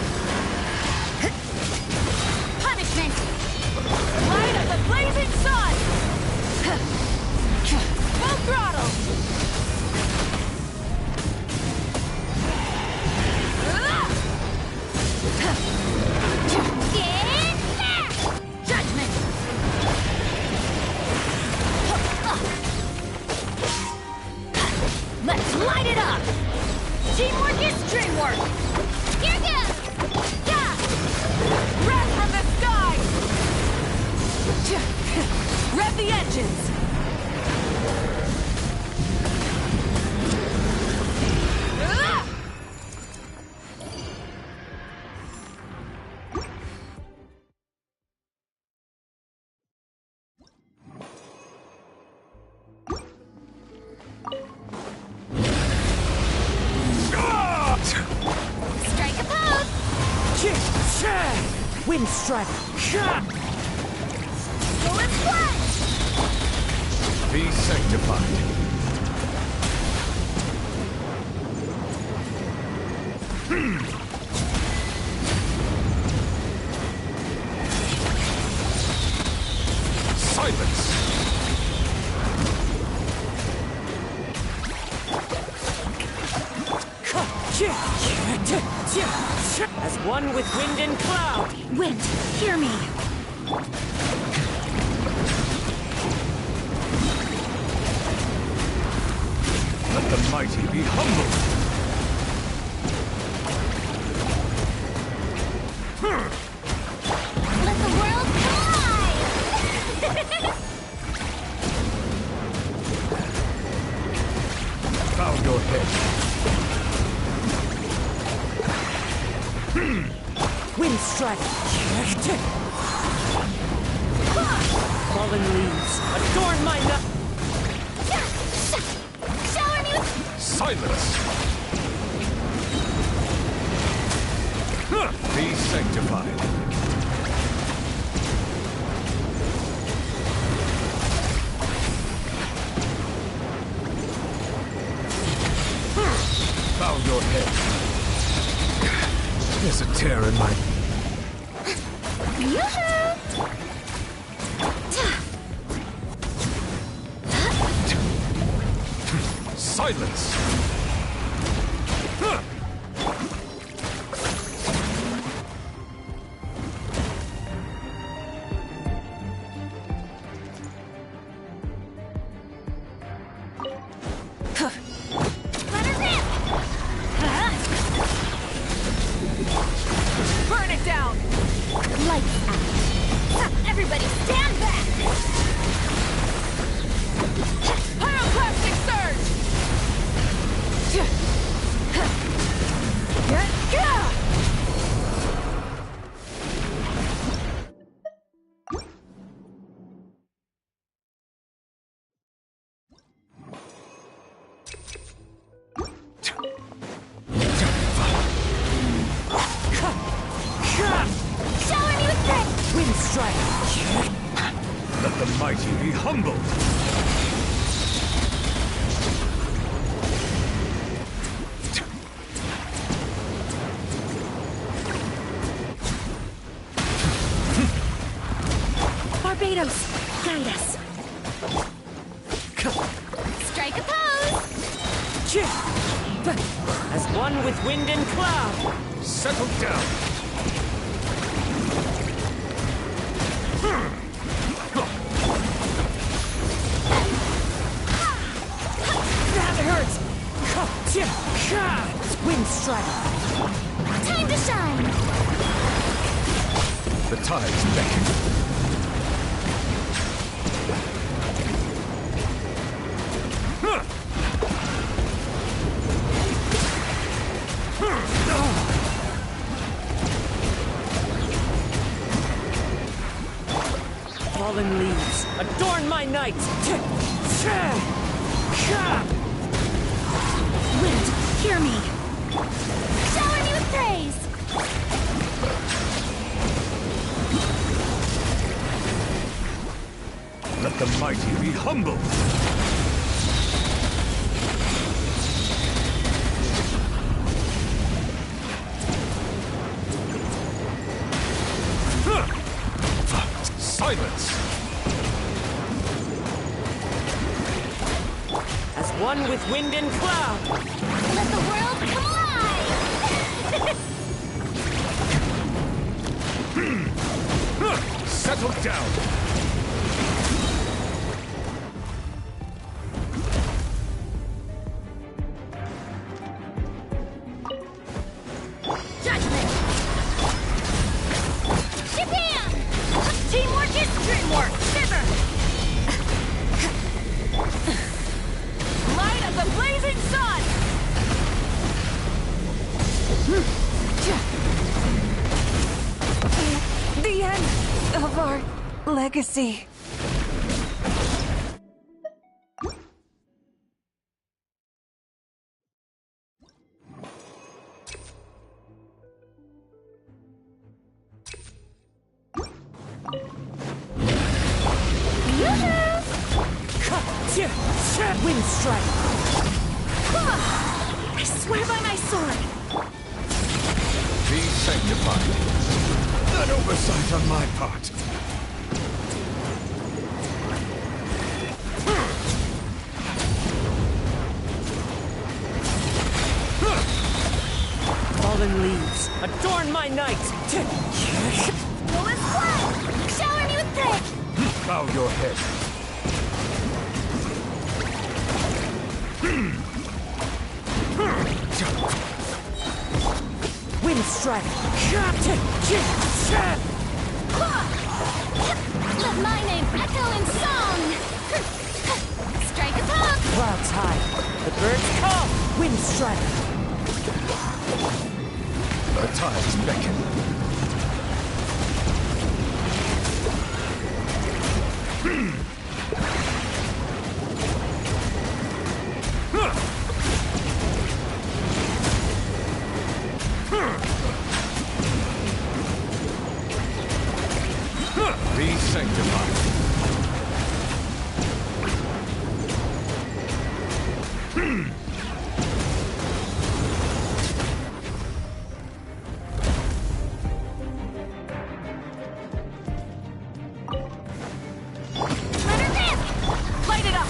Punishment! Light of the blazing sun! Full throttle! Get back! Judgment! Dream work! Here goes! Yeah! Wrath from the sky! Rev the engines! Strike a pose! Wind strike! Go and plunge! Be sanctified. Silence! As one with wind and cloud! Wind, hear me. Let the mighty be humbled! Let the world collide! Bow your head. Wind strike! Fallen leaves, adorn my night! Shower me with... Silence! Be sanctified. Bow your head. There's a tear in my... Silence! Let her rip! Burn it down! Lights out! Everybody stand back! Pyroclastic surge! Shower me with grace! Wind strike! Let the mighty be humbled! Barbados, guide us. Strike a pose! As one with wind and cloud! Settle down! That hurts! Wind strike! Time to shine! The tides beckon. Fallen leaves, adorn my night! Wind, hear me. Shower me with praise! Let the mighty be humbled! Silence! As one with wind and cloud! Let the world collide! Settle down! legacy. Wind strike! I swear by my sword! Be sanctified. An oversight on my part. Fallen leaves, adorn my night! Full is blood! Shower me with grit! Bow your head. Wind strike! Let my name echo in song! Strike a pop! Clouds high, the birds call! Wind strike! The tides beckon. Be sanctified. Light it up!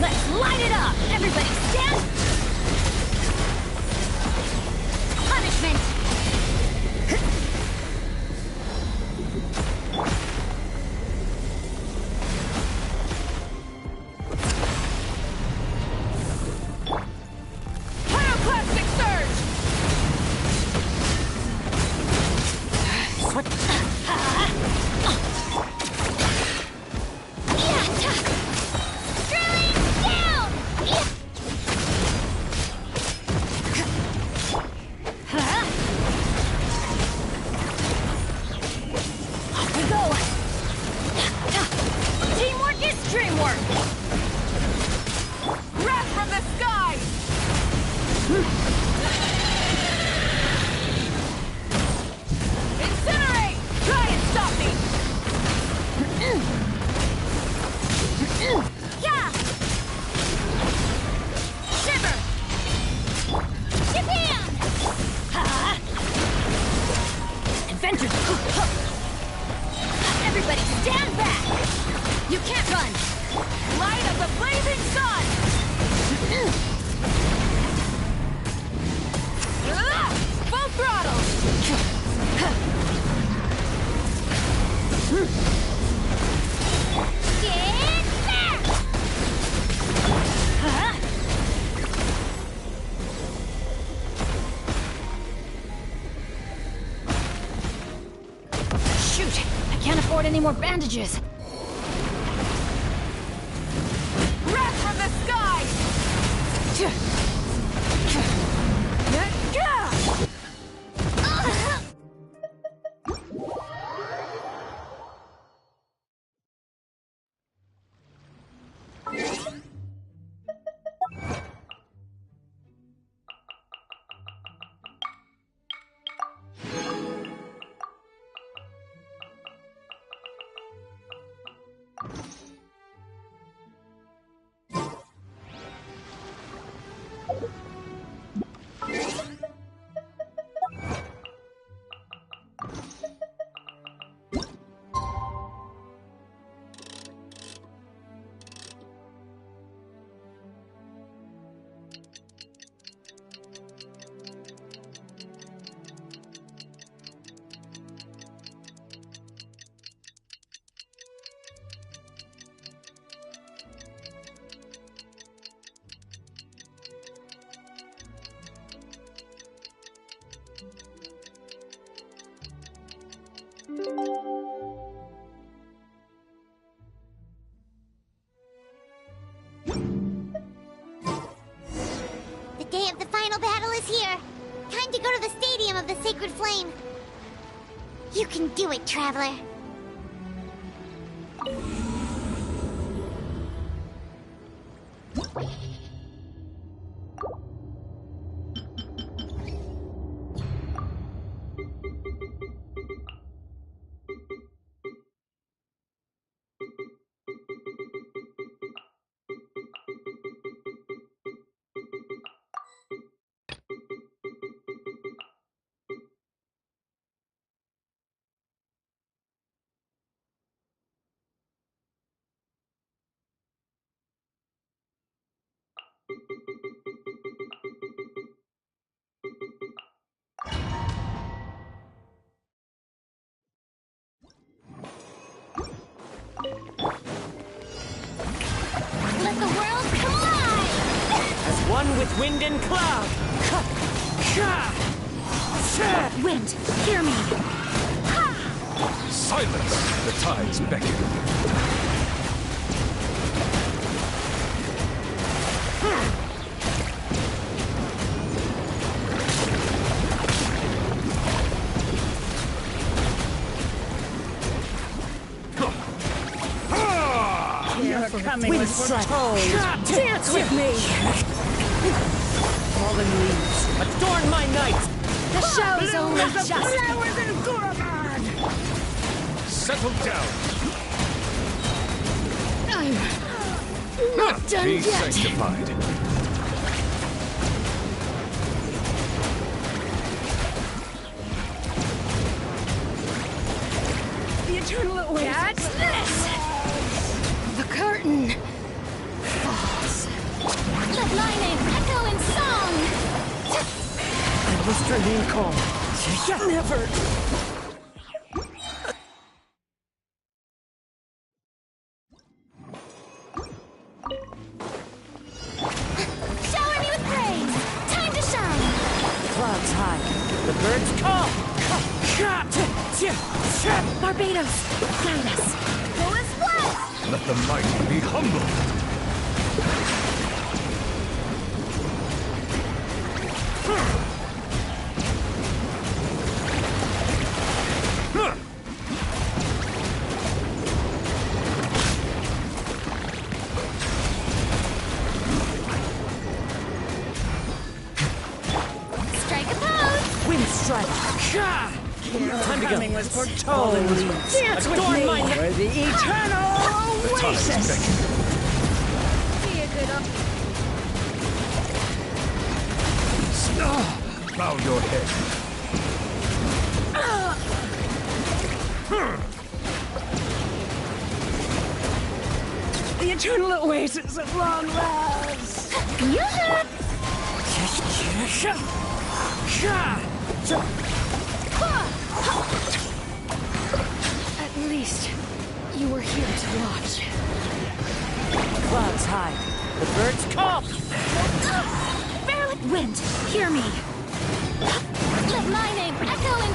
Let's light it up! Everybody stand! Punishment! Pyroclastic surge! What? Everybody stand back! You can't run! Light of the blazing sun! Full throttle! Get back! Shoot! I can't afford any more bandages. Wrath from the sky! The day of the final battle is here. Time to go to the Stadium of the Sacred Flame. You can do it, Traveler. Let the world collide! As one with wind and cloud. Wind, hear me. Silence! The tides beckon. Wind strike. Dance with me. Fallen leaves, adorn my night. The show's only just. Flowers and gourmand. Settle down. I'm not done Be yet. sanctified. The eternal awaits. Catch this! The curtain falls. Let my name echo in song! I must remain calm. Never. Shower me with praise! Time to shine! Clouds high. The birds call. Barbados, guide us. Fullest blood! Let the mighty be humble. Strike a pose! Wind strike. Time to go. Was foretold. Dance with me. For the eternal The tides oasis. beckon. Be a good Bow your head. The eternal oasis at long last. At least you were here to watch. Clouds high. The birds call. Barely wind, hear me. Let my name echo in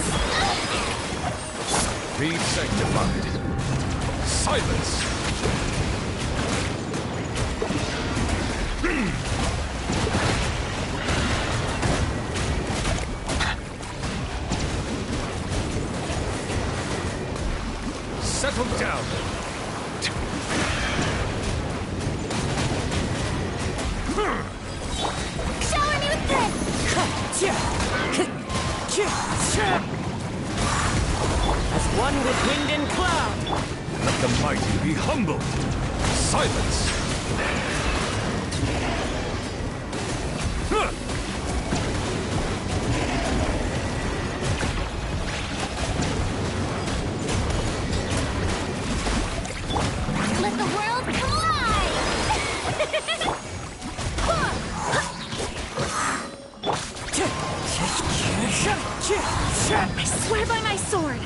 Be sanctified. Silence! Settle down. Shower me with praise! As one with wind and cloud. Let the mighty be humble. Silence! Let the world collide! I swear by my sword.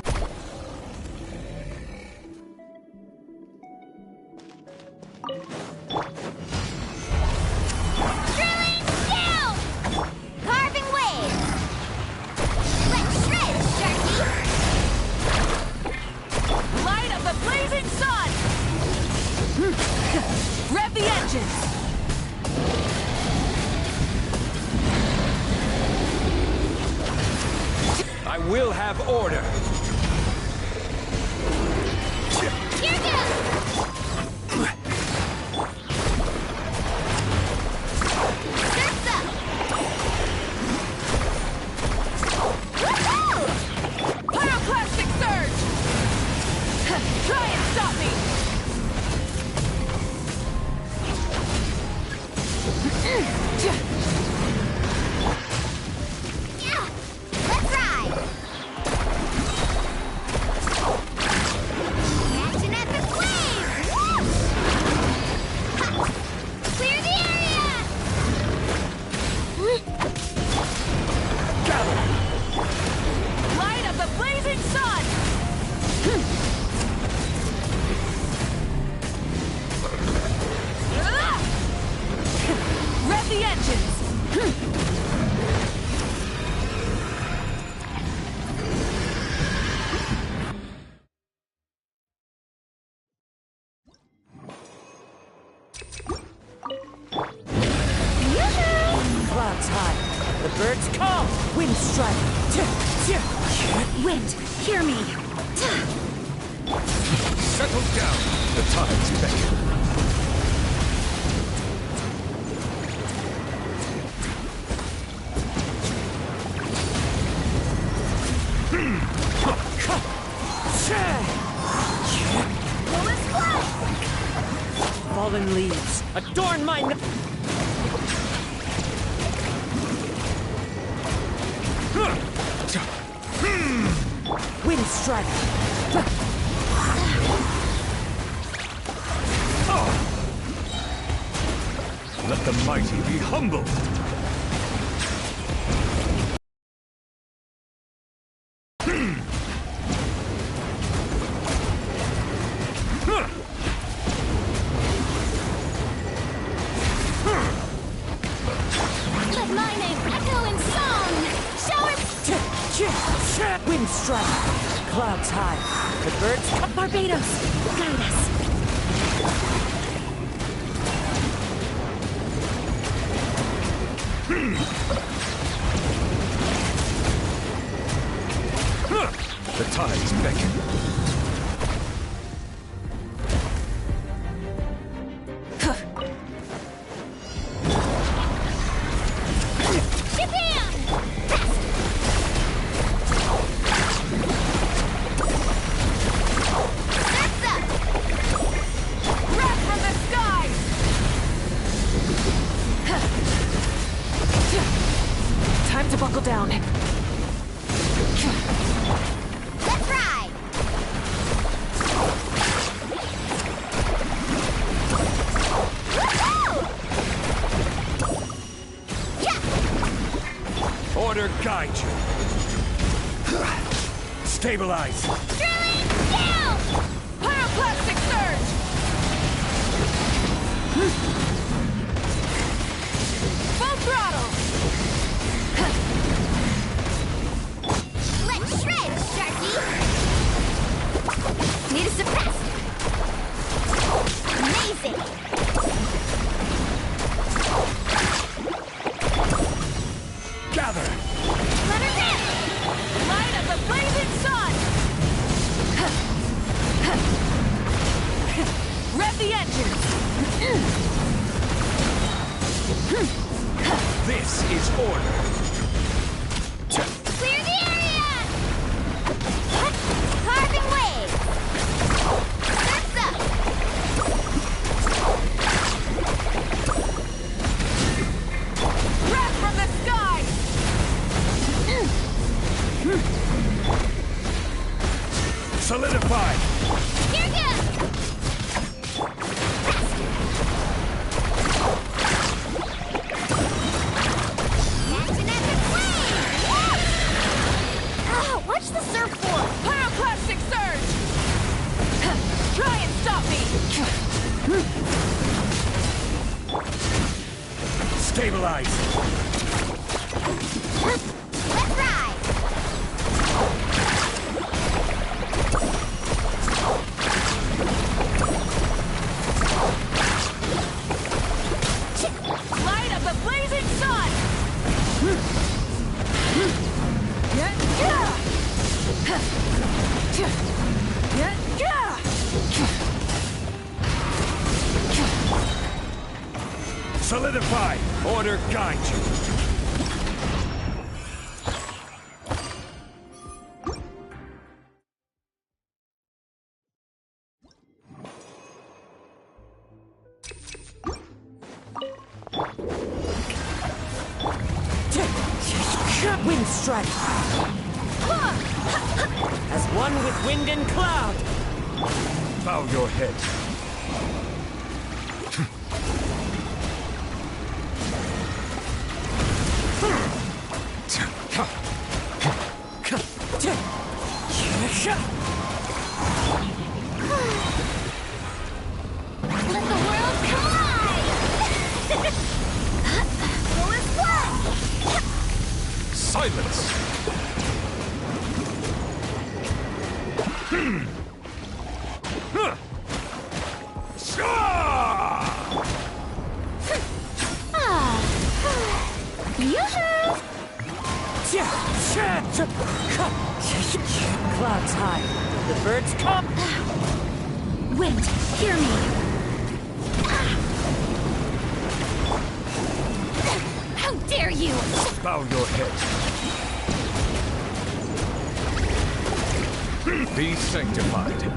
Drilling down! Carving waves! Let's shred, Sharky! Light of the blazing sun! Rev the engines! I will have order. Here goes! Surf's up! Woohoo! Pyroclastic surge! Try and stop me! Yeah! Let's ride! bird's call! Wind strike! Wind, hear me. Settle down. The tides beckon. Fallen leaves, adorn my... Wind strike! Let the mighty be humbled. Let my name echo in song! Shower... Wind strike! Clouds high. The birds... Barbados, guide us. The tides beckon. Time to buckle down. Let's ride! Order guide you. Stabilize. Drilling down! Pyroclastic surge! Full throttle! Let's shred, Sharky! Need to suppress! Amazing! Gather. Let her rip! Light of the blazing sun! Rev the engines! This is order. Clear the area! Carving waves! Surf's up! Breath from the sky! Solidify. Here goes! Action epic wave! Oh, watch the surfboard! Pyroclastic surge! Try and stop me! Stabilize. Let's ride! Light of the blazing sun! Solidify. Order guide you. Wind strike! As one with wind and cloud! Bow your head. Let the world collide! Go as one! Silence. Yoo-hoo! Clouds high. The birds come. Wait, hear me. How dare you! Bow your head. Be sanctified.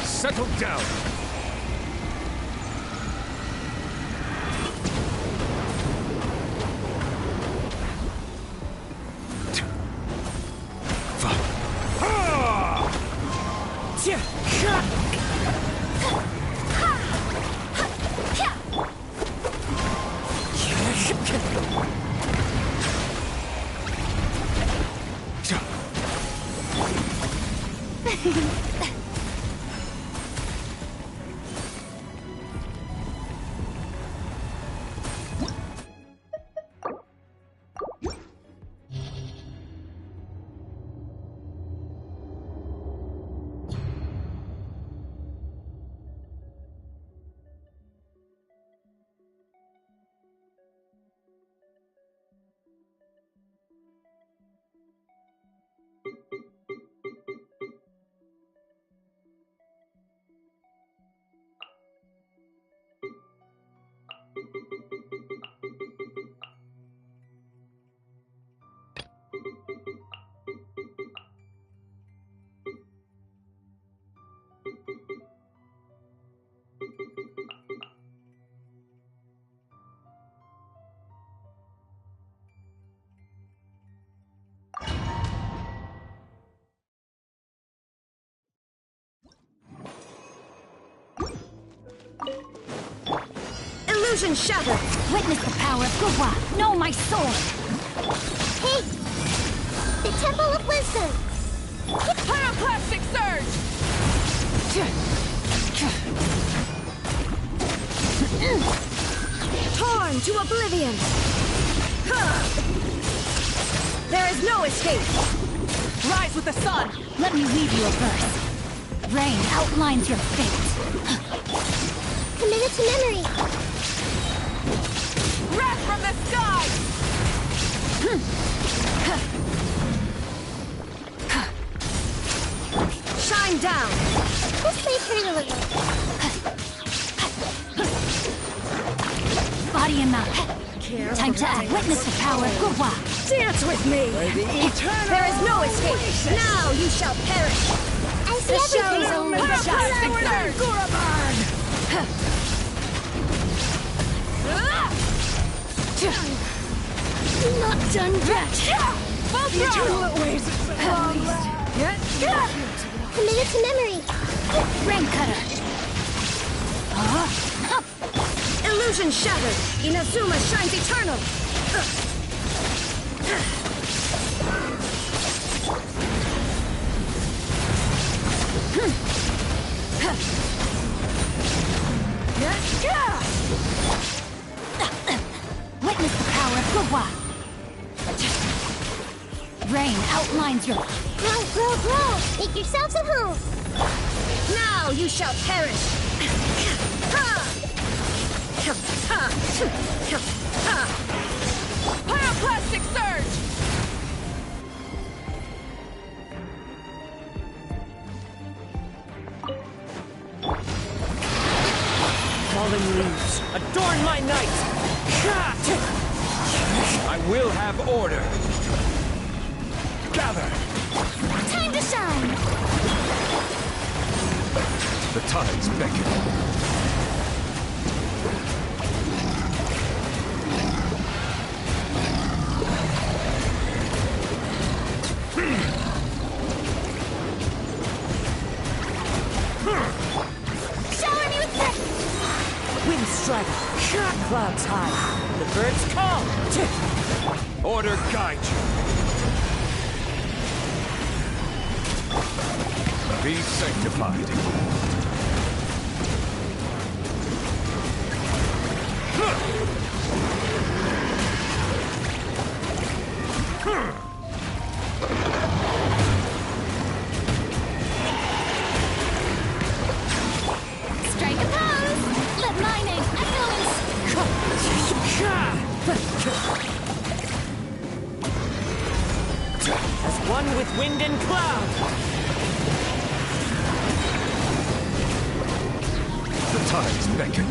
Settle down. Illusion shattered! Witness the power of Gugwa! Know my sword! Hey! The Temple of Wisdom! Pyroclastic surge! Torn to oblivion! There is no escape! Rise with the sun! Let me weave you a verse. Rain outlines your fate. Committed to memory! Wrath from the sky! Shine down! This may hurt a little. Body and mind. Time to act. Witness the power of Gugwa. Dance with me! There is no escape! Now you shall perish! I see everything! Only Not done yet! The eternal waves Committed to memory! Rain cutter! Illusion shattered! Inazuma shines eternal! Witness the power of Gugwa! Rain outlines your... Grow, grow, grow! Make yourselves at home! Now you shall perish! Pyroclastic surge! Fallen leaves, adorn my night! I will have order! Gather! Time to shine! The tides beckon. Shower me with light! Wind strike, clouds high. The birds come. Order guide you. Be sanctified. beckon.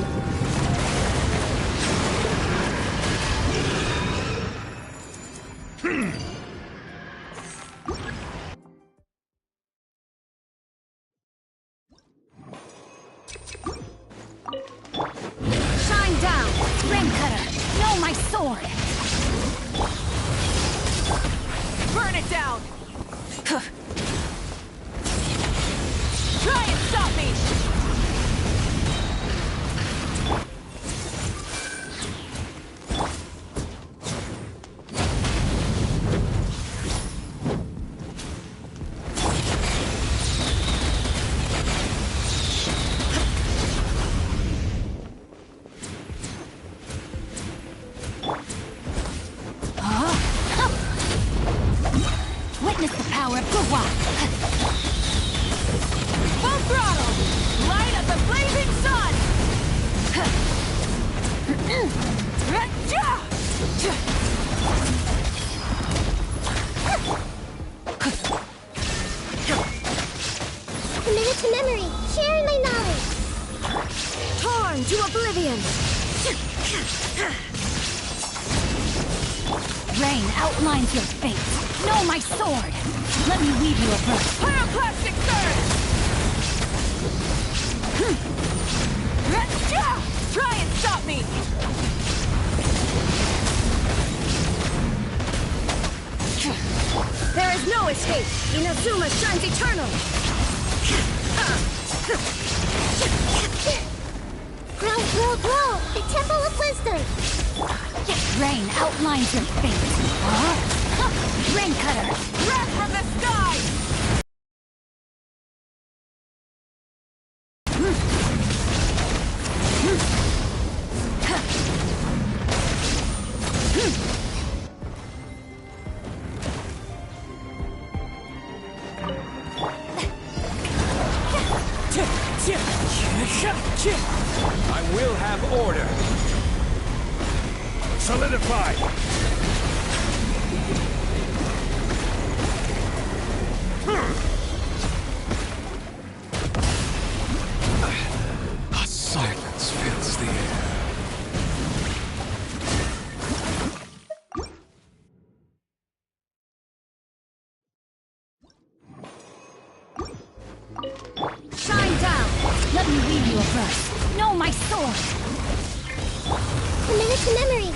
Shine down! Ring cutter! No, my sword! Burn it down! Try and stop me! Witness the power of Gugwa! Full throttle! Light up the blazing sun! Committed to memory, sharing my knowledge. Torn to oblivion! Rain outlines your fate. Know my sword! Let me weave you a verse. Pyroclastic surge! Try and stop me! There is no escape! Inazuma shines eternal! Grow! The Temple of Wisdom! Rain outlines your fate. Rain cutter! Wrath from the sky! I will have order. Solidify. A silence fills the air. Shine down! Let me weave you a verse. Know my sword! Committed to memory.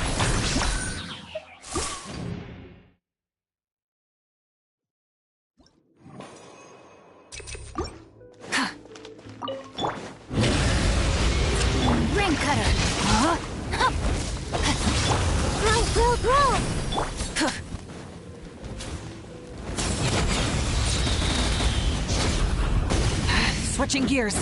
Ring cutter! Grow! Switching gears.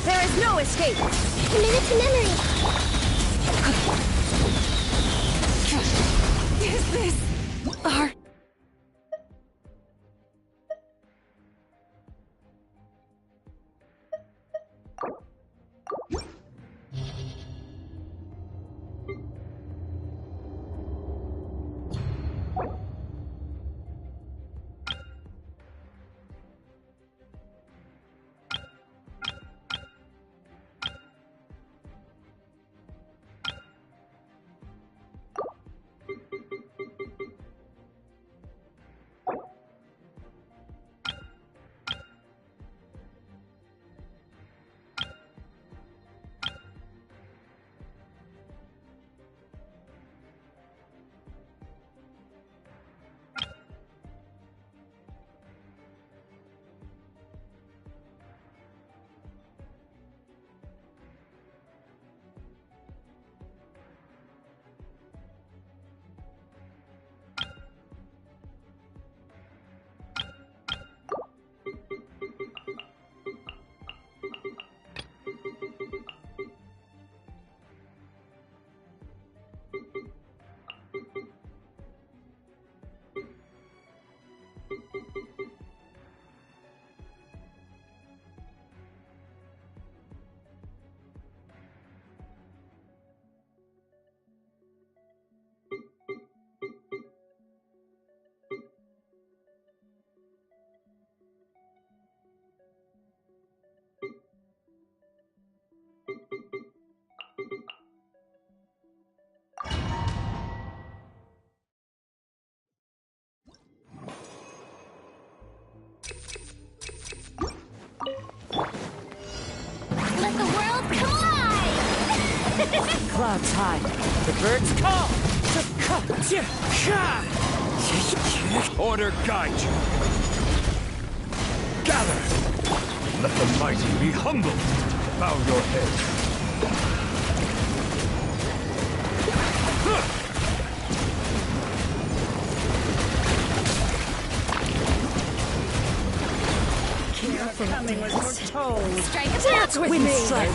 There is no escape! Committed to memory. Is this our... Clouds high, the birds call. Order guide you. Gather. Let the mighty be humbled. Bow your head. Coming was foretold. Strike a Dance with me. Strike.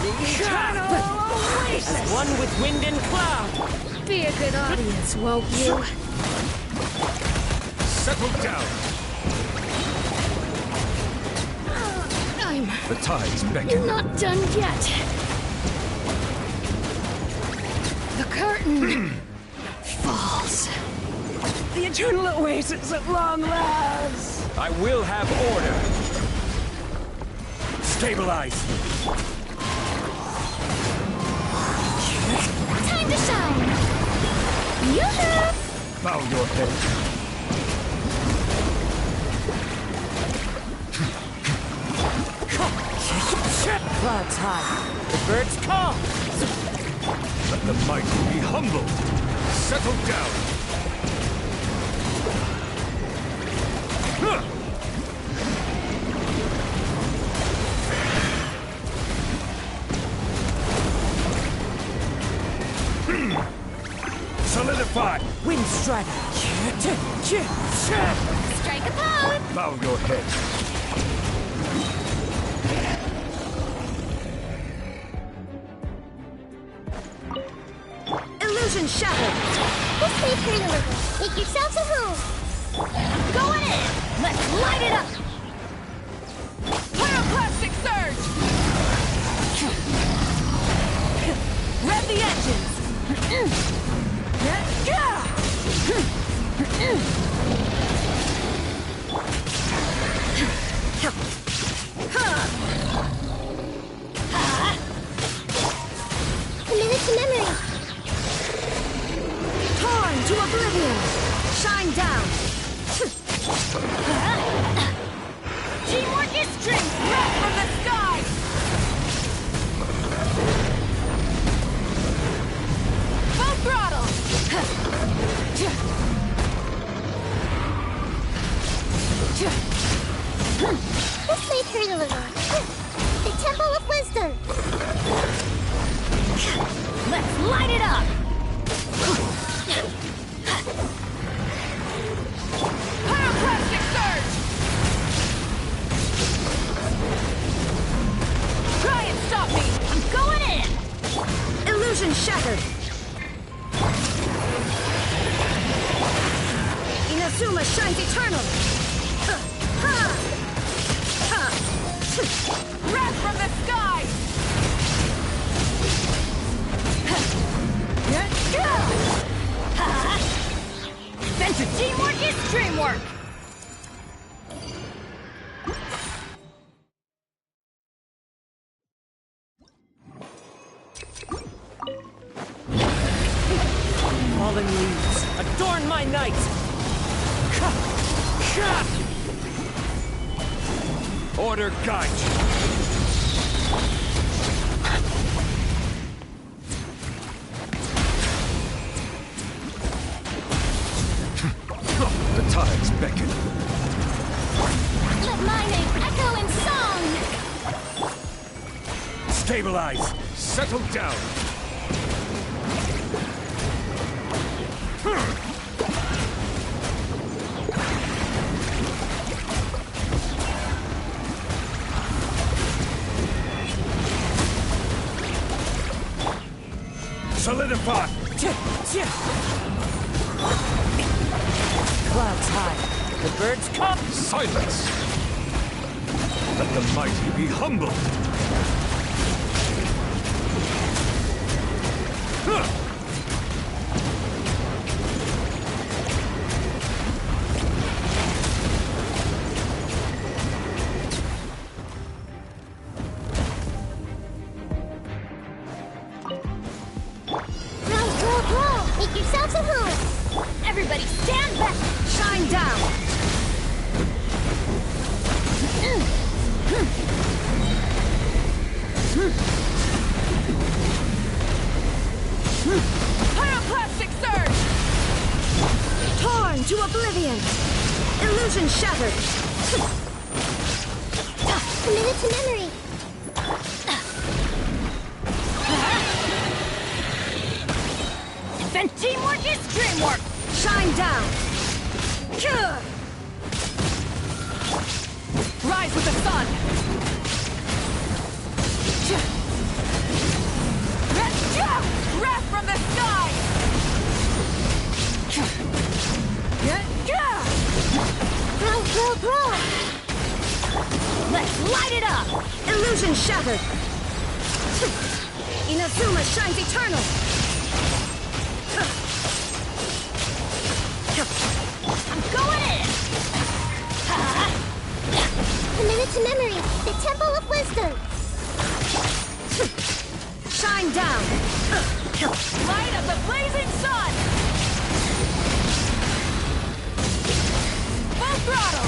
As one with wind and cloud. Be a good audience, won't you? Settle down. I'm The tides beckon. not done yet. The curtain falls. The eternal oasis at long last. I will have order. Stabilize. Time to shine. Yoo-hoo! Bow your head. Clouds high, the birds call. Let the mighty be humbled. Settle down. Huh. Solidify. Wind strider. Strike a pose. Bow your head. Illusion shattered. This way, turn a little. Make yourselves a home. Go in it. Let's light it up. Pyroclastic surge. Rev the engines. Commit it to memory. Torn to oblivion. Shine down. Teamwork is strength. Wrath from the sky. Full throttle. This may hurt a little. The Temple of Wisdom. Let's light it up. Pyroclastic surge. Try and stop me. I'm going in. Illusion shattered. Inazuma shines eternal. Wrath from the sky. Adventure teamwork is dreamwork. Fallen leaves, adorn my night! Order guide you. The tides beckon. Let my name echo in song. Stabilize. Settle down. Solidify. Clouds high, the birds come. Silence. Let the mighty be humbled. Huh. Row. Make yourselves a home. Everybody stand back. Shine down. Pyroclastic surge! Torn to oblivion! Illusion shattered! Committed to memory. Then teamwork is dreamwork! Shine down! Rise with the sun! Wrath from the sky! Grow! Let's light it up! Illusion shattered! Inazuma shines eternal! I'm going in! Committed to memory. The Temple of Wisdom. Shine down! Light of the blazing sun! Full throttle!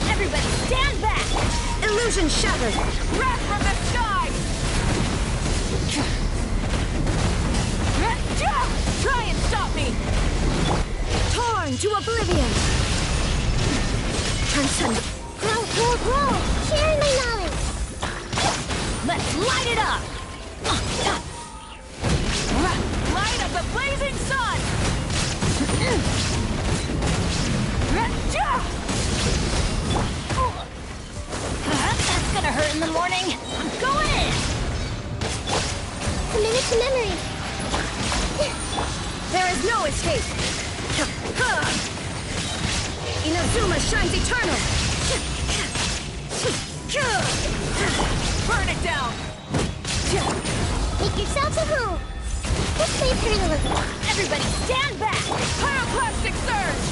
Everybody stand back! Illusion shattered! Wrath from the sky! Try and stop me! Torn to oblivion! Transcend! Grow! Sharing my knowledge. Let's light it up! Light of the blazing sun! That's gonna hurt in the morning! I'm going in! Committed to memory. There is no escape! Inazuma shines eternal! Burn it down! Make yourselves at home. Let's play for the living. Everybody stand back! Pyroclastic surge!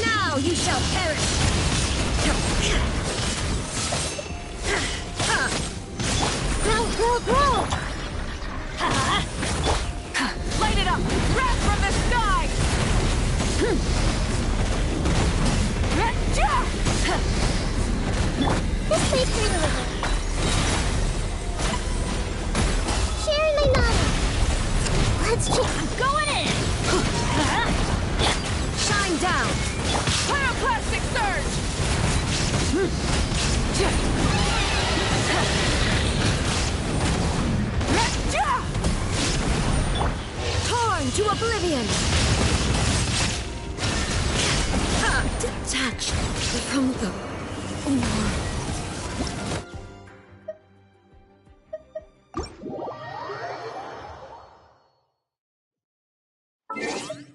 Now you shall perish! Grow! Light it up! Wrath from the sky! This place for the living. Sharing my knowledge. Let's check. I'm going in! Shine down! Pyroclastic surge! Torn to oblivion! Detached from the world.